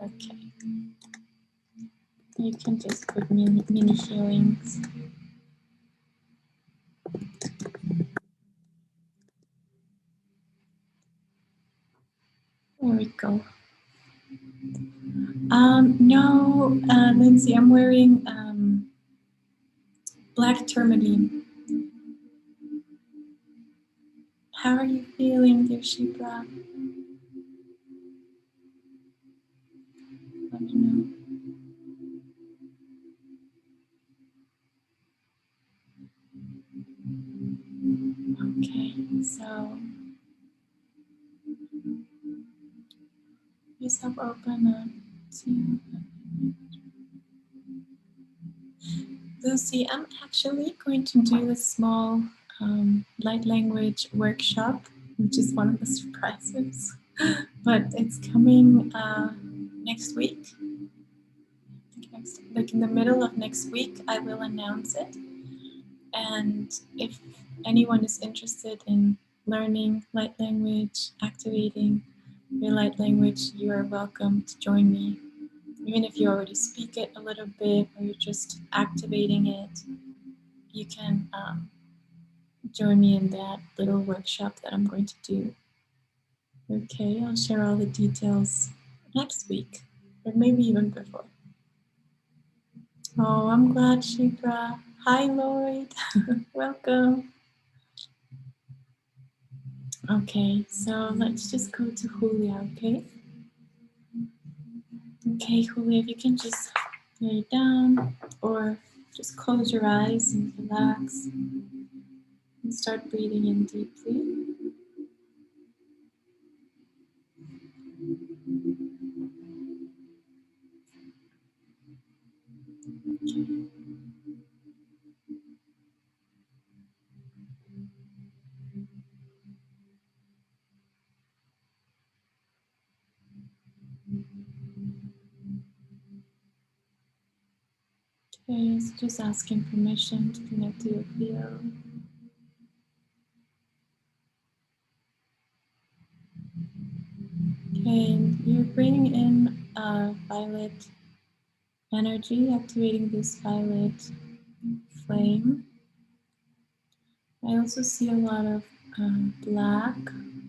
Okay. You can just put mini healings. now, Lindsay, I'm wearing black tourmaline. How are you feeling, dear Shipra? Let me know. Okay, so just have open up to Lucy. I'm actually going to do a small light language workshop, which is one of the surprises, but it's coming next week. Like in the middle of next week, I will announce it. And if anyone is interested in learning light language, activating your light language, you are welcome to join me. Even if you already speak it a little bit or you're just activating it, you can join me in that little workshop that I'm going to do. Okay, I'll share all the details next week, or maybe even before. Oh, I'm glad, Shipra. Hi, Lloyd. Welcome. Okay, so let's just go to Julia, okay? Okay, Julia, if you can just lay down or just close your eyes and relax and start breathing in deeply. Okay. Okay, so just asking permission to connect to your field. Okay, and you're bringing in violet energy, activating this violet flame. I also see a lot of black,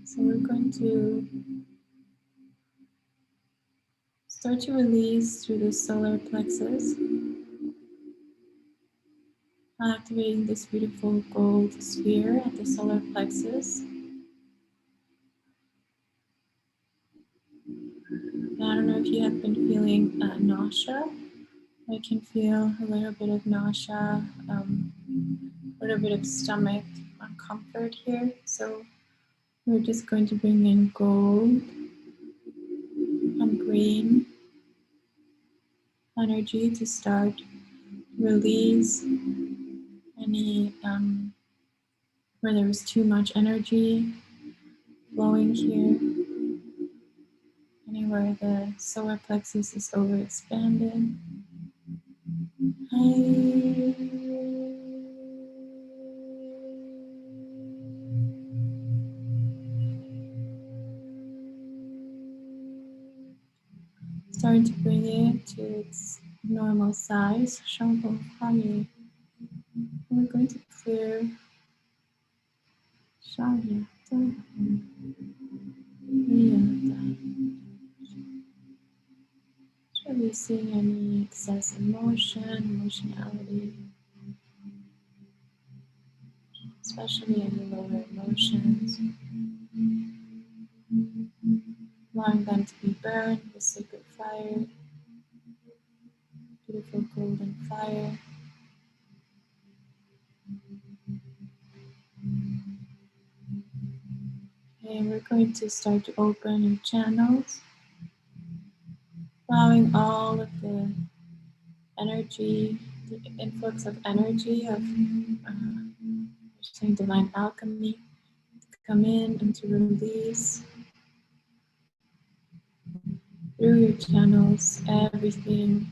so we're going to start to release through the solar plexus, activating this beautiful gold sphere at the solar plexus. And I don't know if you have been feeling nausea. I can feel a little bit of nausea, a little bit of stomach uncomfort here. So we're just going to bring in gold and green energy to start release any where there was too much energy flowing here, anywhere the solar plexus is overexpanded. Starting to bring it to its normal size. We're going to clear releasing any excess emotionality, especially any lower emotions, allowing them to be burned with sacred fire, beautiful golden fire. And we're going to start to open your channels, allowing all of the energy, the influx of energy of saying divine alchemy to come in and to release through your channels everything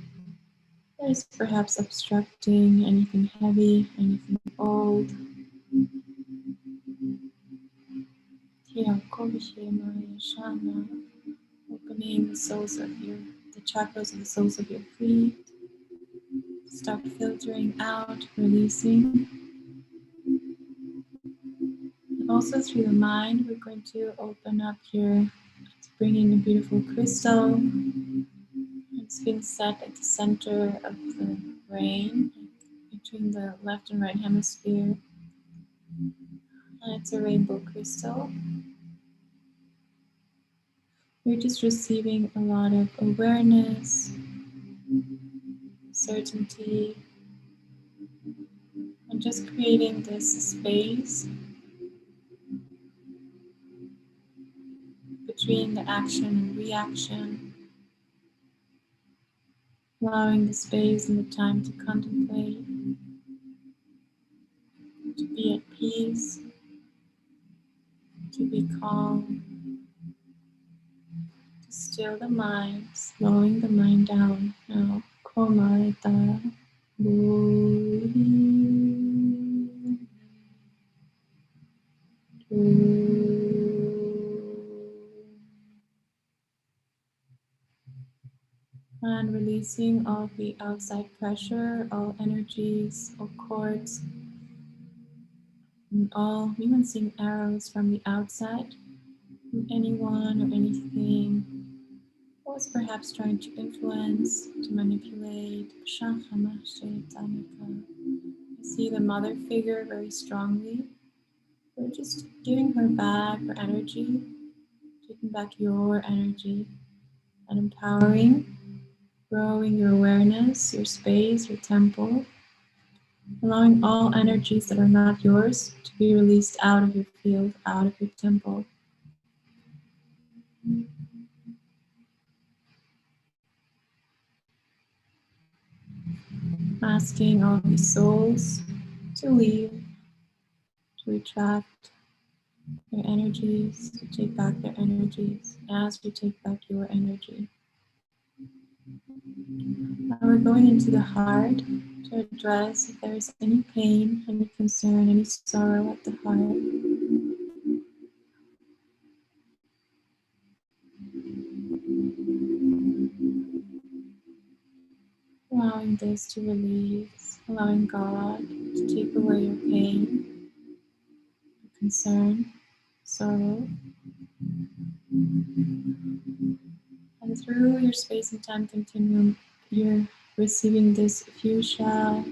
that is perhaps obstructing, anything heavy, anything old. Opening the soles of the chakras of the soles of your feet. Start filtering out, releasing. And also through the mind, we're going to open up here to bring in a beautiful crystal. It's being set at the center of the brain, between the left and right hemisphere. And it's a rainbow crystal. You're just receiving a lot of awareness, certainty, and just creating this space between the action and reaction, allowing the space and the time to contemplate, to be at peace, to be calm, to still the mind, slowing the mind down. Now, Komarita. And releasing all the outside pressure, all energies, all cords, and all, even seeing arrows from the outside, from anyone or anything who was perhaps trying to influence, to manipulate. I see the mother figure very strongly. We're just giving her back her energy, taking back your energy, and empowering, growing your awareness, your space, your temple, allowing all energies that are not yours to be released out of your field, out of your temple. Asking all these souls to leave, to retract their energies, to take back their energies as you take back your energy. Now we're going into the heart to address if there is any pain, any concern, any sorrow at the heart. Allowing this to release, allowing God to take away your pain, your concern, sorrow. And through your space and time continuum, you're receiving this fuchsia,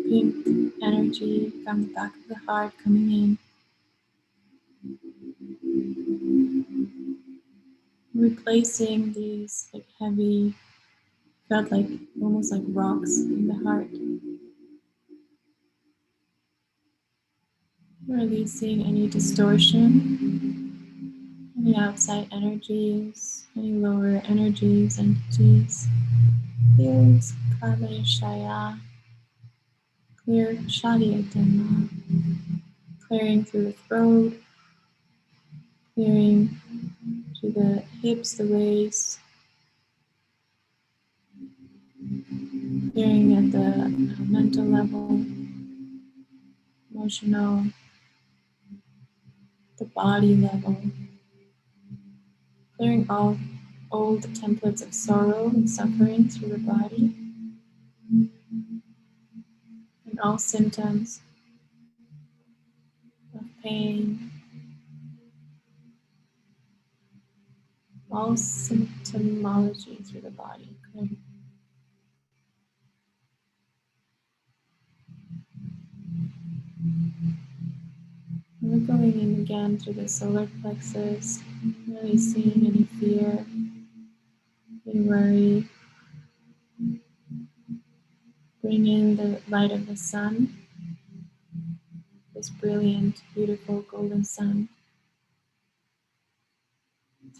pink energy from the back of the heart coming in, replacing these like heavy, felt like almost like rocks in the heart. Releasing any distortion, any outside energies, any lower energies, entities. Feels Kaleshaya, clear Shadiyatana, clearing through the throat, clearing to the hips, the waist, clearing at the mental level, emotional, the body level, clearing all old templates of sorrow and suffering through the body, and all symptoms of pain, all symptomology through the body. Clearing. We're going in again through the solar plexus, releasing any fear, any worry. Bring in the light of the sun, this brilliant, beautiful golden sun,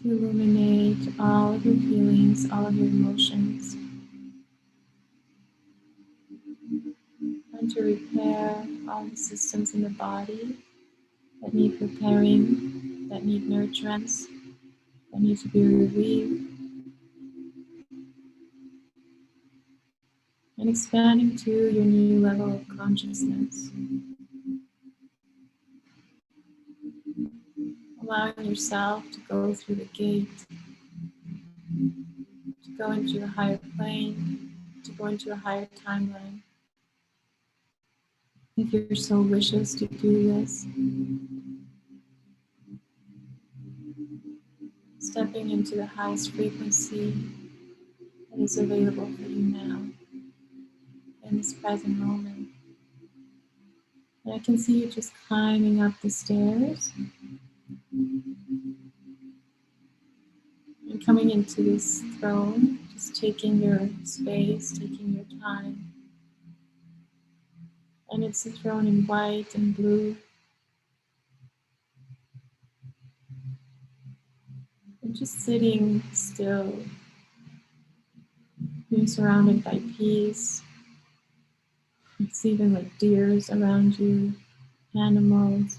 to illuminate all of your feelings, all of your emotions, and to repair all the systems in the body that need repairing, that need nurturance, that need to be relieved, and expanding to your new level of consciousness. Allowing yourself to go through the gate, to go into a higher plane, to go into a higher timeline. If your soul wishes to do this, stepping into the highest frequency that is available for you now in this present moment. And I can see you just climbing up the stairs and coming into this throne, just taking your space, taking your time. And it's a throne in white and blue. And just sitting still, being surrounded by peace. It's even like deers around you, animals.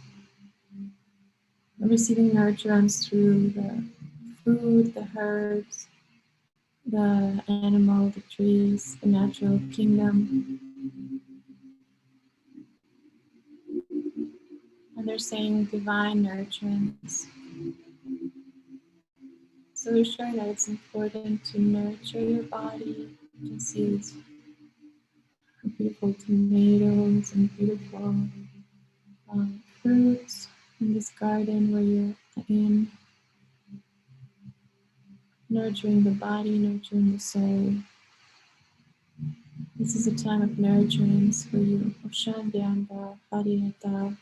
And receiving nurturance through the food, the herbs, the animal, the trees, the natural kingdom. And they're saying divine nurturance. So they're showing that it's important to nurture your body. You can see these beautiful tomatoes and beautiful fruits in this garden where you're in. Nurturing the body, nurturing the soul. This is a time of nurturance for you. Oshandyanda, Hariyata.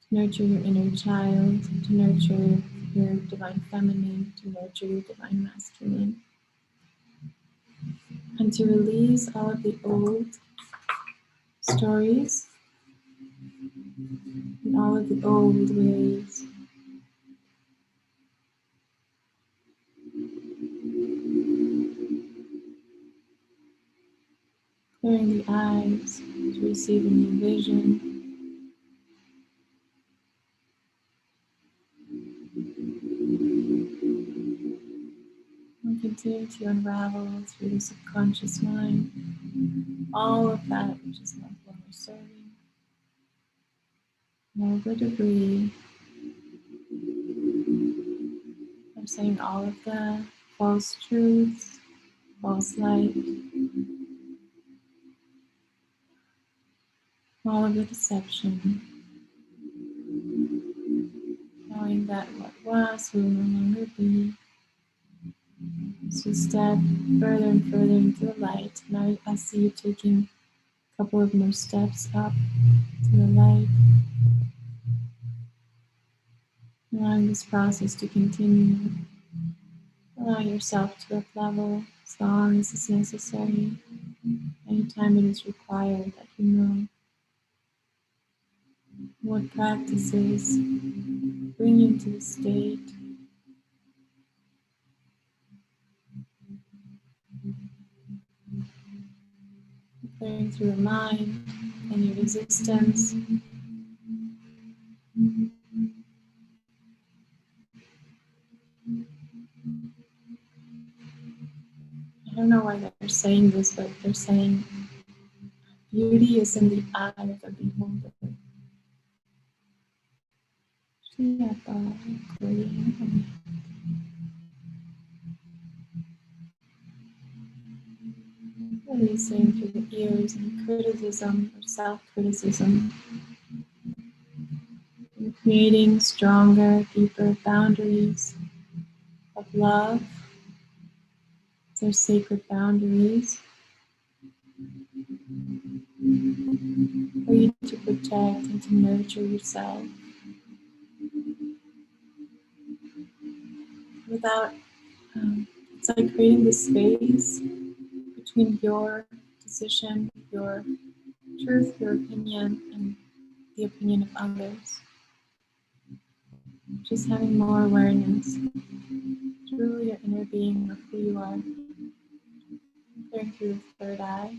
To nurture your inner child, to nurture your divine feminine, to nurture your divine masculine. And to release all of the old stories and all of the old ways. Clearing the eyes to receive a new vision. And continue to unravel through the subconscious mind all of that which is not longer serving. All the debris. I'm saying all of the false truths, false light, all of the deception. Knowing that what was will no longer be. So step further and further into the light. Now I see you taking a couple of more steps up to the light. Allowing this process to continue. Allow yourself to up-level as long as it's necessary. Anytime it is required that you know what practices bring you to the state. Clearing through your mind and your resistance. I don't know why they're saying this, but they're saying beauty is in the eye of the beholder. Releasing through the ears and criticism or self-criticism. And creating stronger, deeper boundaries of love. They're sacred boundaries for you to protect and to nurture yourself without, it's like creating the space between your decision, your truth, your opinion, and the opinion of others. Just having more awareness through your inner being of who you are. Clearing through the third eye.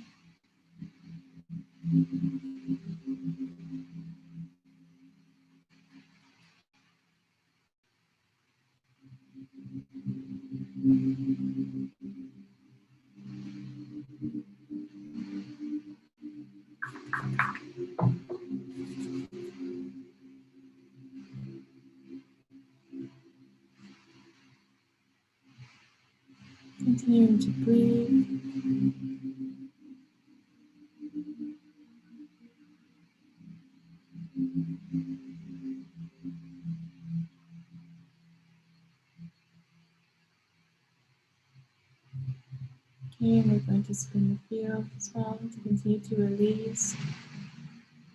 Continuing to breathe. to spin the field as well, to continue to release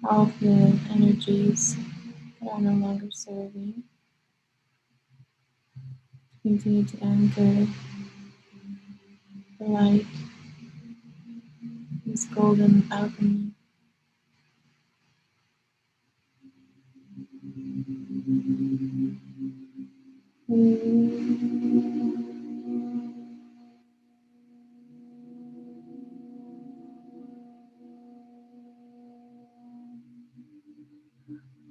all of the energies that are no longer serving. Continue to anchor the light, this golden alchemy.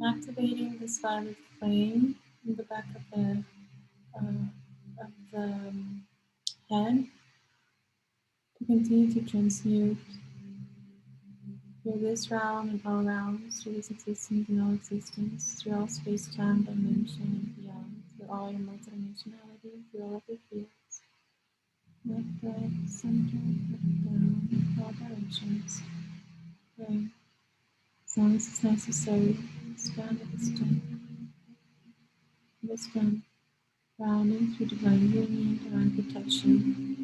Activating this violet flame in the back of the head to continue to transmute through this realm and all realms, through this existence and all existence, through all space, time, dimension, and beyond, through all your multidimensionality, through all of your fields. Left, right, center, up, down, all directions. Right. As long as it's necessary, stand at this time. This time, grounding through divine union, divine protection,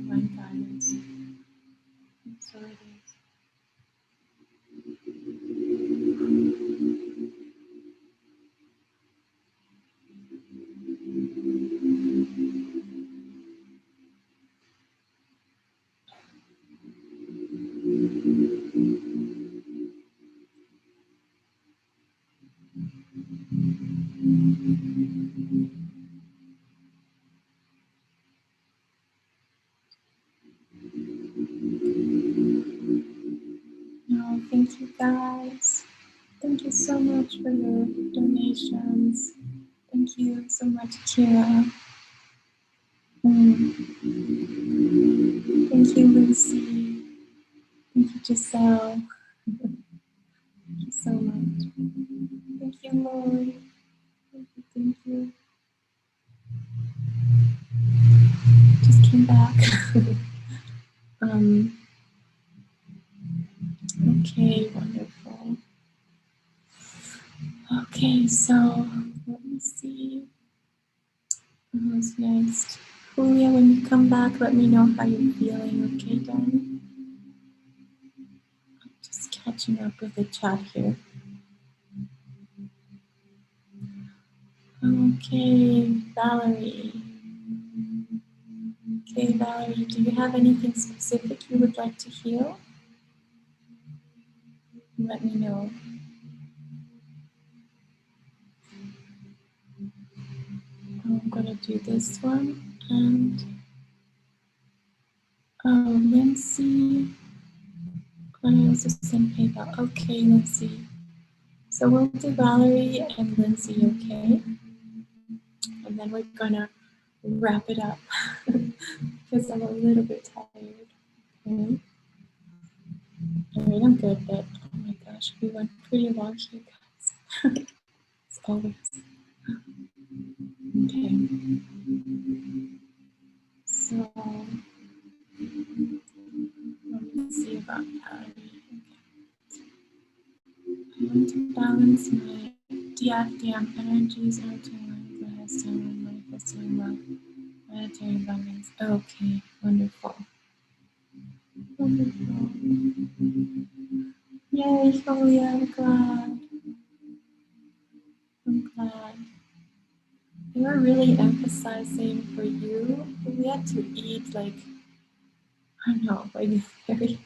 divine guidance. And so it is. No, thank you guys. Thank you so much for your donations. Thank you so much, Kira. Thank you, Lucy. Thank you, Giselle. Thank you so much. Thank you, Lori. Thank you, thank you. Just came back. Okay, wonderful. Okay, so let me see who's next. Julia, when you come back, let me know how you're feeling, okay, darling? I'm just catching up with the chat here. Okay, Valerie. Okay, Valerie, do you have anything specific you would like to heal? Let me know. I'm gonna do this one, and Lindsay, I also sent PayPal. Okay, let's see. So we'll do Valerie and Lindsay, okay? And then we're gonna wrap it up because I'm a little bit tired. Okay. All right, I'm good, but oh my gosh, we went pretty long here, guys. As always. Okay. So let me see about Valerie. I want to balance my diaphragm energies, entertainment, manifesting, manifesting love, planetary abundance. Okay, wonderful. Wonderful. Yay, Julia, I'm glad. I'm glad. You are really emphasizing for you, Julia, to eat like, I don't know, like very,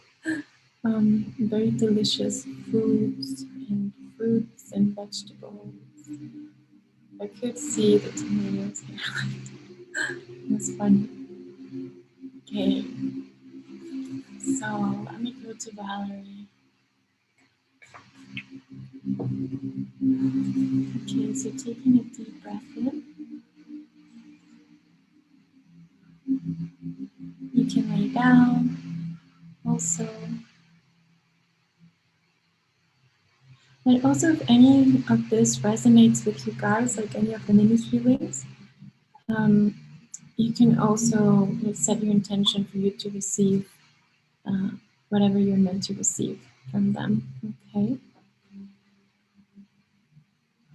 very delicious foods and fruits and vegetables. I could see the tomatoes here. It was funny. Okay, so let me go to Valerie. Okay, so taking a deep breath in. You can lay down also. And also, if any of this resonates with you guys, like any of the mini healings, you can also set your intention for you to receive whatever you're meant to receive from them. Okay.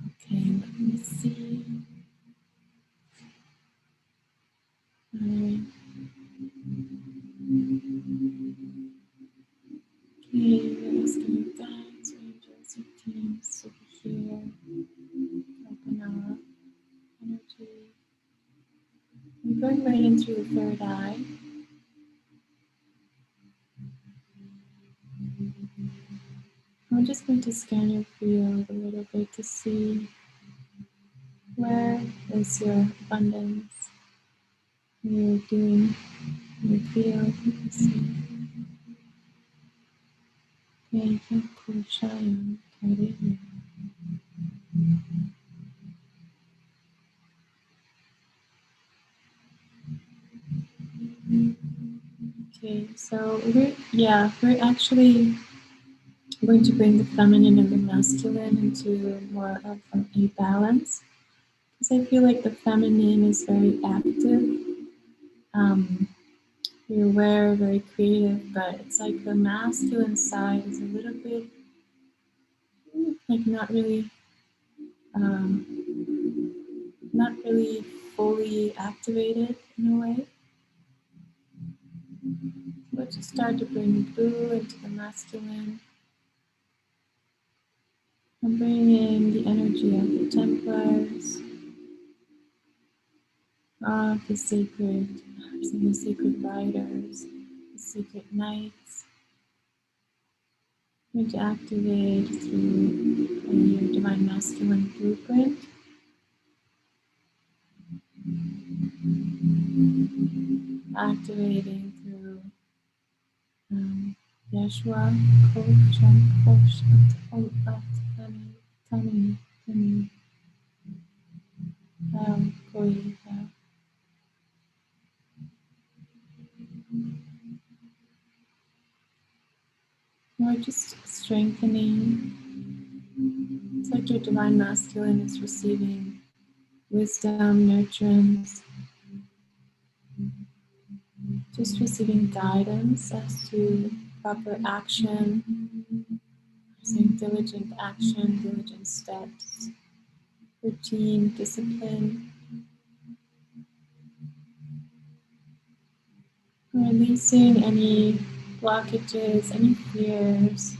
Okay, let me see. All right. Okay, we're asking your guides, angels, your teams to be here. Open up energy. We're going right in through the third eye. I'm just going to scan your field a little bit to see where is your abundance. You're doing in your field. You can see. Yeah, you can pull shine right in. Okay, so we're actually going to bring the feminine and the masculine into more of a balance. Because I feel like the feminine is very active, very aware, very creative, but it's like the masculine side is a little bit like um, not really fully activated in a way. We'll just start to bring blue into the masculine and bring in the energy of the Templars, of the sacred riders, the secret knights. We're going to activate through your divine masculine blueprint. Activating through Yeshua, Coach, and Coach, Tani, Koi. We're just strengthening. It's like your divine masculine is receiving wisdom, nurturance, just receiving guidance as to proper action, saying diligent action, diligent steps, routine, discipline, releasing any blockages, any fears.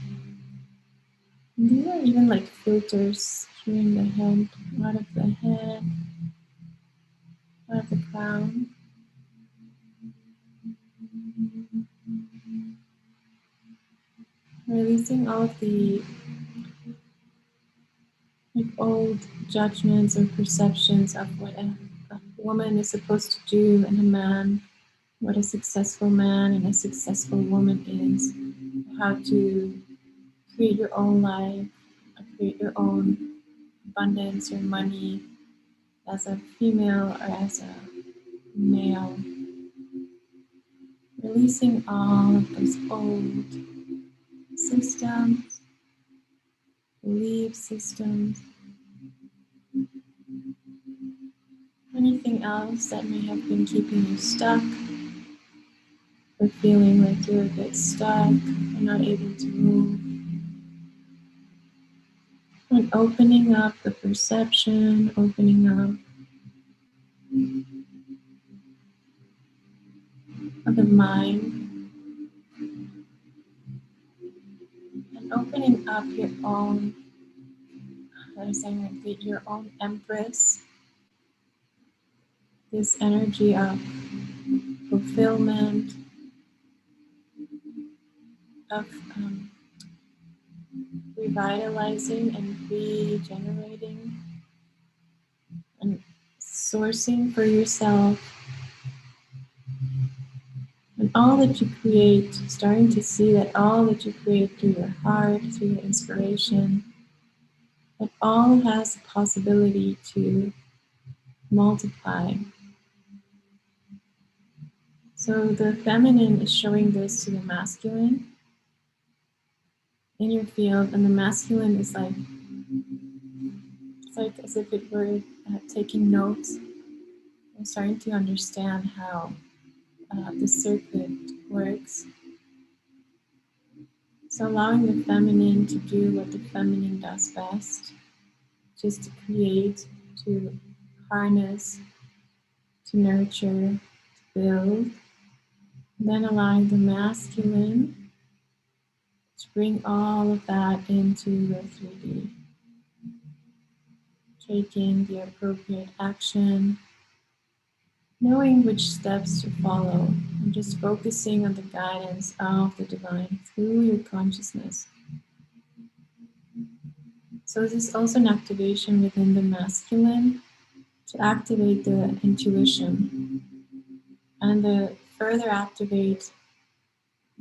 And these are even like filters through the head, out of the head, out of the crown. Releasing all of the like old judgments or perceptions of what a woman is supposed to do and a man, what a successful man and a successful woman is, how to create your own life, create your own abundance or money as a female or as a male. Releasing all of those old systems, belief systems, anything else that may have been keeping you stuck or feeling like you're a bit stuck or not able to move. And opening up the perception, opening up of the mind, and opening up your own, what I'm saying, like your own empress, this energy of fulfillment, of revitalizing and regenerating and sourcing for yourself. And all that you create, starting to see that all that you create through your heart, through your inspiration, that all has the possibility to multiply. So the feminine is showing this to the masculine in your field, and the masculine is like, it's like as if it were taking notes and starting to understand how the circuit works. So allowing the feminine to do what the feminine does best, just to create, to harness, to nurture, to build. And then allowing the masculine to bring all of that into the 3D. Taking the appropriate action, knowing which steps to follow, and just focusing on the guidance of the divine through your consciousness. So this is also an activation within the masculine to activate the intuition and the further activate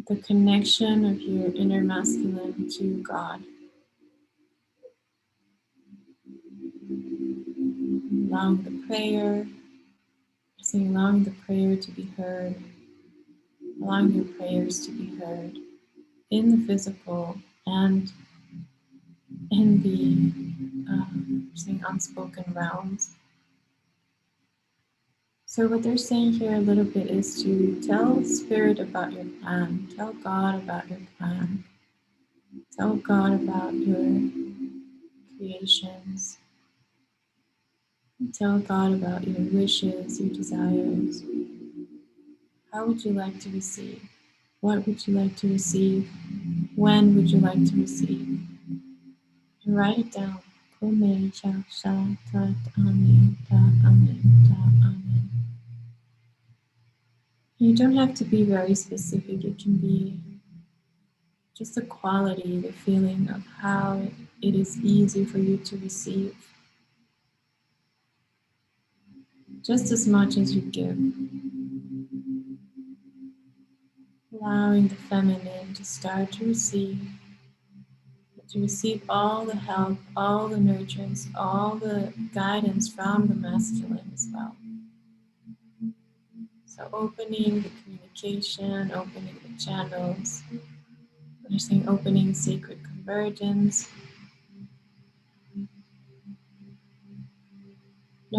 the connection of your inner masculine to God. Allowing the prayer, allowing the prayer to be heard, allowing your prayers to be heard in the physical and in the unspoken realms. So what they're saying here a little bit is to tell Spirit about your plan, tell God about your plan, tell God about your creations, tell God about your wishes, your desires. How would you like to receive? What would you like to receive? When would you like to receive? And write it down. Amen. You don't have to be very specific. It can be just the quality, the feeling of how it is easy for you to receive. Just as much as you give. Allowing the feminine to start to receive all the help, all the nurturance, all the guidance from the masculine as well. So opening the communication, opening the channels, they're saying opening sacred convergence, and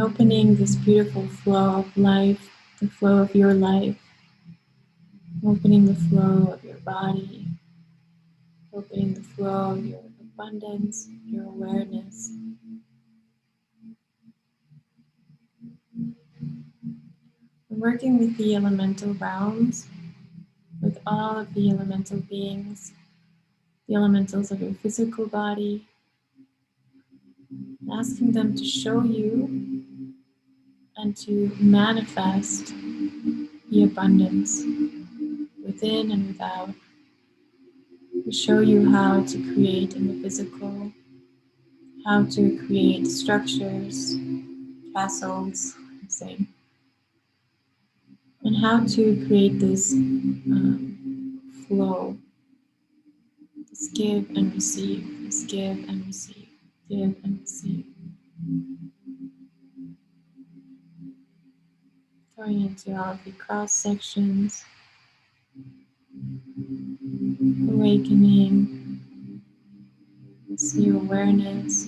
opening this beautiful flow of life, the flow of your life, opening the flow of your body, opening the flow of your abundance, your awareness. And working with the elemental realms, with all of the elemental beings, the elementals of your physical body, asking them to show you and to manifest the abundance within and without, to show you how to create in the physical, how to create structures, castles, I'm saying, and how to create this flow, this give and receive, this give and receive, give and receive. Going into all of the cross sections, awakening this new awareness,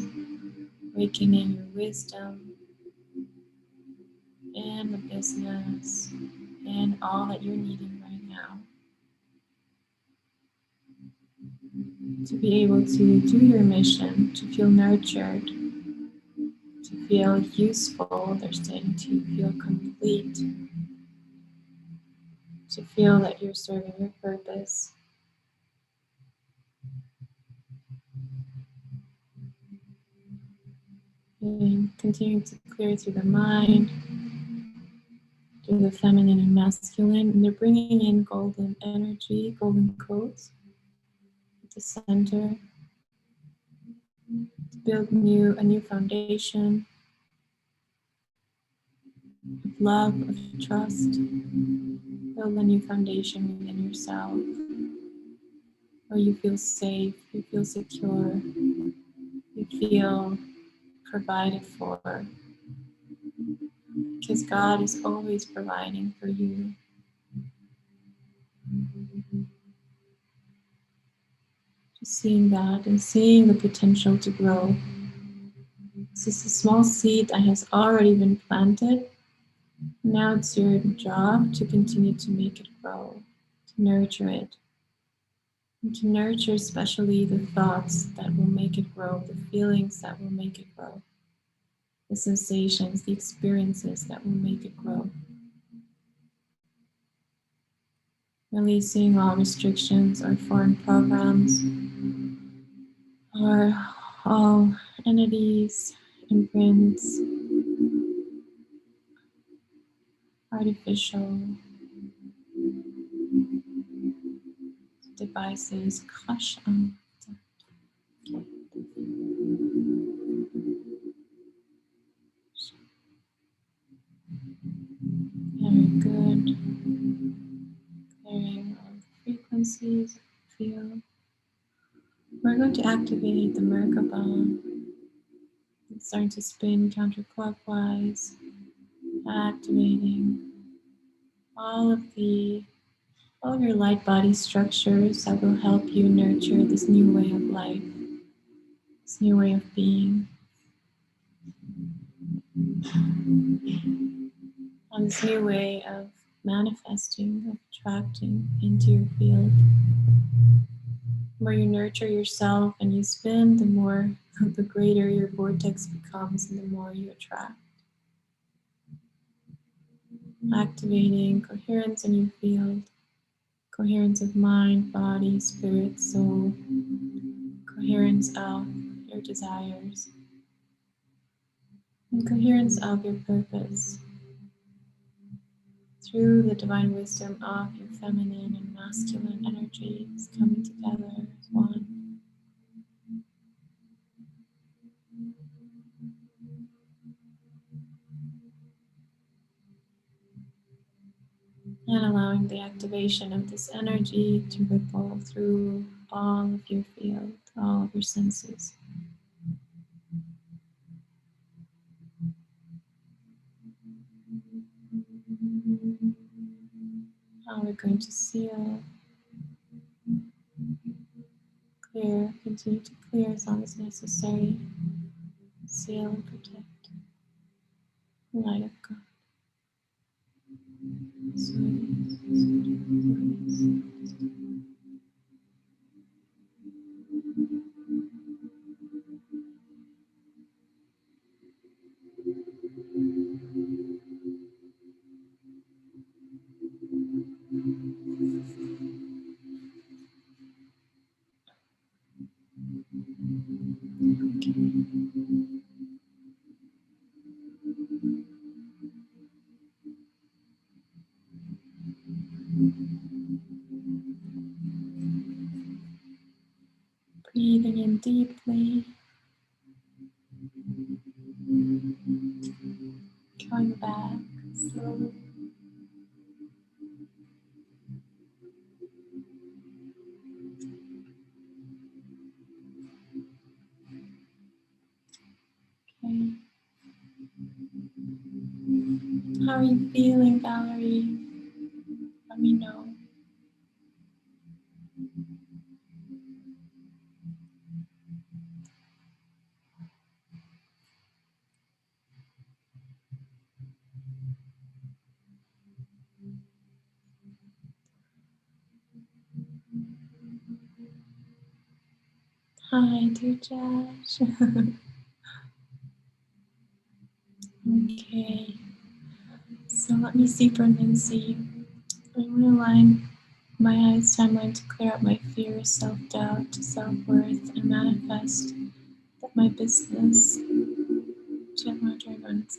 awakening your wisdom and the business and all that you're needing right now to be able to do your mission, to feel nurtured, to feel useful, they're saying to feel complete, to feel that you're serving your purpose. And continue to clear through the mind, through the feminine and masculine, and they're bringing in golden energy, golden codes at the center to build a new foundation of love, of trust. Build a new foundation within yourself where you feel safe, you feel secure, you feel provided for, because God is always providing for you. Just seeing that and seeing the potential to grow. This is a small seed that has already been planted. Now it's your job to continue to make it grow, to nurture it, and to nurture especially the thoughts that will make it grow, the feelings that will make it grow, the sensations, the experiences that will make it grow. Releasing all restrictions or foreign programs or all entities, imprints, artificial devices. Crush on. Very good. Clearing all the frequencies of the field. We're going to activate the Merkaba. It's starting to spin counterclockwise, activating all of your light body structures that will help you nurture this new way of life, this new way of being, and this new way of manifesting, of attracting into your field. The more you nurture yourself and you spin, the greater your vortex becomes and the more you attract. Activating coherence in your field, coherence of mind, body, spirit, soul, coherence of your desires, and coherence of your purpose through the divine wisdom of your feminine and masculine energies coming together as one. And allowing the activation of this energy to ripple through all of your field, all of your senses. Now we're going to seal, clear, continue to clear as long as necessary. Seal and protect. The light of God. Breathing in deeply, going back slowly. Okay. How are you feeling, Valerie? Let me know. Hi, dear Josh. Okay, so let me see for Nancy. I want to align my eyes timeline to clear out my fear, self-doubt, self-worth, and manifest that my business.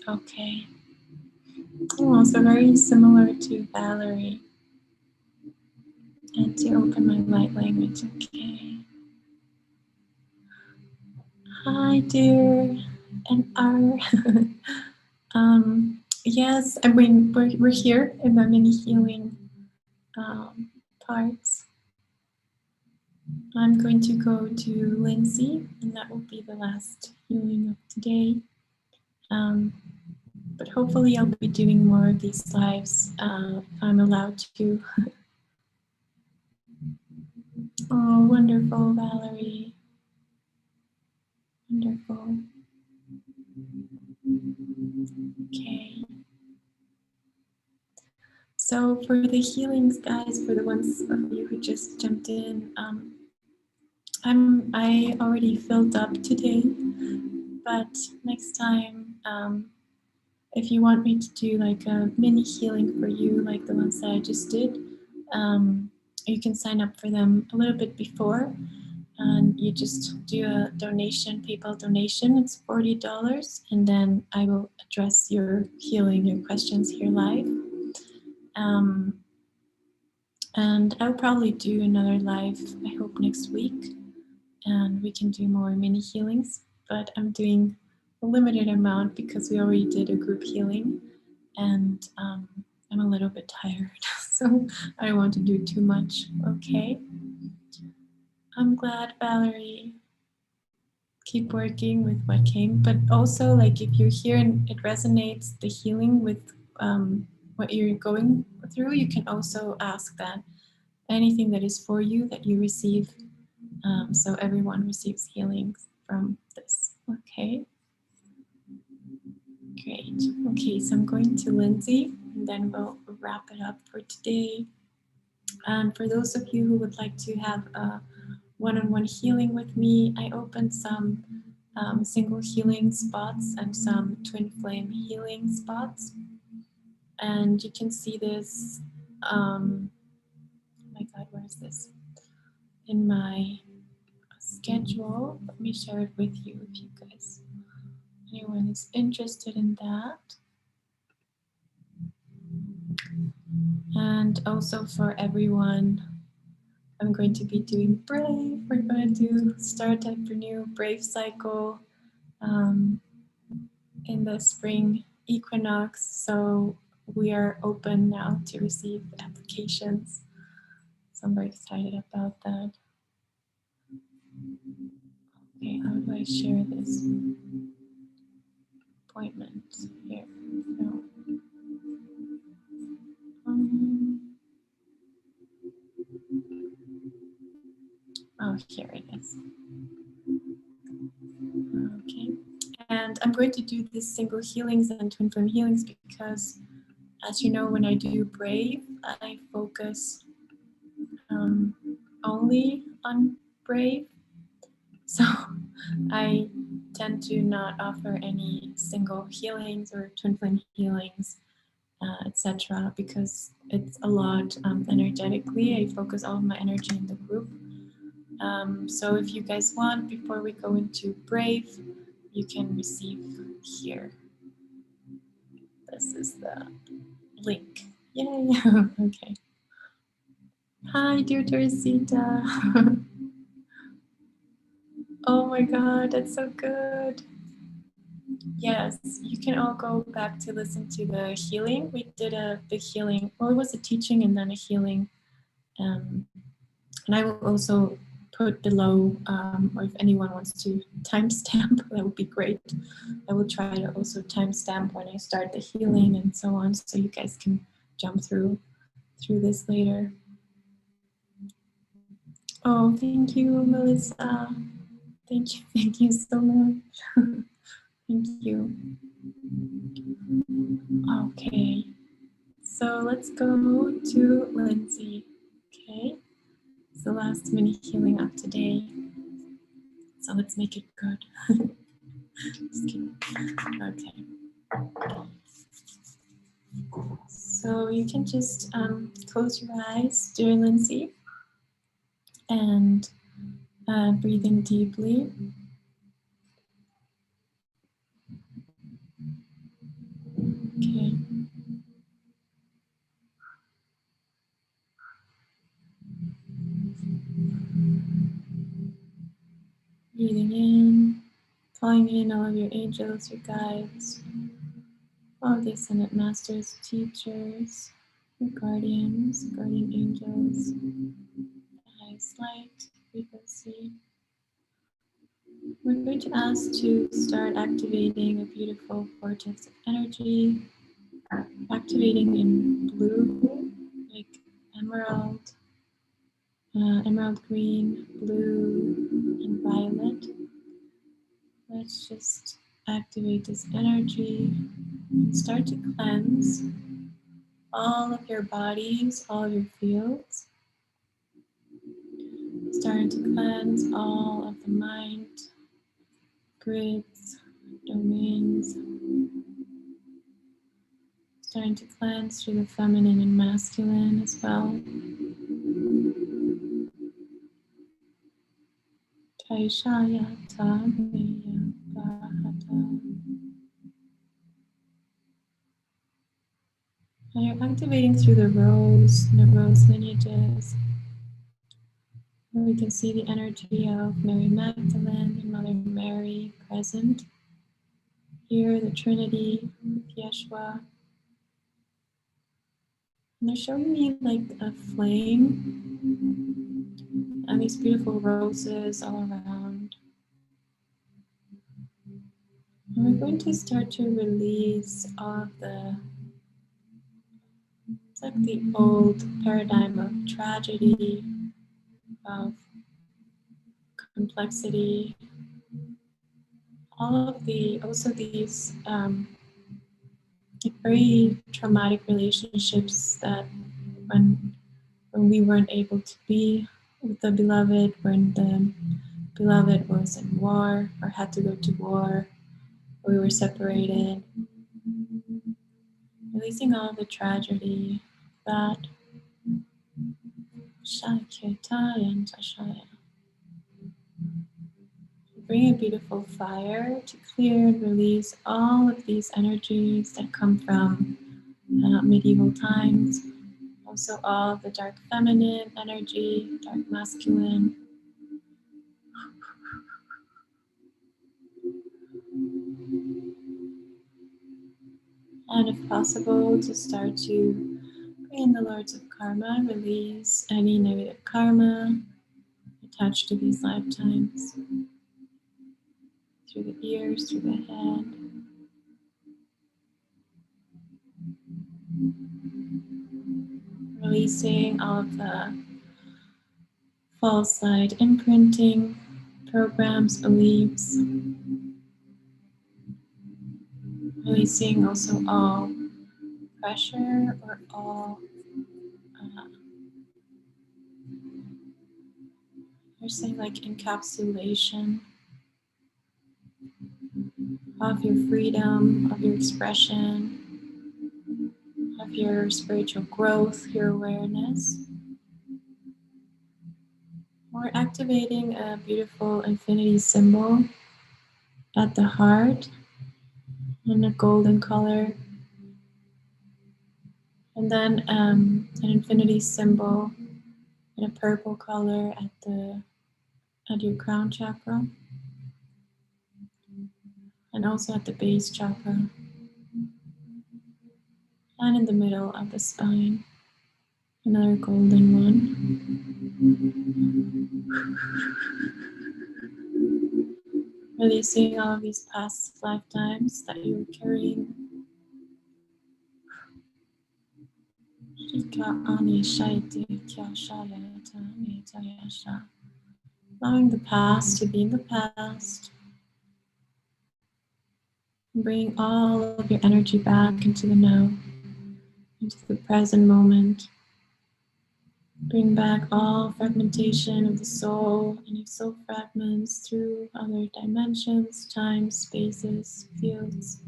Okay. Oh, so very similar to Valerie. And to open my light language. Okay. Hi, dear. And our. Yes, I mean, we're here in the mini healing parts. I'm going to go to Lindsay, and that will be the last healing of today. But hopefully I'll be doing more of these lives if I'm allowed to. Oh, wonderful, Valerie. Wonderful. Okay. So for the healings, guys, for the ones of you who just jumped in, I already filled up today, but next time, if you want me to do like a mini healing for you, like the ones that I just did, You can sign up for them a little bit before, and you just do a donation, PayPal donation. It's $40, and then I will address your healing, your questions here live. And I'll probably do another live, I hope, next week, and we can do more mini healings, but I'm doing a limited amount because we already did a group healing, and I'm a little bit tired, so I don't want to do too much. Okay, I'm glad, Valerie. Keep working with what came, but also, like, if you're here and it resonates, the healing with what you're going through, you can also ask that anything that is for you that you receive, so everyone receives healings from this. Okay, great. Okay, so I'm going to Lindsay, and then we'll wrap it up for today. And for those of you who would like to have a one-on-one healing with me, I opened some single healing spots and some twin flame healing spots. And you can see this, oh my God, where is this? In my schedule. Let me share it with you if you guys, anyone is interested in that. And also for everyone, I'm going to be doing Brave. We're going to do Start Up Renew Brave cycle in the spring equinox. So we are open now to receive applications. So I'm very excited about that. Okay, how do I share this appointment here? No. Oh, here it is. Okay, and I'm going to do this single healings and twin flame healings because, as you know, when I do Brave, I focus only on Brave. So I tend to not offer any single healings or twin flame healings, etc., because it's a lot energetically. I focus all of my energy in the group. So if you guys want, before we go into Brave, you can receive here. This is the link. Yay! Okay. Hi, dear Teresita. Oh my God, that's so good. Yes, you can all go back to listen to the healing. We did a big healing. Well, it was a teaching and then a healing. And I will also put below, or if anyone wants to timestamp, that would be great. I will try to also timestamp when I start the healing and so on, so you guys can jump through this later. Oh, thank you, Melissa. Thank you so much. Thank you. Okay, so let's go to Lindsay. Okay, it's the last mini healing of today. So let's make it good. Just kidding. Okay. So you can just close your eyes, dear Lindsay, and breathe in deeply. Okay. Breathing in, calling in all of your angels, your guides, all of the ascended masters, teachers, your guardians, guardian angels, highest light, frequency. We're going to ask to start activating a beautiful vortex of energy, activating in blue, like emerald, emerald green, blue, and violet. Let's just activate this energy and start to cleanse all of your bodies, all of your fields. Starting to cleanse all of the mind, grids, domains. Starting to cleanse through the feminine and masculine as well. Kaishayata Meya Bahata. And you're activating through the rose lineages. And we can see the energy of Mary Magdalene and Mother Mary present. Here, the Trinity with Yeshua. And they're showing me like a flame and these beautiful roses all around. And we're going to start to release all of it's like the old paradigm of tragedy, of complexity, all of also these very traumatic relationships that when we weren't able to be with the beloved, when the beloved was in war or had to go to war, or we were separated, releasing all of the tragedy that bring a beautiful fire to clear and release all of these energies that come from medieval times. Also all of the dark feminine energy, dark masculine. And if possible, to start to bring in the lords of karma, release any negative karma attached to these lifetimes. Through the ears, through the head. Releasing all of the false light imprinting, programs, beliefs. Releasing also all pressure or all we're saying like encapsulation of your freedom, of your expression, of your spiritual growth, your awareness. We're activating a beautiful infinity symbol at the heart in a golden color. And then an infinity symbol in a purple color at your crown chakra. And also at the base chakra. And in the middle of the spine. Another golden one. Releasing all of these past lifetimes that you're carrying. Allowing the past to be in the past. Bring all of your energy back into the now, into the present moment. Bring back all fragmentation of the soul, any soul fragments through other dimensions, time, spaces, fields.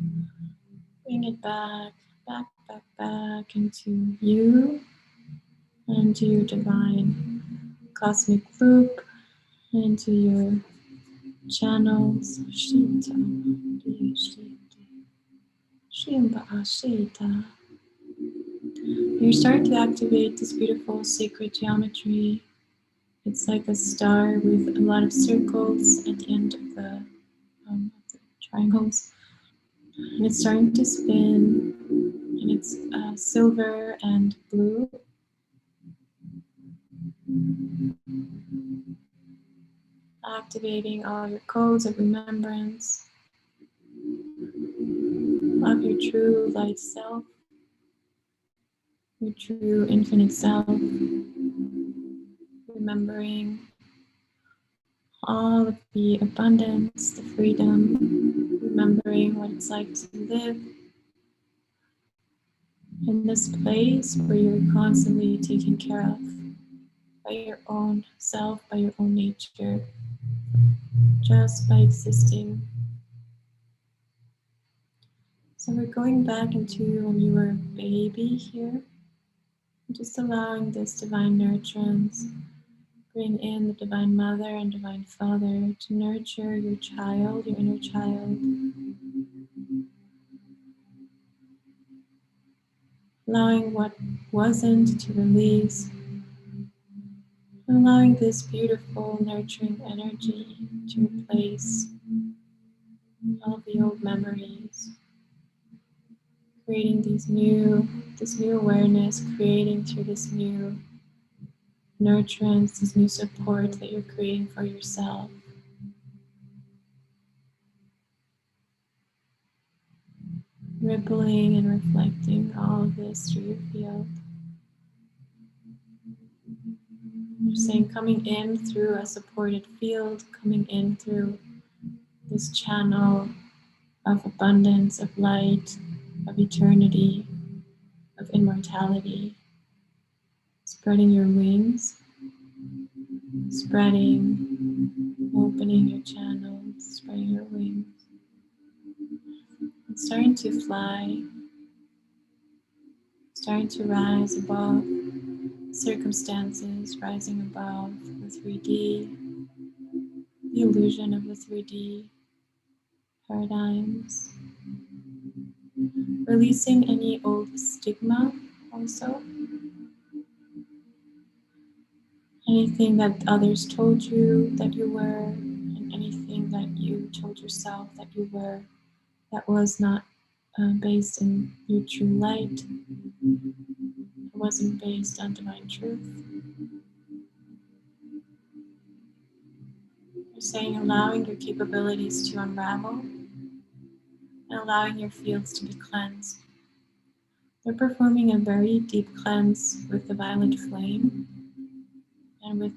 Bring it back, back, back, back into you and into your divine cosmic loop, and into your channels. Shita, Shimba Ashita. You're starting to activate this beautiful sacred geometry. It's like a star with a lot of circles at the end of the triangles. And it's starting to spin, and it's silver and blue. Activating all your codes of remembrance of your true light self, your true infinite self. Remembering all of the abundance, the freedom, remembering what it's like to live in this place where you're constantly taken care of by your own self, by your own nature, just by existing. So we're going back into when you were a baby here, just allowing this divine nurturance, Bring in the Divine Mother and Divine Father to nurture your child, your inner child. Allowing what wasn't to release. Allowing this beautiful, nurturing energy to replace all of the old memories. Creating this new awareness, creating through this new nurturance, this new support that you're creating for yourself. Rippling and reflecting all of this through your field. You're saying coming in through a supported field, coming in through this channel of abundance, of light, of eternity, of immortality. Spreading your wings, spreading, opening your channels, spreading your wings. And starting to fly, starting to rise above circumstances, rising above the 3D, the illusion of the 3D paradigms. Releasing any old stigma also. Anything that others told you that you were, and anything that you told yourself that you were, that was not based in your true light. It wasn't based on divine truth. You're saying allowing your capabilities to unravel and allowing your fields to be cleansed. They're performing a very deep cleanse with the violet flame and with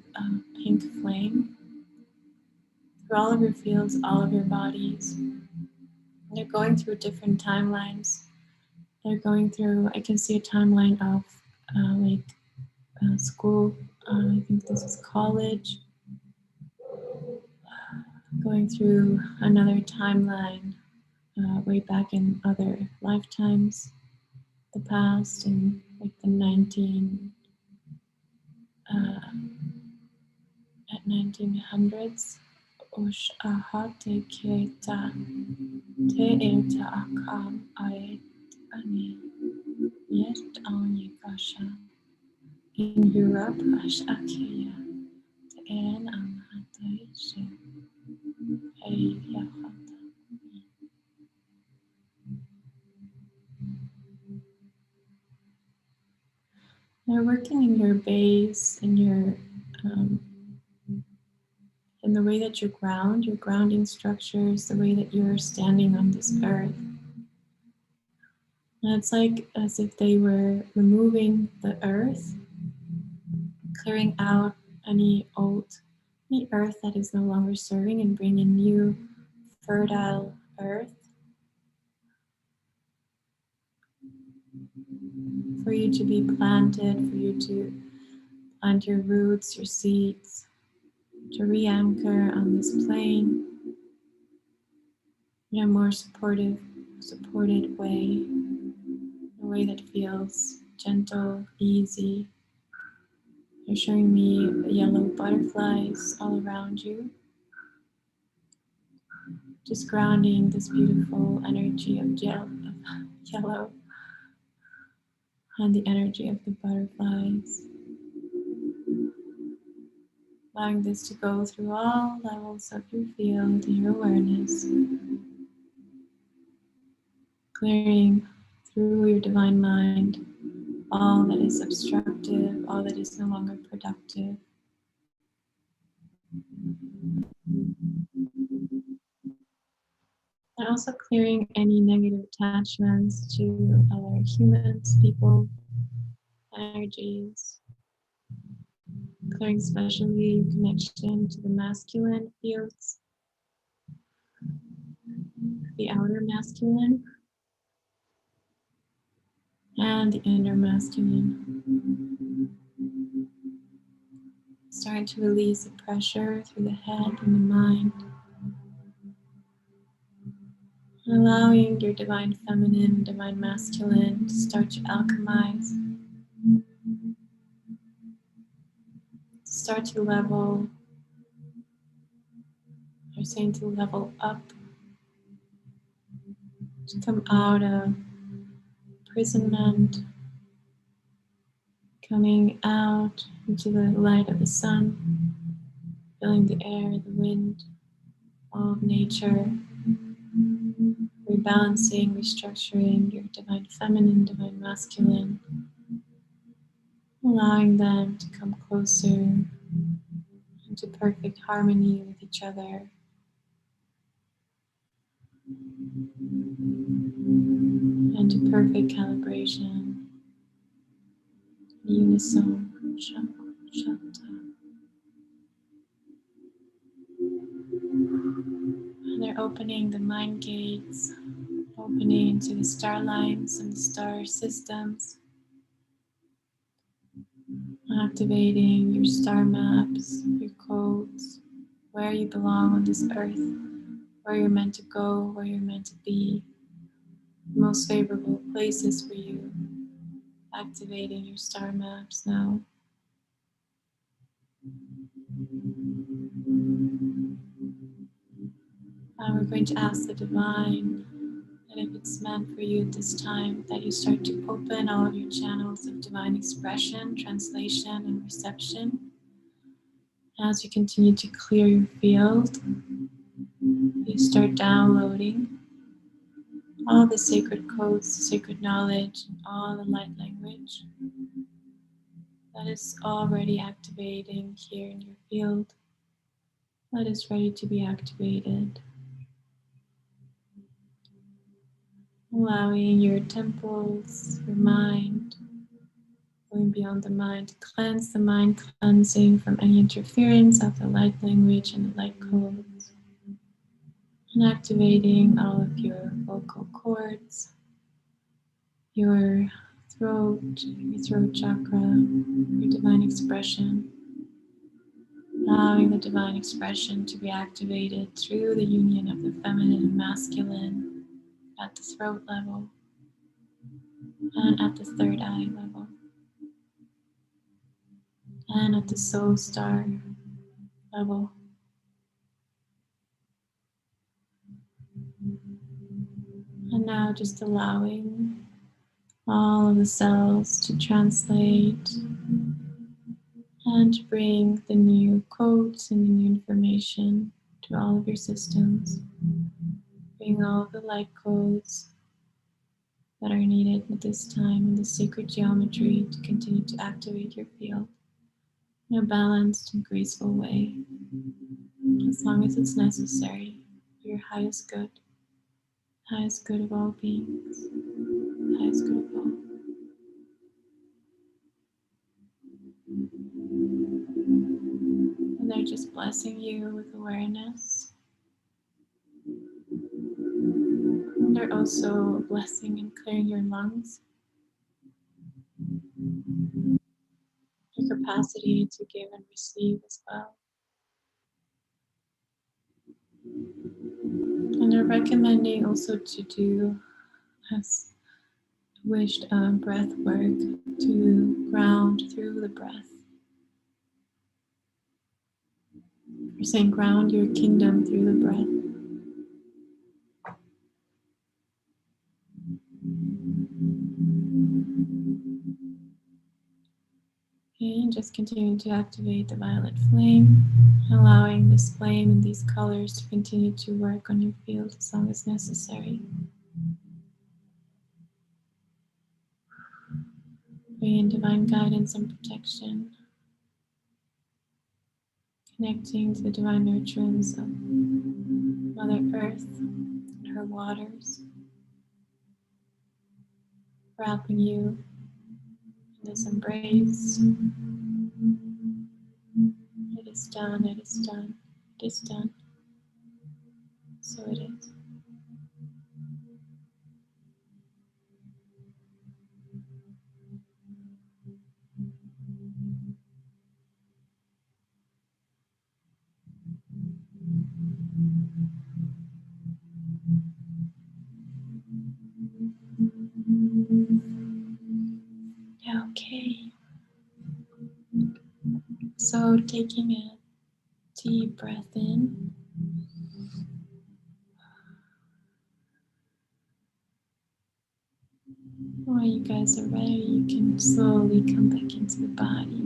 pink flame through all of your fields, all of your bodies. They're going through different timelines. They're going through, I can see a timeline of school, I think this is college, going through another timeline way back in other lifetimes, the past, in like the 1900s. Osh ahate keta te eta akam aet ani yet anye kasha in Europe ash akeya te en amhate she hey yahata. They're working in your base, in your in the way that you ground, your grounding structures, the way that you're standing on this earth. And it's like as if they were removing the earth, clearing out any earth that is no longer serving, and bringing new fertile earth for you to be planted, for you to plant your roots, your seeds, to re-anchor on this plane in a more supported way, a way that feels gentle, easy. You're showing me yellow butterflies all around you, just grounding this beautiful energy of yellow and the energy of the butterflies. Allowing this to go through all levels of your field and your awareness. Clearing through your divine mind all that is obstructive, all that is no longer productive. And also clearing any negative attachments to other humans, people, energies. Clearing especially your connection to the masculine fields, the outer masculine, and the inner masculine. Starting to release the pressure through the head and the mind. Allowing your divine feminine, divine masculine to start to alchemize, to start to level, or saying to level up, to come out of imprisonment, coming out into the light of the sun, feeling the air, the wind, all of nature, rebalancing, restructuring your divine feminine, divine masculine, allowing them to come closer into perfect harmony with each other, and to perfect calibration, unison, shanta. And they're opening the mind gates, opening into the star lines and the star systems, activating your star maps, your codes, where you belong on this earth, where you're meant to go, where you're meant to be, the most favorable places for you, activating your star maps now. We're going to ask the divine that if it's meant for you at this time, that you start to open all of your channels of divine expression, translation, and reception. As you continue to clear your field, you start downloading all the sacred codes, the sacred knowledge, all the light language that is already activating here in your field, that is ready to be activated. Allowing your temples, your mind, going beyond the mind to cleanse the mind, cleansing from any interference of the light language and the light codes, and activating all of your vocal cords, your throat chakra, your divine expression, allowing the divine expression to be activated through the union of the feminine and masculine at the throat level and at the third eye level and at the soul star level. And now just allowing all of the cells to translate and to bring the new codes and the new information to all of your systems. Bring all of the light codes that are needed at this time in the sacred geometry to continue to activate your field in a balanced and graceful way, as long as it's necessary for your highest good of all beings, highest good of all. And they're just blessing you with awareness. And they're also blessing and clearing your lungs, your capacity to give and receive as well. And they're recommending also to do, as wished, breath work to ground through the breath. We're saying ground your kingdom through the breath. Okay, and just continue to activate the violet flame, allowing this flame and these colors to continue to work on your field as long as necessary. Bring in divine guidance and protection, connecting to the divine nurturance of Mother Earth and her waters, wrapping you in this embrace. It is done, it is done, it is done. So it is. Okay. So So taking a deep breath in. While you guys are ready, you can slowly come back into the body.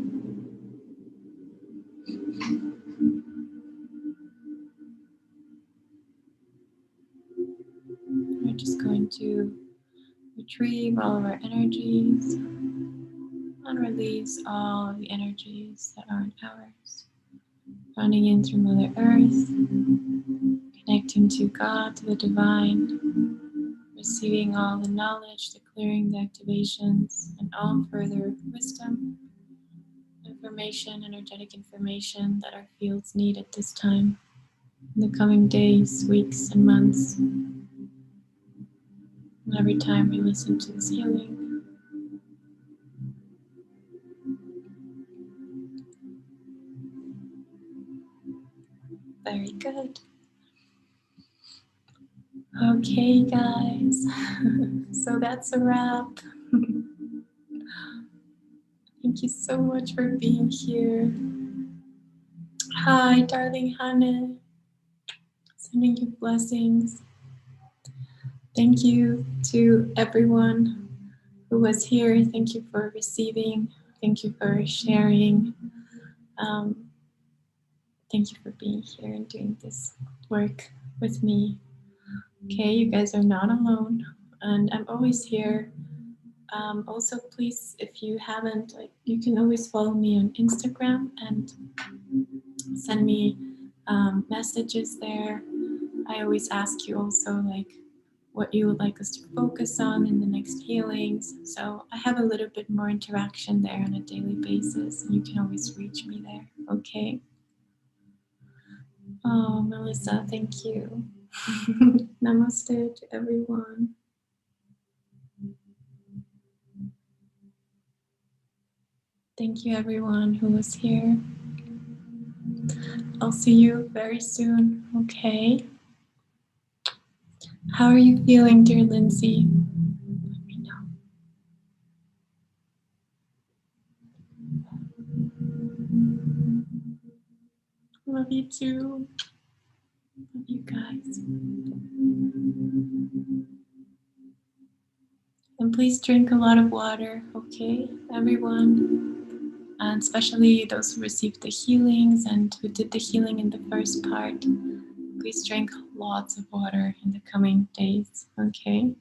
We're just going to retrieve all of our energies and release all of the energies that aren't ours. Running in through Mother Earth, connecting to God, to the divine, receiving all the knowledge, the clearing, the activations, and all further wisdom, information, energetic information that our fields need at this time, in the coming days, weeks, and months. And every time we listen to this healing, very good. Okay, guys, so that's a wrap. Thank you so much for being here. Hi, darling Hannah. Sending you blessings. Thank you to everyone who was here. Thank you for receiving. Thank you for sharing. Thank you for being here and doing this work with me. Okay, you guys are not alone, and I'm always here. Also, please, if you haven't, you can always follow me on Instagram and send me messages there. I always ask you also what you would like us to focus on in the next healings. So I have a little bit more interaction there on a daily basis. You can always reach me there. Okay. Oh, Melissa, thank you. Namaste to everyone. Thank you, everyone who was here. I'll see you very soon. Okay. How are you feeling, dear Lindsay? Let me know. Love you too. Love you guys. And please drink a lot of water, okay, everyone? And especially those who received the healings and who did the healing in the first part. Please drink lots of water in the coming days, okay?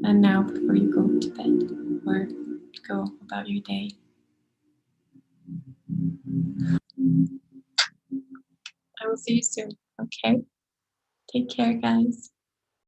And now before you go to bed or go about your day. I will see you soon, okay? Take care, guys.